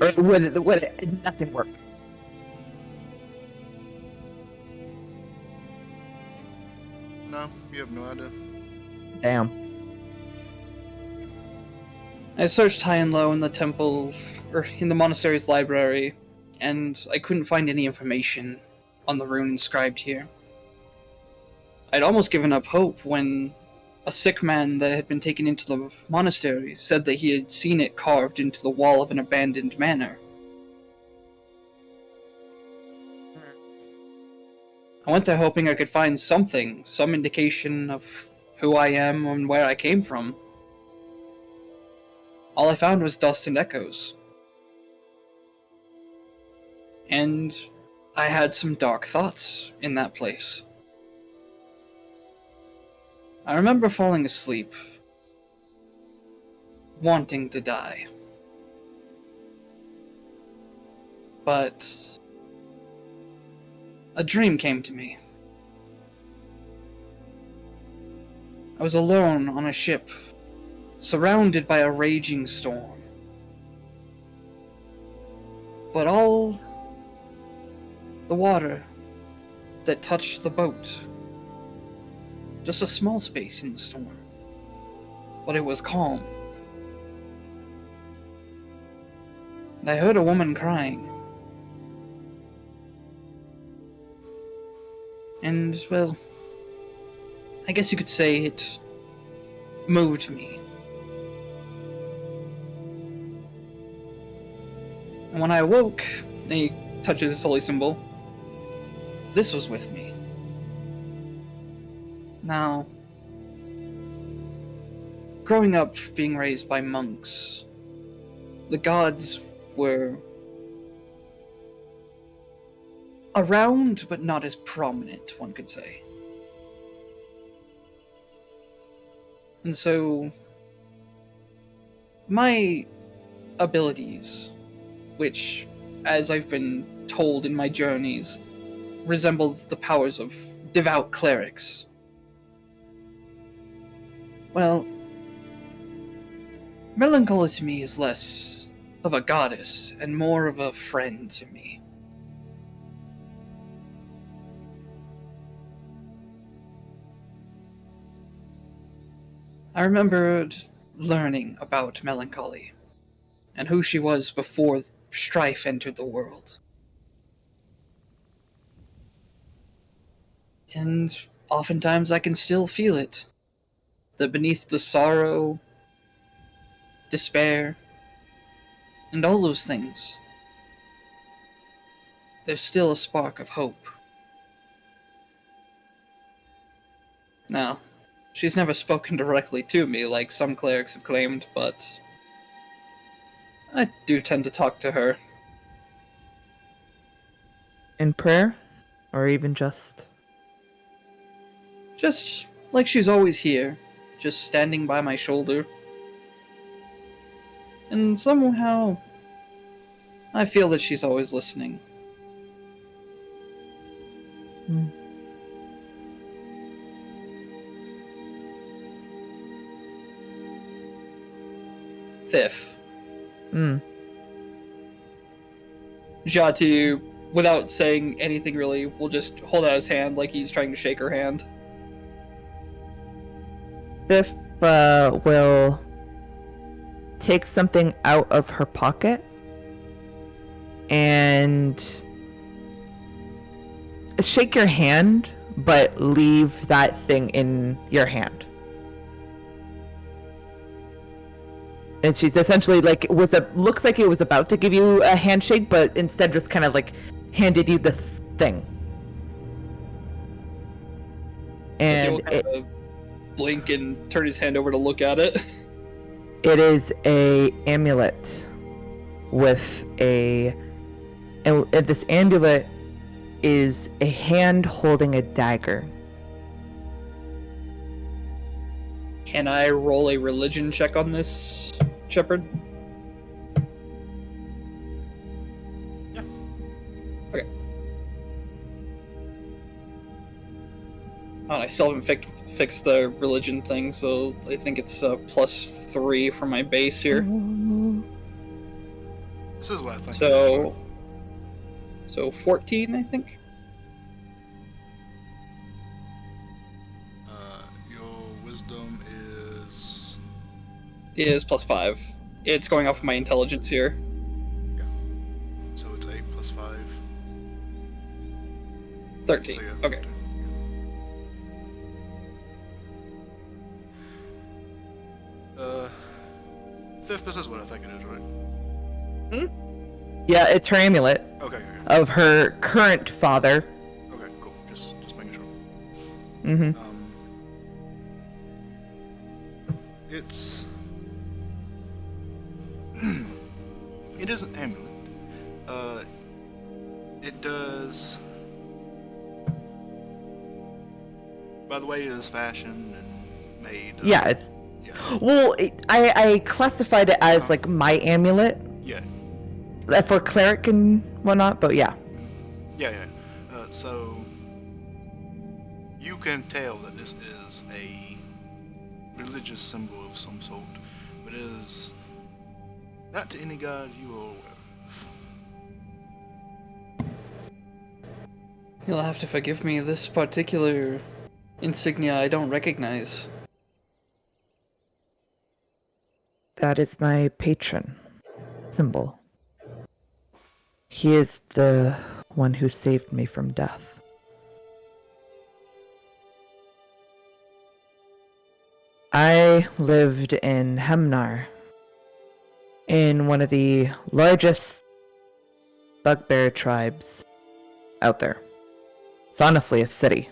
Or would it nothing work? No, you have no idea. Damn. I searched high and low in the temple, or in the monastery's library, and I couldn't find any information on the rune inscribed here. I'd almost given up hope when a sick man that had been taken into the monastery said that he had seen it carved into the wall of an abandoned manor. I went there hoping I could find something, some indication of who I am and where I came from. All I found was dust and echoes. And I had some dark thoughts in that place. I remember falling asleep, wanting to die. But a dream came to me. I was alone on a ship, surrounded by a raging storm. But all the water that touched the boat, just a small space in the storm, but it was calm. And I heard a woman crying. And, well, I guess you could say it moved me. And when I awoke, and he touches his holy symbol, this was with me. Now, growing up being raised by monks, the gods were around, but not as prominent, one could say. And so, my abilities, which, as I've been told in my journeys, resemble the powers of devout clerics. Well, melancholy to me is less of a goddess and more of a friend to me. I remembered learning about melancholy and who she was before strife entered the world. And oftentimes I can still feel it. That beneath the sorrow, despair, and all those things, there's still a spark of hope. Now, she's never spoken directly to me like some clerics have claimed, but I do tend to talk to her. In prayer? Or even just... Just like she's always here, just standing by my shoulder. And somehow, I feel that she's always listening. Thiff. Mm. Jati, without saying anything really, will just hold out his hand like he's trying to shake her hand. Biff will take something out of her pocket and shake your hand, but leave that thing in your hand. And she's essentially like looks like it was about to give you a handshake, but instead just kind of like handed you the thing. And He'll blink and turn his hand over to look at it. it is a amulet with and this amulet is a hand holding a dagger. Can I roll a religion check on this, Shepard? Yeah. Okay. Oh, and I still haven't fixed the religion thing, so I think it's +3 for my base here. This is what I think. So 14, I think. Your wisdom is +5. It's going off of my intelligence here. yeah. So it's 8 + 5. 13. So yeah, Okay. 13. Fifth, this is what I think it is, right? Yeah, it's her amulet Okay. of her current father. Okay, cool. Just making sure. Mm-hmm. It's it is an amulet. It does. By the way, it is fashioned and made. Yeah, it's. Yeah. Well, I classified it as like my amulet Yeah. for cleric and whatnot, but yeah. Yeah. So you can tell that this is a religious symbol of some sort, but it is not to any god you are aware of. You'll have to forgive me, this particular insignia I don't recognize. That is my patron symbol. He is the one who saved me from death. I lived in Hemnar, in one of the largest bugbear tribes out there. It's honestly a city.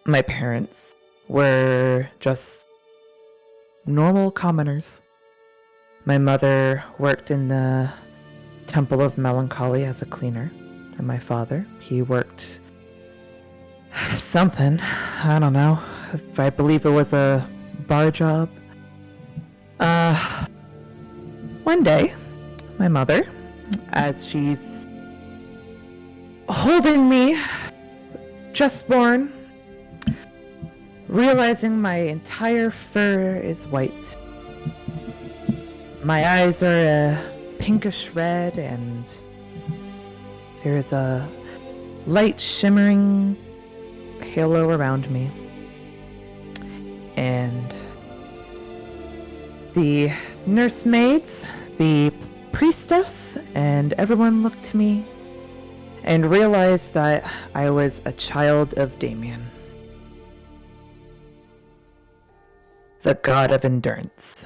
My parents were just normal commoners. My mother worked in the Temple of Melancholy as a cleaner, and my father, he worked something, I don't know. I believe it was a bar job. One day, my mother, as she's holding me, just born, realizing my entire fur is white. My eyes are a pinkish red, and there is a light shimmering halo around me. And the nursemaids, the priestess, and everyone looked to me and realized that I was a child of Damien, the god of endurance.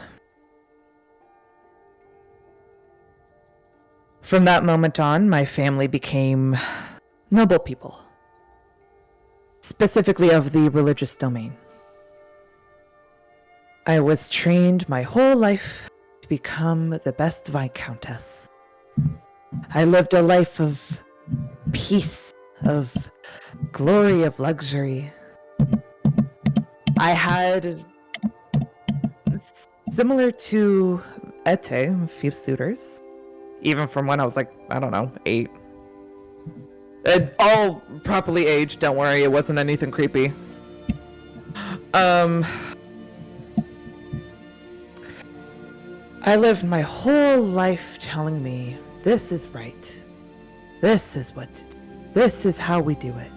From that moment on, my family became noble people, specifically of the religious domain. I was trained my whole life to become the best Viscountess. I lived a life of peace, of glory, of luxury. I had, similar to Ete, a few suitors, even from when I was like, I don't know, 8. All properly aged, don't worry, it wasn't anything creepy. I lived my whole life telling me, this is right. This is what to do. This is how we do it.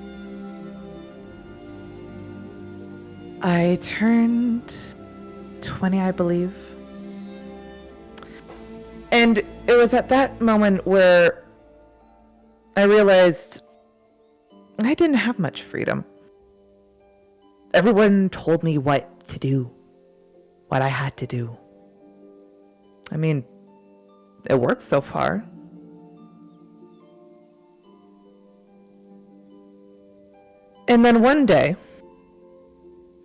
I turned 20, I believe. And it was at that moment where I realized I didn't have much freedom. Everyone told me what to do, what I had to do. I mean, it worked so far. And then one day,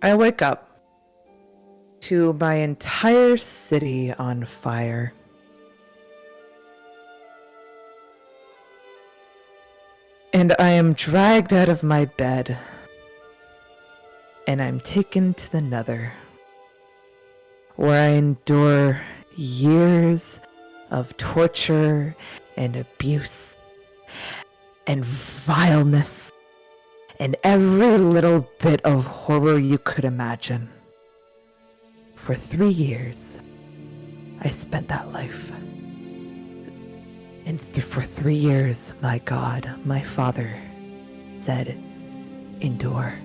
I wake up to my entire city on fire. And I am dragged out of my bed, and I'm taken to the Nether, where I endure years of torture and abuse and vileness and every little bit of horror you could imagine. For 3 years, I spent that life. And for 3 years, my God, my Father, said, endure.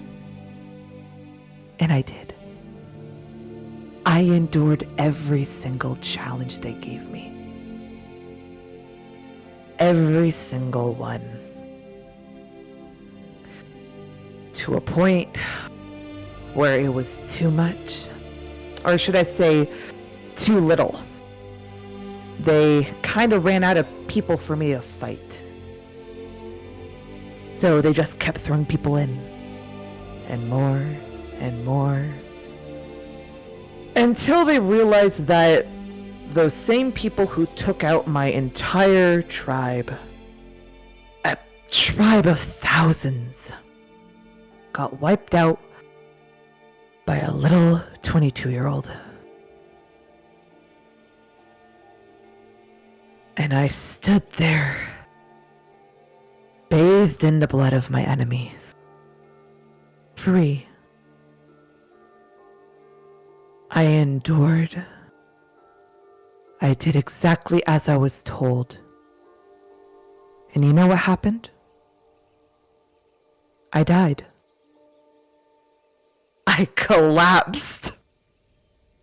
And I did. I endured every single challenge they gave me. Every single one. To a point where it was too much. Or should I say, too little. They kind of ran out of people for me to fight. So they just kept throwing people in. And more, and more. Until they realized that those same people who took out my entire tribe, a tribe of thousands, got wiped out by a little 22-year-old. And I stood there, bathed in the blood of my enemies, free. I endured. I did exactly as I was told. And you know what happened? I died. I collapsed.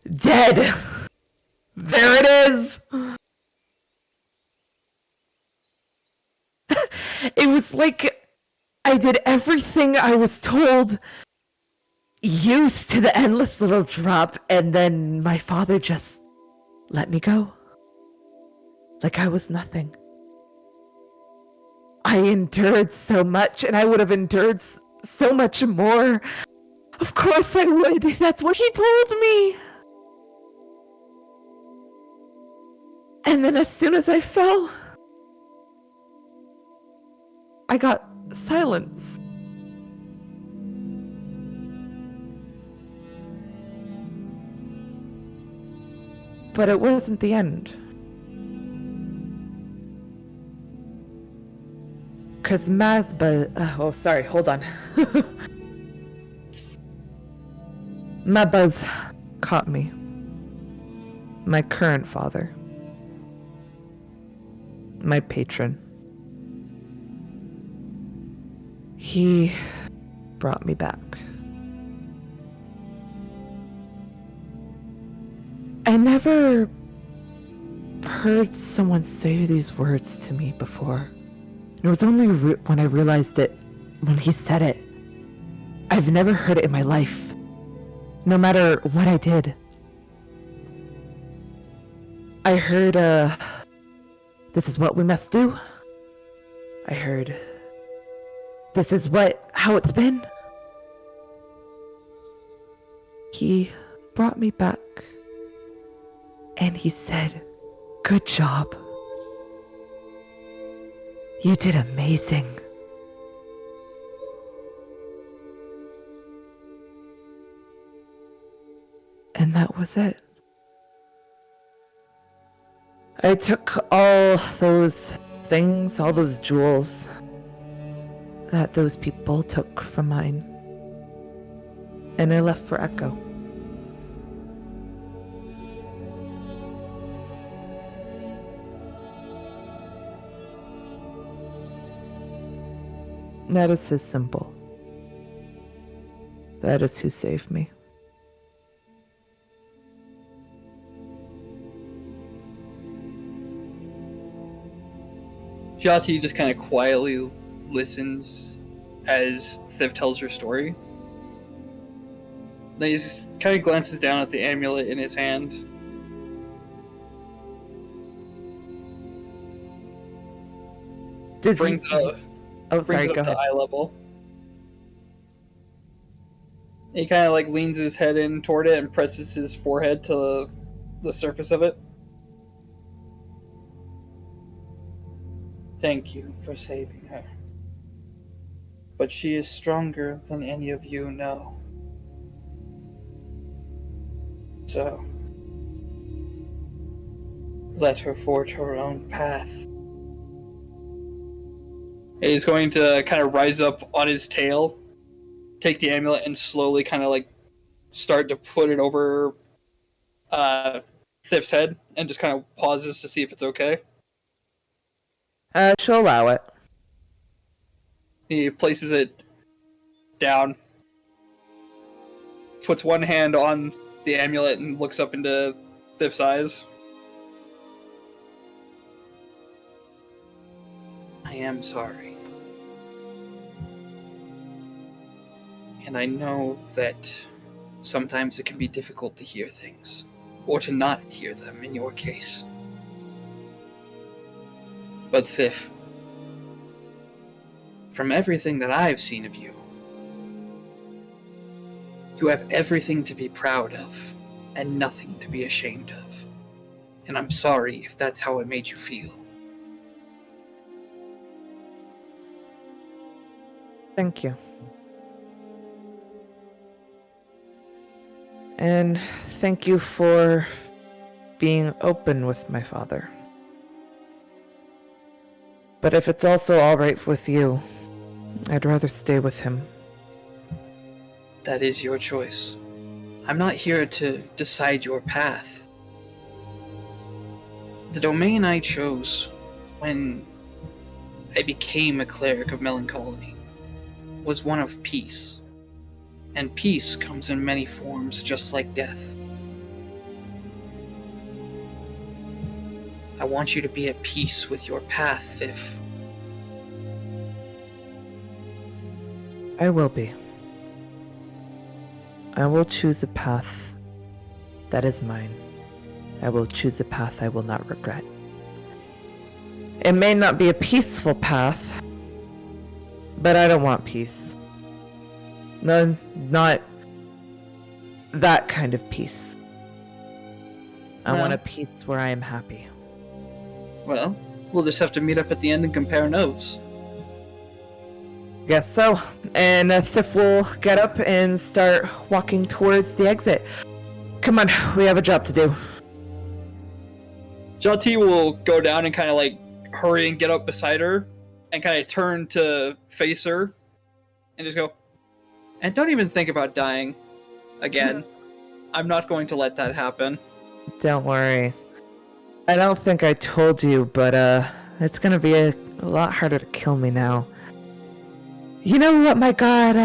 Dead. There it is. It was like I did everything I was told, used to the endless little drop, and then my father just let me go. Like I was nothing. I endured so much, and I would have endured so much more. Of course I would. That's what he told me. And then as soon as I fell, I got silence. But it wasn't the end. Because oh, sorry, hold on. Mabuz caught me. My current father. My patron. He brought me back. I never heard someone say these words to me before. And it was only when I realized it, when he said it. I've never heard it in my life, no matter what I did. I heard This is what we must do. I heard. This is how it's been. He brought me back. And he said, "Good job. You did amazing." And that was it. I took all those things, all those jewels that those people took from mine. And I left for Echo. That is his symbol. That is who saved me. Jati just kind of quietly listens as Thiv tells her story. Then he just kind of glances down at the amulet in his hand. Brings it up. Oh, sorry, Brings it go up to ahead. eye level. He kind of like leans his head in toward it and presses his forehead to the surface of it. Thank you for saving her. But she is stronger than any of you know. So, let her forge her own path. He's going to kind of rise up on his tail, take the amulet, and slowly kind of like start to put it over Thif's head, and just kind of pauses to see if it's okay. She'll allow it. He places it down, puts one hand on the amulet, and looks up into Thif's eyes. I am sorry. And I know that sometimes it can be difficult to hear things, or to not hear them in your case. But Thif, from everything that I've seen of you, you have everything to be proud of, and nothing to be ashamed of. And I'm sorry if that's how it made you feel. Thank you. And thank you for being open with my father. But if it's also all right with you, I'd rather stay with him. That is your choice. I'm not here to decide your path. The domain I chose when I became a cleric of melancholy was one of peace. And peace comes in many forms, just like death. I want you to be at peace with your path, Thif. I will be. I will choose a path that is mine. I will choose a path I will not regret. It may not be a peaceful path, but I don't want peace. No, not that kind of peace. I want a peace where I am happy. Well, we'll just have to meet up at the end and compare notes. Guess so. And Thif will get up and start walking towards the exit. Come on, we have a job to do. Jati will go down and kind of like hurry and get up beside her and kind of turn to face her and just go, and don't even think about dying again. I'm not going to let that happen. Don't worry. I don't think I told you, but it's gonna be a lot harder to kill me now. You know what my god,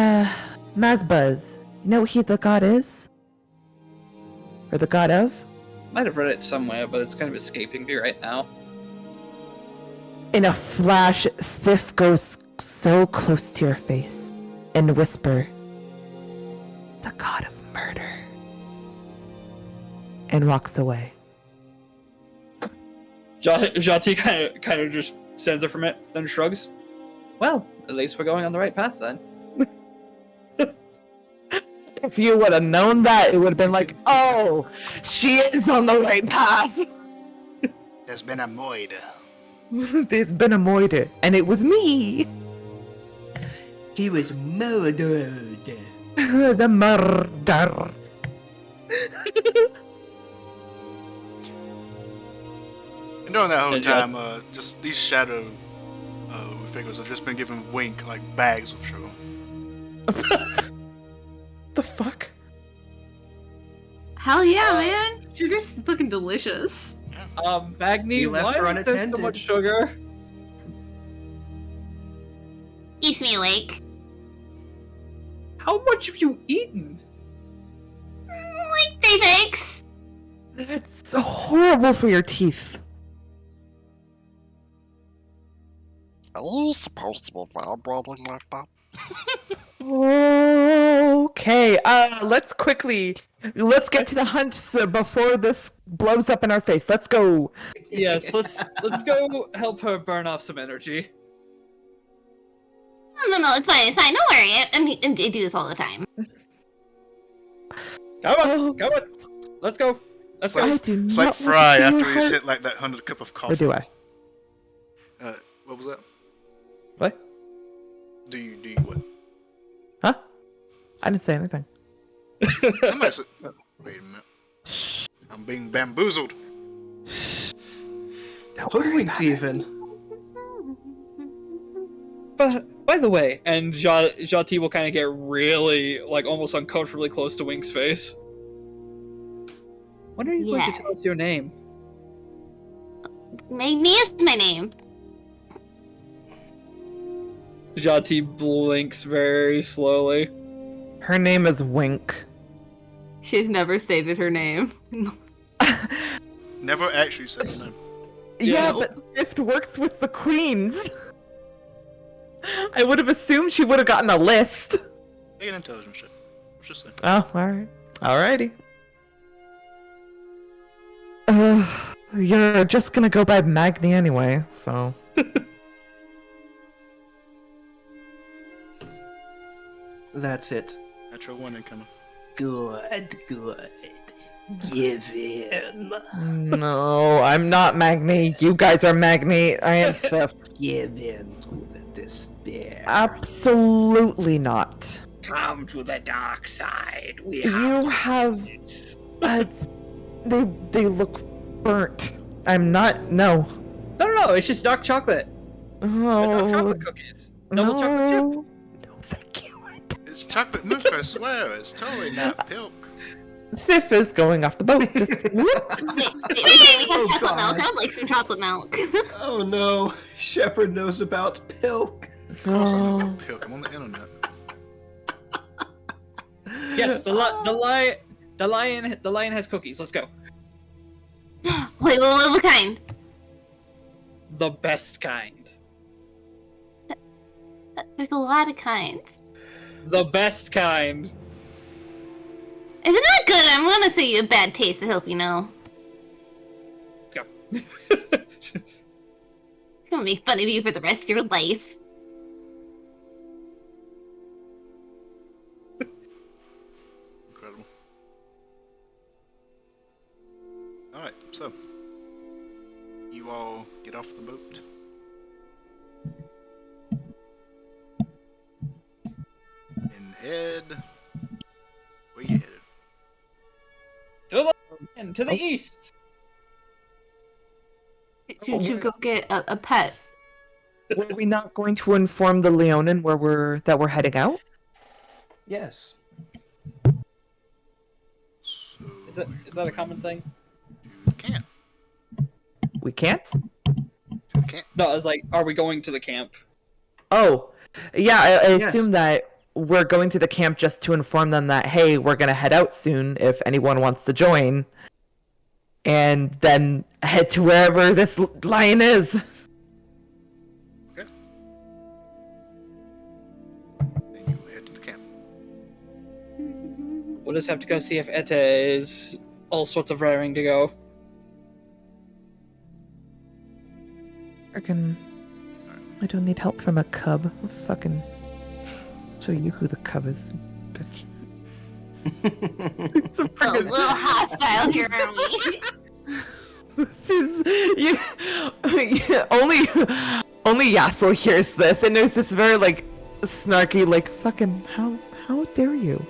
Mazbuz, you know what the god is? Or the god of? Might have read it somewhere, but it's kind of escaping me right now. In a flash, Thif goes so close to your face and whisper, the god of murder, and walks away. Jati kind of just stands up from it, then shrugs. Well, at least we're going on the right path then. If you would have known that, it would have been like, oh, she is on the right path. There's been a moid. There's been a moiter, and it was me. He was murdered. The murder. And during that whole And time, yes. just these shadow figures have just been given Wink like bags of sugar. The fuck? Hell yeah, man! Sugar's fucking delicious. Magni, You left why her is there so unattended. much sugar? Keeps me awake. How much have you eaten? Like 3 eggs. That's horrible for your teeth. Are you supposed to be vibrating like that? Okay, let's get to the hunt before this blows up in our face. Let's go. Yes, let's go help her burn off some energy. No, it's fine. Don't worry. I do this all the time. Come on. Let's go. Let's go. I do It's not like want to Fry see after her he's hurt. hit like that 100 cup of coffee. Or do I? What was that? What? Do you what? Huh? I didn't say anything. Somebody said. Wait a minute. I'm being bamboozled. Don't worry Hoodwinked about it. even. But by the way, and Jati will kind of get really, like, almost uncomfortably close to Wink's face. When are you going to Yeah. tell us your name? Magni is my name. Jati blinks very slowly. Her name is Wink. She's never stated her name. Never actually said the name. Yeah, Yeah. but Swift works with the queens. I would have assumed she would have gotten a list. Make an intelligence check. What's just say? Oh, alright. Alrighty. You're just gonna go by Magni anyway, so. That's it. Natural 1 incoming. Good. Give in. No, I'm not Magni. You guys are Magni. I am Swift. Give in to the despair. Absolutely not. Come to the dark side. We You have. They look burnt. I'm not. No. No, it's just dark chocolate. They're dark Oh. chocolate cookies. Double chocolate chip. No, thank you. It's chocolate milk, I swear. It's totally not milk. Sif is going off the boat. Just whoop. Wait, we have Oh, chocolate God. milk. I'd like some chocolate milk. Oh no, Shepard knows about Pilk. Of course I know Oh. about milk. I'm on the internet. Yes, the lion has cookies. Let's go. Wait, what kind? The best kind. There's a lot of kinds. The best kind. If it's not good, I'm gonna say you a bad taste to help you know. Let's go. It's gonna make fun of you for the rest of your life. Incredible. Alright, so. You all get off the boat. And head. Where you headed? To the east. To go get a pet. Were we not going to inform the Leonin where we're heading out? Yes. So Is that a common thing? you can't. We can't? You can't. No, I was like, are we going to the camp? Oh, yeah. I Yes. assume that we're going to the camp just to inform them that hey, we're gonna head out soon if anyone wants to join, and then head to wherever this lion is. Okay. Then you head to the camp. We'll just have to go see if Etta is all sorts of raring to go. I don't need help from a cub. I'll fucking show you who the cub is, bitch. It's a A little hostile here, aren't we? This is only Yassel hears this, and there's this very like snarky, like fucking how dare you?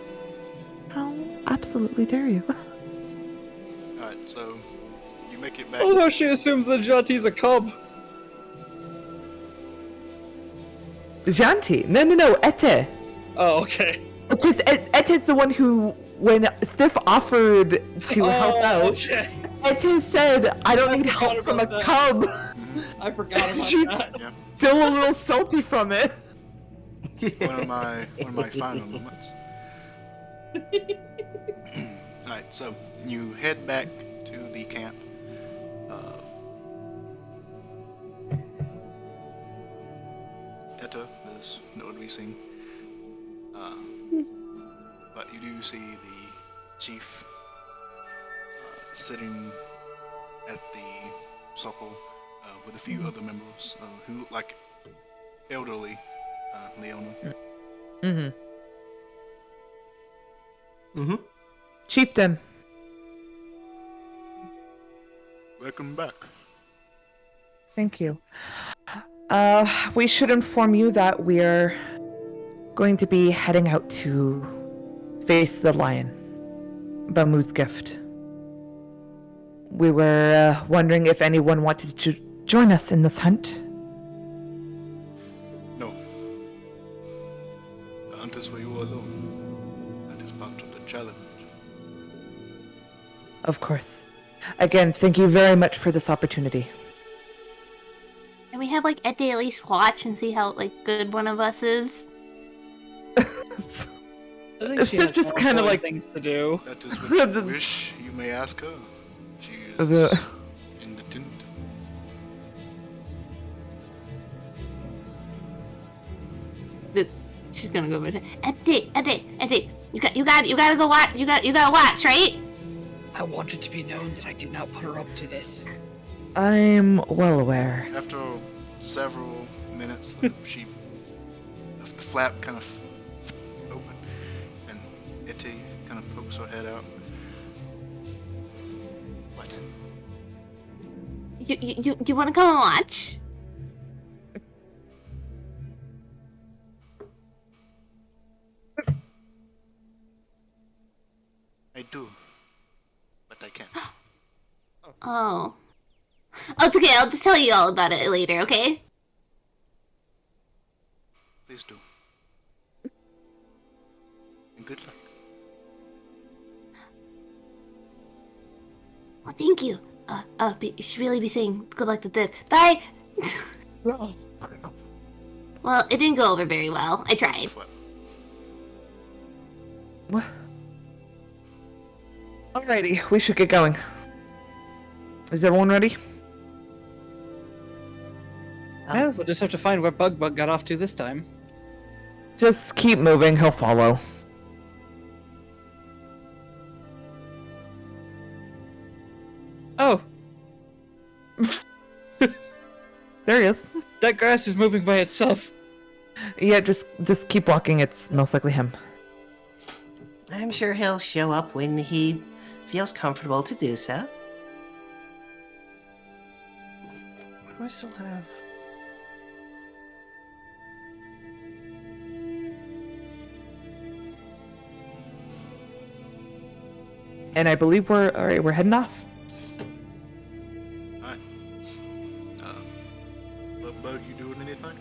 How absolutely dare you? Alright, so you make it back. Although she assumes that Jati's a cub. Janti? No, Ete. Oh, okay. Because Ete's the one who, when Thiff offered to help out, Okay. Ete said, "I don't need forgot help from a about that. cub." I forgot about She's that. Yeah. still a little salty from it. One of my final moments. Alright, so you head back to the camp. Etta is nowhere to be seen. But you do see the chief sitting at the circle with a few other members who look like elderly Leona. Chieftain. Welcome back. Thank you. We should inform you that we're going to be heading out to face the lion. Bamu's gift. We were wondering if anyone wanted to join us in this hunt. No. The hunt is for you alone. That is part of the challenge. Of course. Again, thank you very much for this opportunity. Can we have like Ete at least watch and see how like good one of us is? I think she It's has just more kinda important like- things to do. That is what you wish. You may ask her. She is The- in the tent. She's gonna go over to Ete, you gotta go watch. You gotta watch, right? I want it to be known that I did not put her up to this. I'm well aware. After several minutes, the flap kind of open, and Ete kind of pokes her head out. What? You wanna come and watch? I do, but I can't. Oh, it's okay. I'll just tell you all about it later, okay? Please do. And good luck. Well, thank you. You should really be saying good luck to Dip. Bye. Well, it didn't go over very well. I Close the tried. flap. What? Alrighty, we should get going. Is everyone ready? Well, we'll just have to find where Bug got off to this time. Just keep moving, he'll follow. Oh, There he is. that grass is moving by itself. Yeah, just keep walking, it's most likely him. I'm sure he'll show up when he feels comfortable to do so. What do I still have? And I believe we're heading off. Alright. Bug, you doing anything?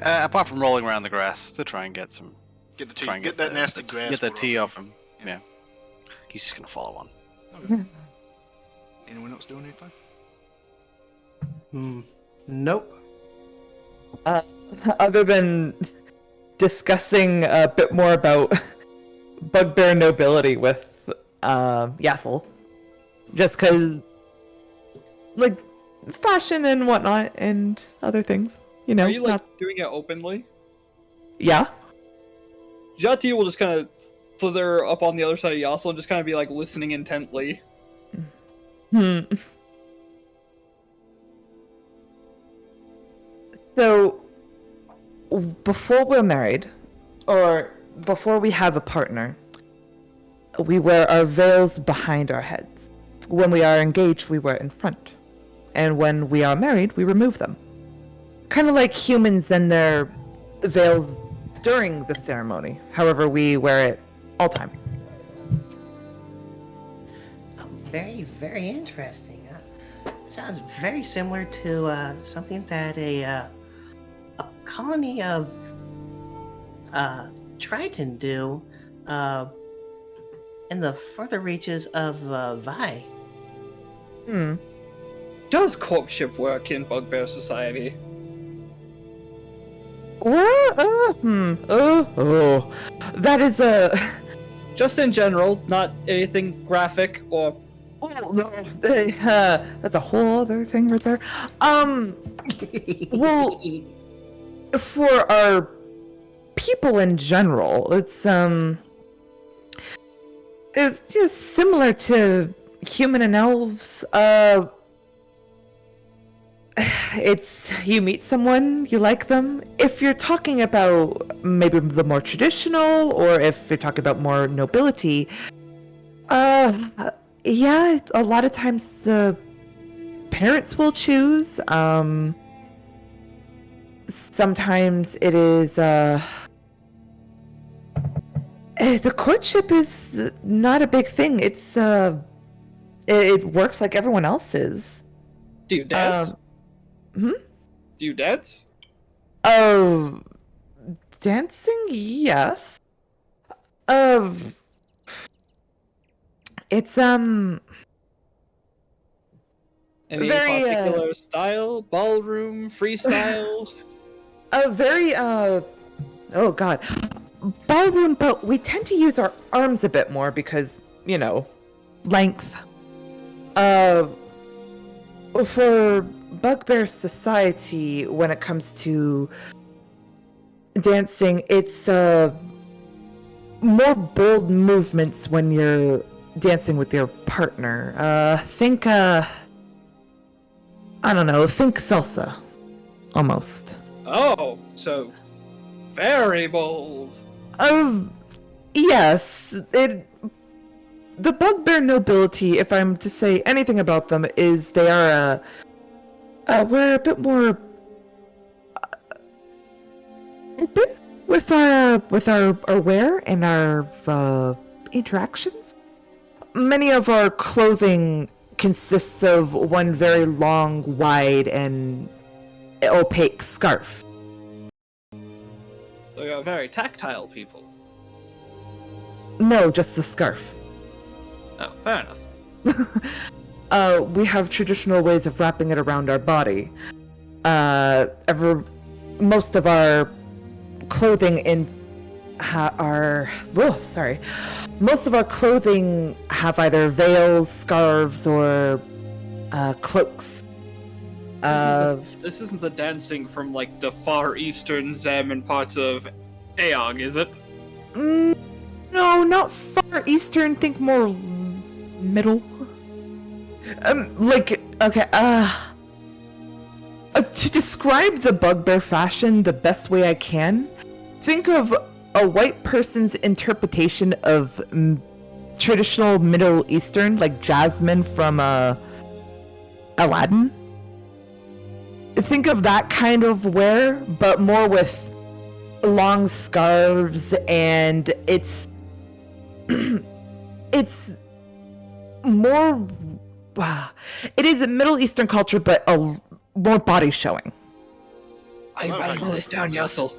Apart from rolling around the grass to try and get some. Get the tea. Try and Get that nasty grass. Get that water tea off off him. Yeah. He's just gonna follow on. Okay. Anyone else doing anything? Nope. Other than discussing a bit more about bugbear nobility with Yassel. Just because, like, fashion and whatnot and other things. You know, Are you like not- doing it openly? Yeah. Jati will just kind of slither up on the other side of Yassel and just kind of be like listening intently. So, before we're married, or before we have a partner, we wear our veils behind our heads. When we are engaged, we wear it in front. And when we are married, we remove them. Kind of like humans and their veils during the ceremony. However, we wear it all time. Oh, very, very interesting. Sounds very similar to something that a colony of Triton do in the further reaches of Vi. Does courtship work in Bugbear Society? That is a... Just in general, not anything graphic or... Oh, no, that's a whole other thing right there. Well, for our people in general, it's just similar to human and elves. It's you meet someone, you like them. If you're talking about maybe the more traditional, or if you're talking about more nobility, yeah, a lot of times the parents will choose. Sometimes it is the courtship is not a big thing. It's it works like everyone else's. Do you dance? Do you dance? Oh, dancing? Yes. It's Any very particular style? Ballroom? Freestyle? a very oh god, ballroom, but we tend to use our arms a bit more because, you know, length. For Bugbear Society, when it comes to dancing, it's more bold movements when you're dancing with your partner. Think I don't know, think salsa. Almost. Oh, so very bold. Yes. The Bugbear nobility, if I'm to say anything about them, is they are we're a bit more open with our wear and our interactions. Many of our clothing consists of one very long, wide, and opaque scarf. So you're very tactile people. No, just the scarf. Oh, fair enough. We have traditional ways of wrapping it around our body. Most of our clothing most of our clothing have either veils, scarves, or cloaks. This isn't the dancing from like the far eastern Zem and parts of Aeog, is it? No, not far eastern. Think more middle. To describe the Bugbear fashion the best way I can, think of a white person's interpretation of traditional Middle Eastern, like Jasmine from Aladdin. Think of that kind of wear, but more with long scarves, and it's more. It is a Middle Eastern culture, but more body showing. I write all this down, Yussel.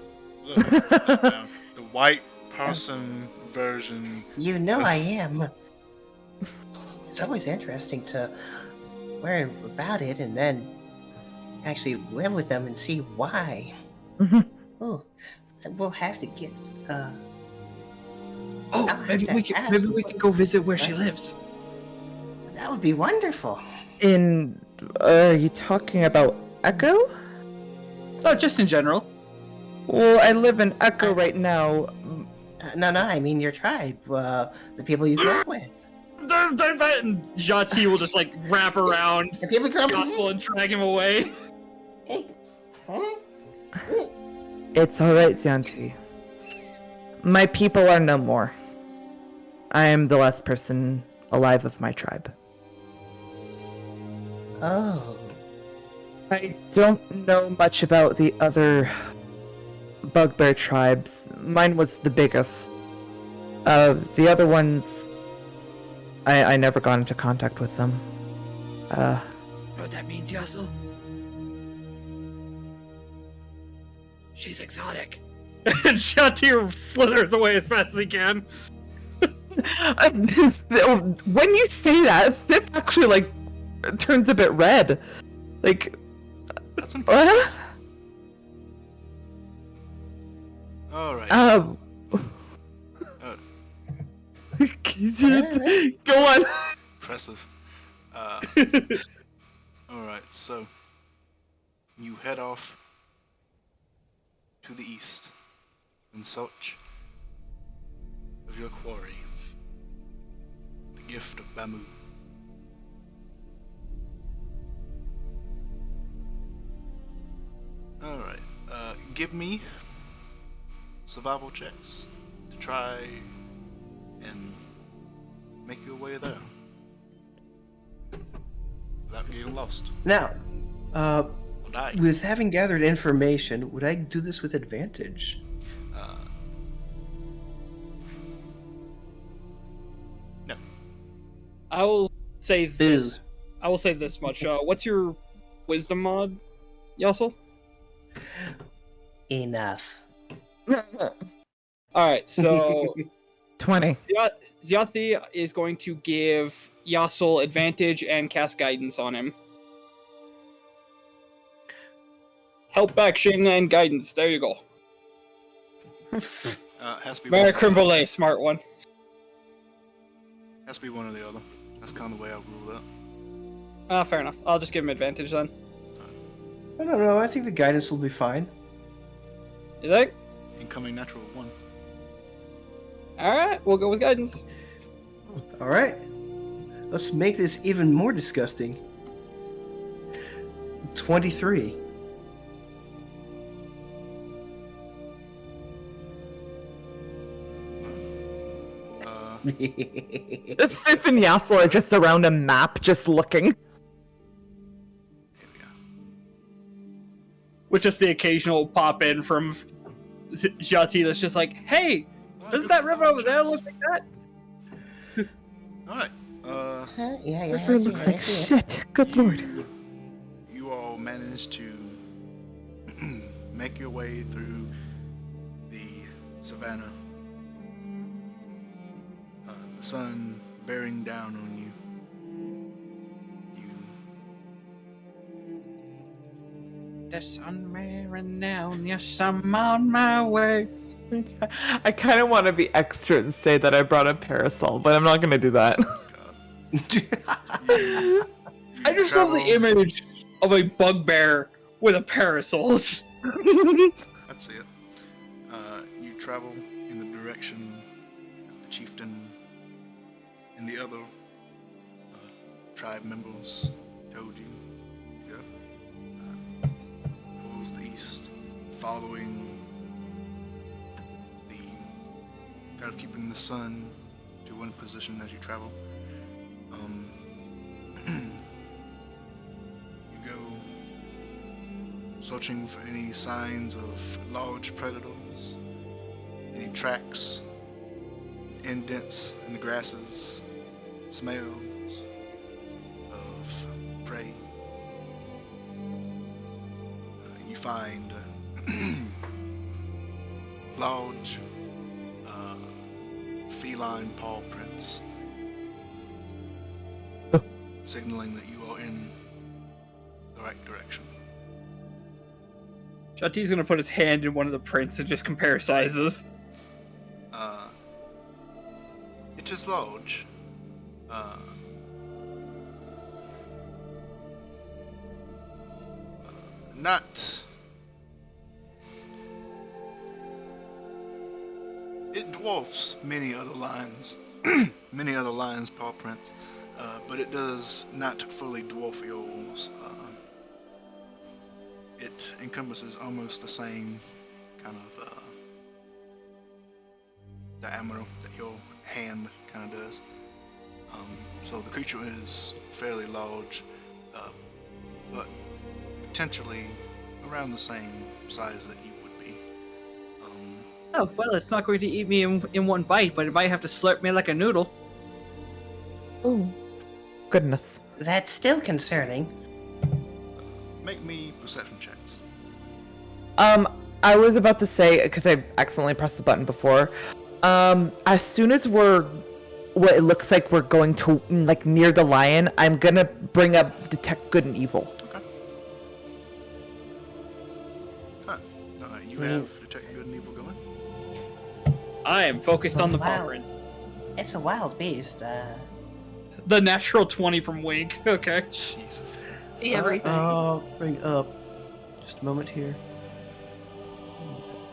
The white person version. You know I am. It's always interesting to learn about it and then actually live with them and see why. Oh, we'll have to get. Maybe we can go visit where she lives. That would be wonderful. Are you talking about Echo? Oh, just in general. Well, I live in Echo right now. No, I mean your tribe, the people you grew up with. And Jati will just like wrap around The people you grew up Gospel and drag him away. Hey, huh? It's alright, Xianti. My people are no more. I am the last person alive of my tribe. Oh. I don't know much about the other bugbear tribes. Mine was the biggest. The other ones, I never got into contact with them. You know what that means, Yassel? She's exotic. And Shatir slithers away as fast as he can. When you say that, Sif actually, like, turns a bit red. Like, That's impressive. what? Alright. Go on. Impressive. Alright, so you head off to the east in search of your quarry, the gift of Bamu. Alright, give me survival checks to try and make your way there without getting lost. Now, Or die. with having gathered information, would I do this with advantage? No. I will say this. I will say this much. What's your wisdom mod, Yassel? Enough. Alright, so 20. Ziathi is going to give Yassel advantage and cast guidance on him. Help action and guidance. There you go. Has to be Mary one or the other. Crimbole, smart one. Has to be one or the other. That's kind of the way I rule that. Fair enough. I'll just give him advantage then. I don't know. I think the guidance will be fine. You think? Incoming natural 1. Alright, we'll go with guidance. All right. Let's make this even more disgusting. 23. Sif and Yassel are just around a map, just looking. Here we go. With just the occasional pop in from Jati that's just like, hey, doesn't that river over there look like that? Alright. Yeah, River looks like shit. Good lord. You all managed to make your way through the savannah. The sun bearing down on you. The sun bearing down, yes, I'm on my way. I kind of want to be extra and say that I brought a parasol, but I'm not going to do that. I just love the image of a bugbear with a parasol. That's it. You travel in the direction that the chieftain and the other tribe members told you to go. Towards the east, following the kind of keeping the sun to one position as you travel. You go searching for any signs of large predators, any tracks, indents in the grasses, smells of prey. You find large feline paw prints, signaling that you are in the right direction. Jati's gonna put his hand in one of the prints and just compare sizes. It is large. Not. It dwarfs many other lions, paw prints, but it does not fully dwarf yours. It it encompasses almost the same kind of diameter that your hand kind of does. So the creature is fairly large, but potentially around the same size that you would be. Oh, well, it's not going to eat me in one bite, but it might have to slurp me like a noodle. Oh, goodness. That's still concerning. Make me perception checks. I was about to say, because I accidentally pressed the button before, as soon as what it looks like we're going to, like, near the lion, I'm gonna bring up Detect Good and Evil. Okay. You have Detect Good and Evil going? I am focused on the Wow. paw print. It's a wild beast. The natural 20 from Wink. Okay. Jesus. Everything. I'll bring up. Just a moment here.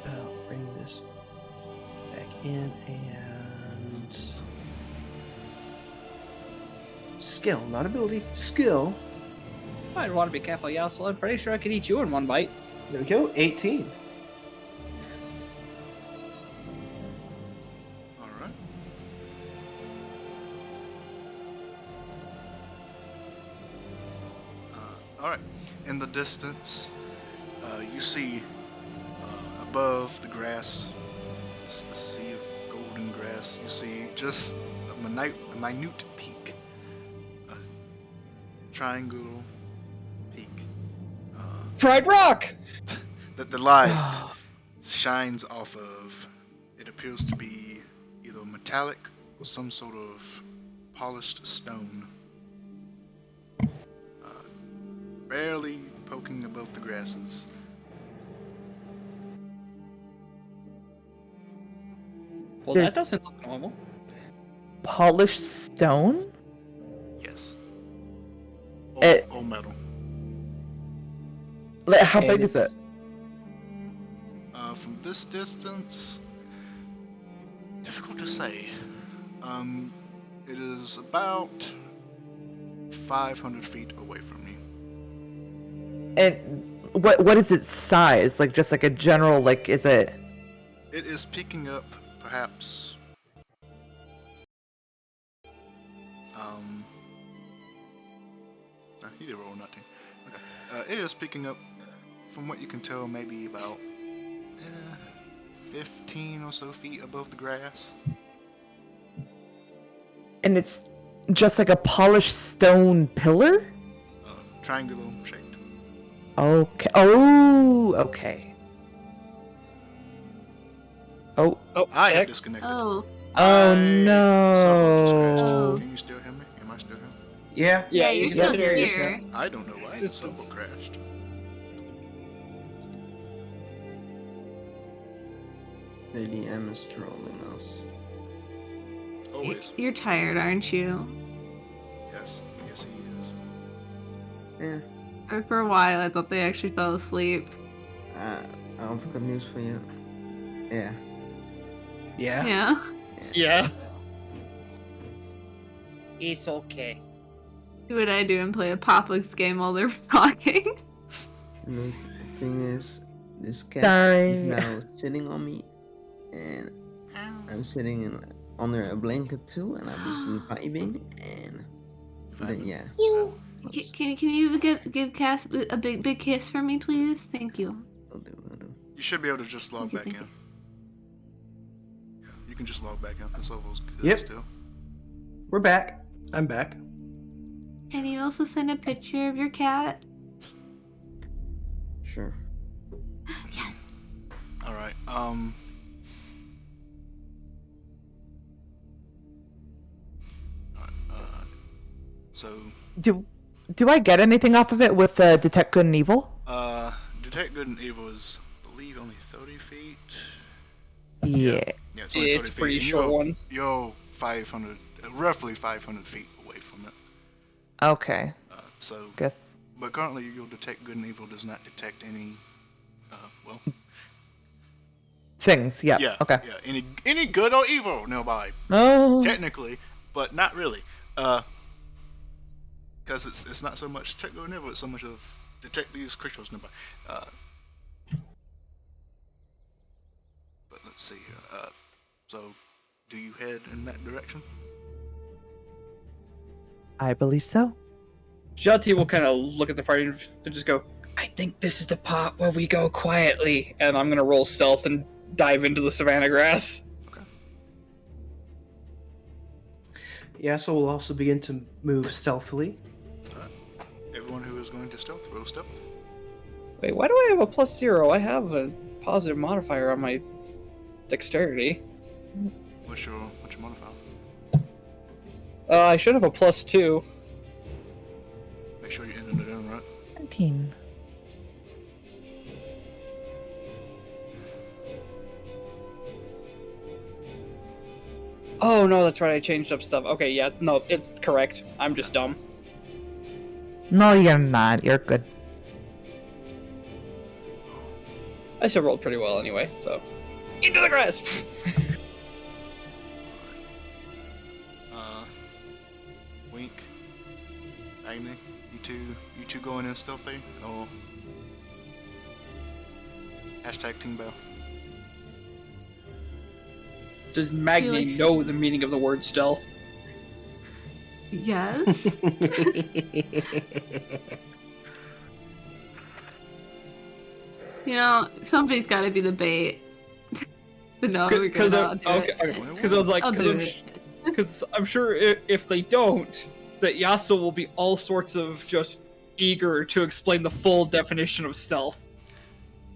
I'll bring this back in and. Skill, not ability. Skill. I'd want to be careful, Yassel. I'm pretty sure I could eat you in one bite. There we go. 18. Alright. Alright. In the distance, you see above the grass, it's the sea of golden grass, you see just a minute peak. A triangle peak. Fried rock! That the light shines off of. It appears to be either metallic or some sort of polished stone. Barely poking above the grasses. Well, There's- that doesn't look normal. Polished stone? Yes. It- All metal. Like, how And big is it's- it? From this distance, difficult to say. It is about 500 feet away from you. And what is its size? Like, just like a general, like, is it... It is peeking up, perhaps. He did roll nothing. Okay. It is peeking up, from what you can tell, maybe about 15 or so feet above the grass. And it's just like a polished stone pillar? Triangular shaped. Okay. Oh, okay. Oh. Oh, I have heck. disconnected. Oh. Oh, Someone just crashed. no. Can you still hear me? Am I still here? Yeah. Yeah, you you're can still hear here. I don't know why the server crashed. Lady M is trolling us. Always. You're tired, aren't you? Yes. Yes, he is. Yeah. Or for a while, I thought they actually fell asleep. I've got news for you. Yeah. Yeah. Yeah. Yeah. It's okay. What would I do and play a Popix game while they're talking? Look, the thing is, this cat Sorry. is now sitting on me, and I'm sitting under a blanket too, and I'm just vibing, and then yeah. Can you give Cass a big kiss for me, please? Thank you. Will do. You should be able to just log back Thank in. you. Yeah, you can just log back in. This level's good Yep. still. We're back. I'm back. Can you also send a picture of your cat? Sure. Yes. Alright, so, Do I get anything off of it with Detect Good and Evil? Detect Good and Evil is, I believe, only 30 feet. Yeah. Yeah, it's only 30 It's feet. pretty and short you're- one. You're 500, roughly 500 feet away from it. Okay. So, Guess. but currently your Detect Good and Evil does not detect any, well, Things. Yeah. yeah, Okay. yeah, any good or evil nearby. Oh. Technically, but not really. Because it's not so much Detect Good and Evil, it's so much of detect these creatures nearby. But let's see here. So, do you head in that direction? I believe so. Jati will kind of look at the party and just go, I think this is the part where we go quietly. And I'm going to roll stealth and dive into the savanna grass. Okay. Yasuo will also begin to move stealthily. Alright. Everyone who is going to stealth, roll stealth. Wait, why do I have a +0? I have a positive modifier on my dexterity. What's your modifier? I should have a +2. Make sure you enter it in right. 17. Oh, no, that's right. I changed up stuff. Okay, yeah, no, it's correct. I'm just dumb. No, you're not. You're good. I still rolled pretty well anyway, so. Into the grass! Wink. Agni, you two going in stealthy? Or hashtag Team Bell. Does Magni know the meaning of the word stealth? Yes. You know, somebody's got to be the bait. No, Because I was like, because I'm sure if they don't, that Yasuo will be all sorts of just eager to explain the full definition of stealth.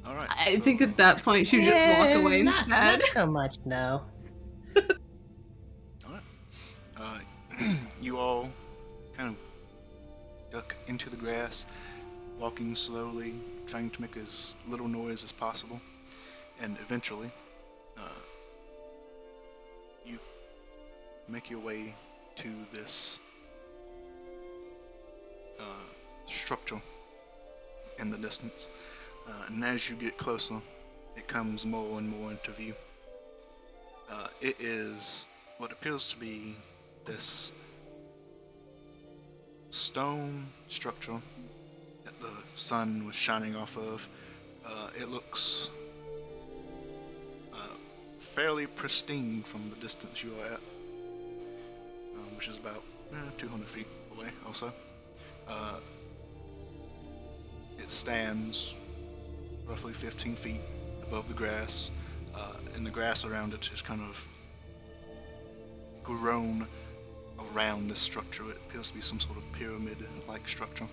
All right. I think at that point she would just walk away not instead. so much, no. All right. You all kind of duck into the grass, walking slowly, trying to make as little noise as possible, and eventually, you make your way to this structure in the distance, and as you get closer, it comes more and more into view. It is what appears to be this stone structure that the sun was shining off of. It looks fairly pristine from the distance you are at, which is about 200 feet away also. It stands roughly 15 feet above the grass, and the grass around it is kind of grown around this structure. It appears to be some sort of pyramid-like structure.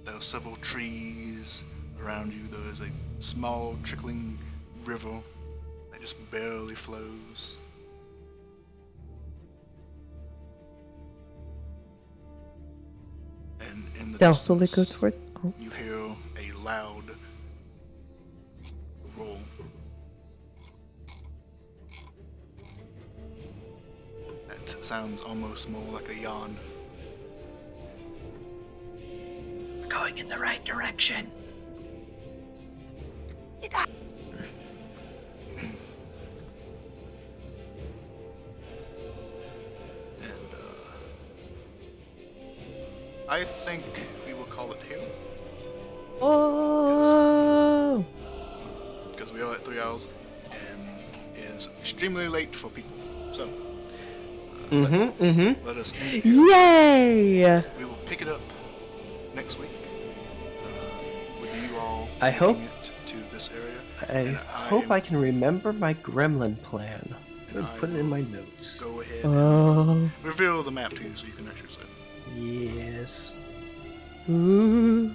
There are several trees around you. There is a small trickling river that just barely flows. And in the Stealthily distance, go toward. Oh. you hear a loud roar. That sounds almost more like a yawn. We're going in the right direction. And I think we will call it here. Oh! Because we are at 3 hours, and it is extremely late for people. So, let us end here. Yay! We will pick it up next week with you all I taking hope- it to this area. I And hope I can remember my gremlin plan. and I'll I put it in will my notes. Go ahead Oh. and reveal the map to you so you can actually see it. Yes. Ooh.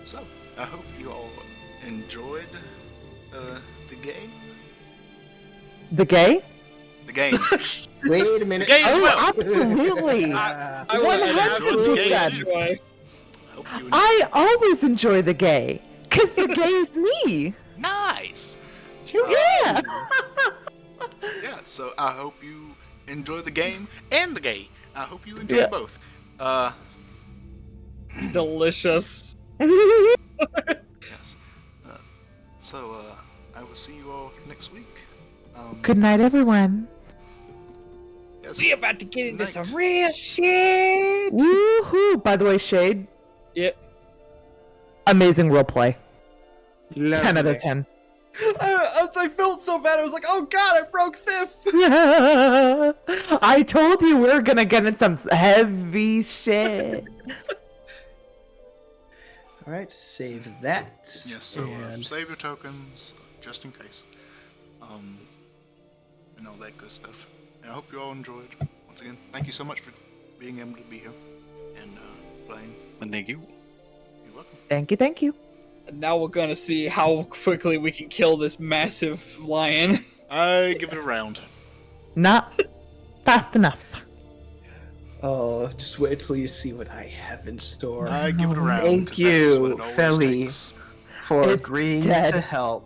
So, I hope you all enjoyed the game. The gay? The game. Wait a The minute. game as Oh, well. absolutely. I One will hundred absolutely percent. enjoy. Hope you enjoyed. I always enjoy the gay. Because the gay is me. Nice. Yeah. Yeah, so I hope you enjoy the game and the gay. I hope you enjoy Yeah. both. Delicious. Yes. So, I will see you all next week. Good night, everyone. Yep. Yes. We about to get into Night. some real shit. Woohoo! By the way, Shade, Yep. amazing roleplay. 10 out Lovely. of 10. I felt so bad. I was like, oh god, I broke Thief. I told you we were gonna get in some heavy shit. All right, save that. Yes, so and save your tokens, just in case. And all that good stuff. And I hope you all enjoyed. Once again, thank you so much for being able to be here and playing. And thank you. You're welcome. Thank you, thank you. And now we're gonna see how quickly we can kill this massive lion. I give it a round. Not fast enough. oh, just wait till you see what I have in store. I give it a round. Thank 'cause that's what you, it always Feli, takes. for It's agreeing dead. to help.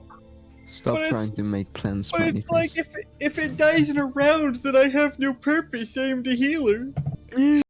Stop But it's- trying to make plans, But Smiley it's like face. if it dies in a round, then I have no purpose. I am the healer.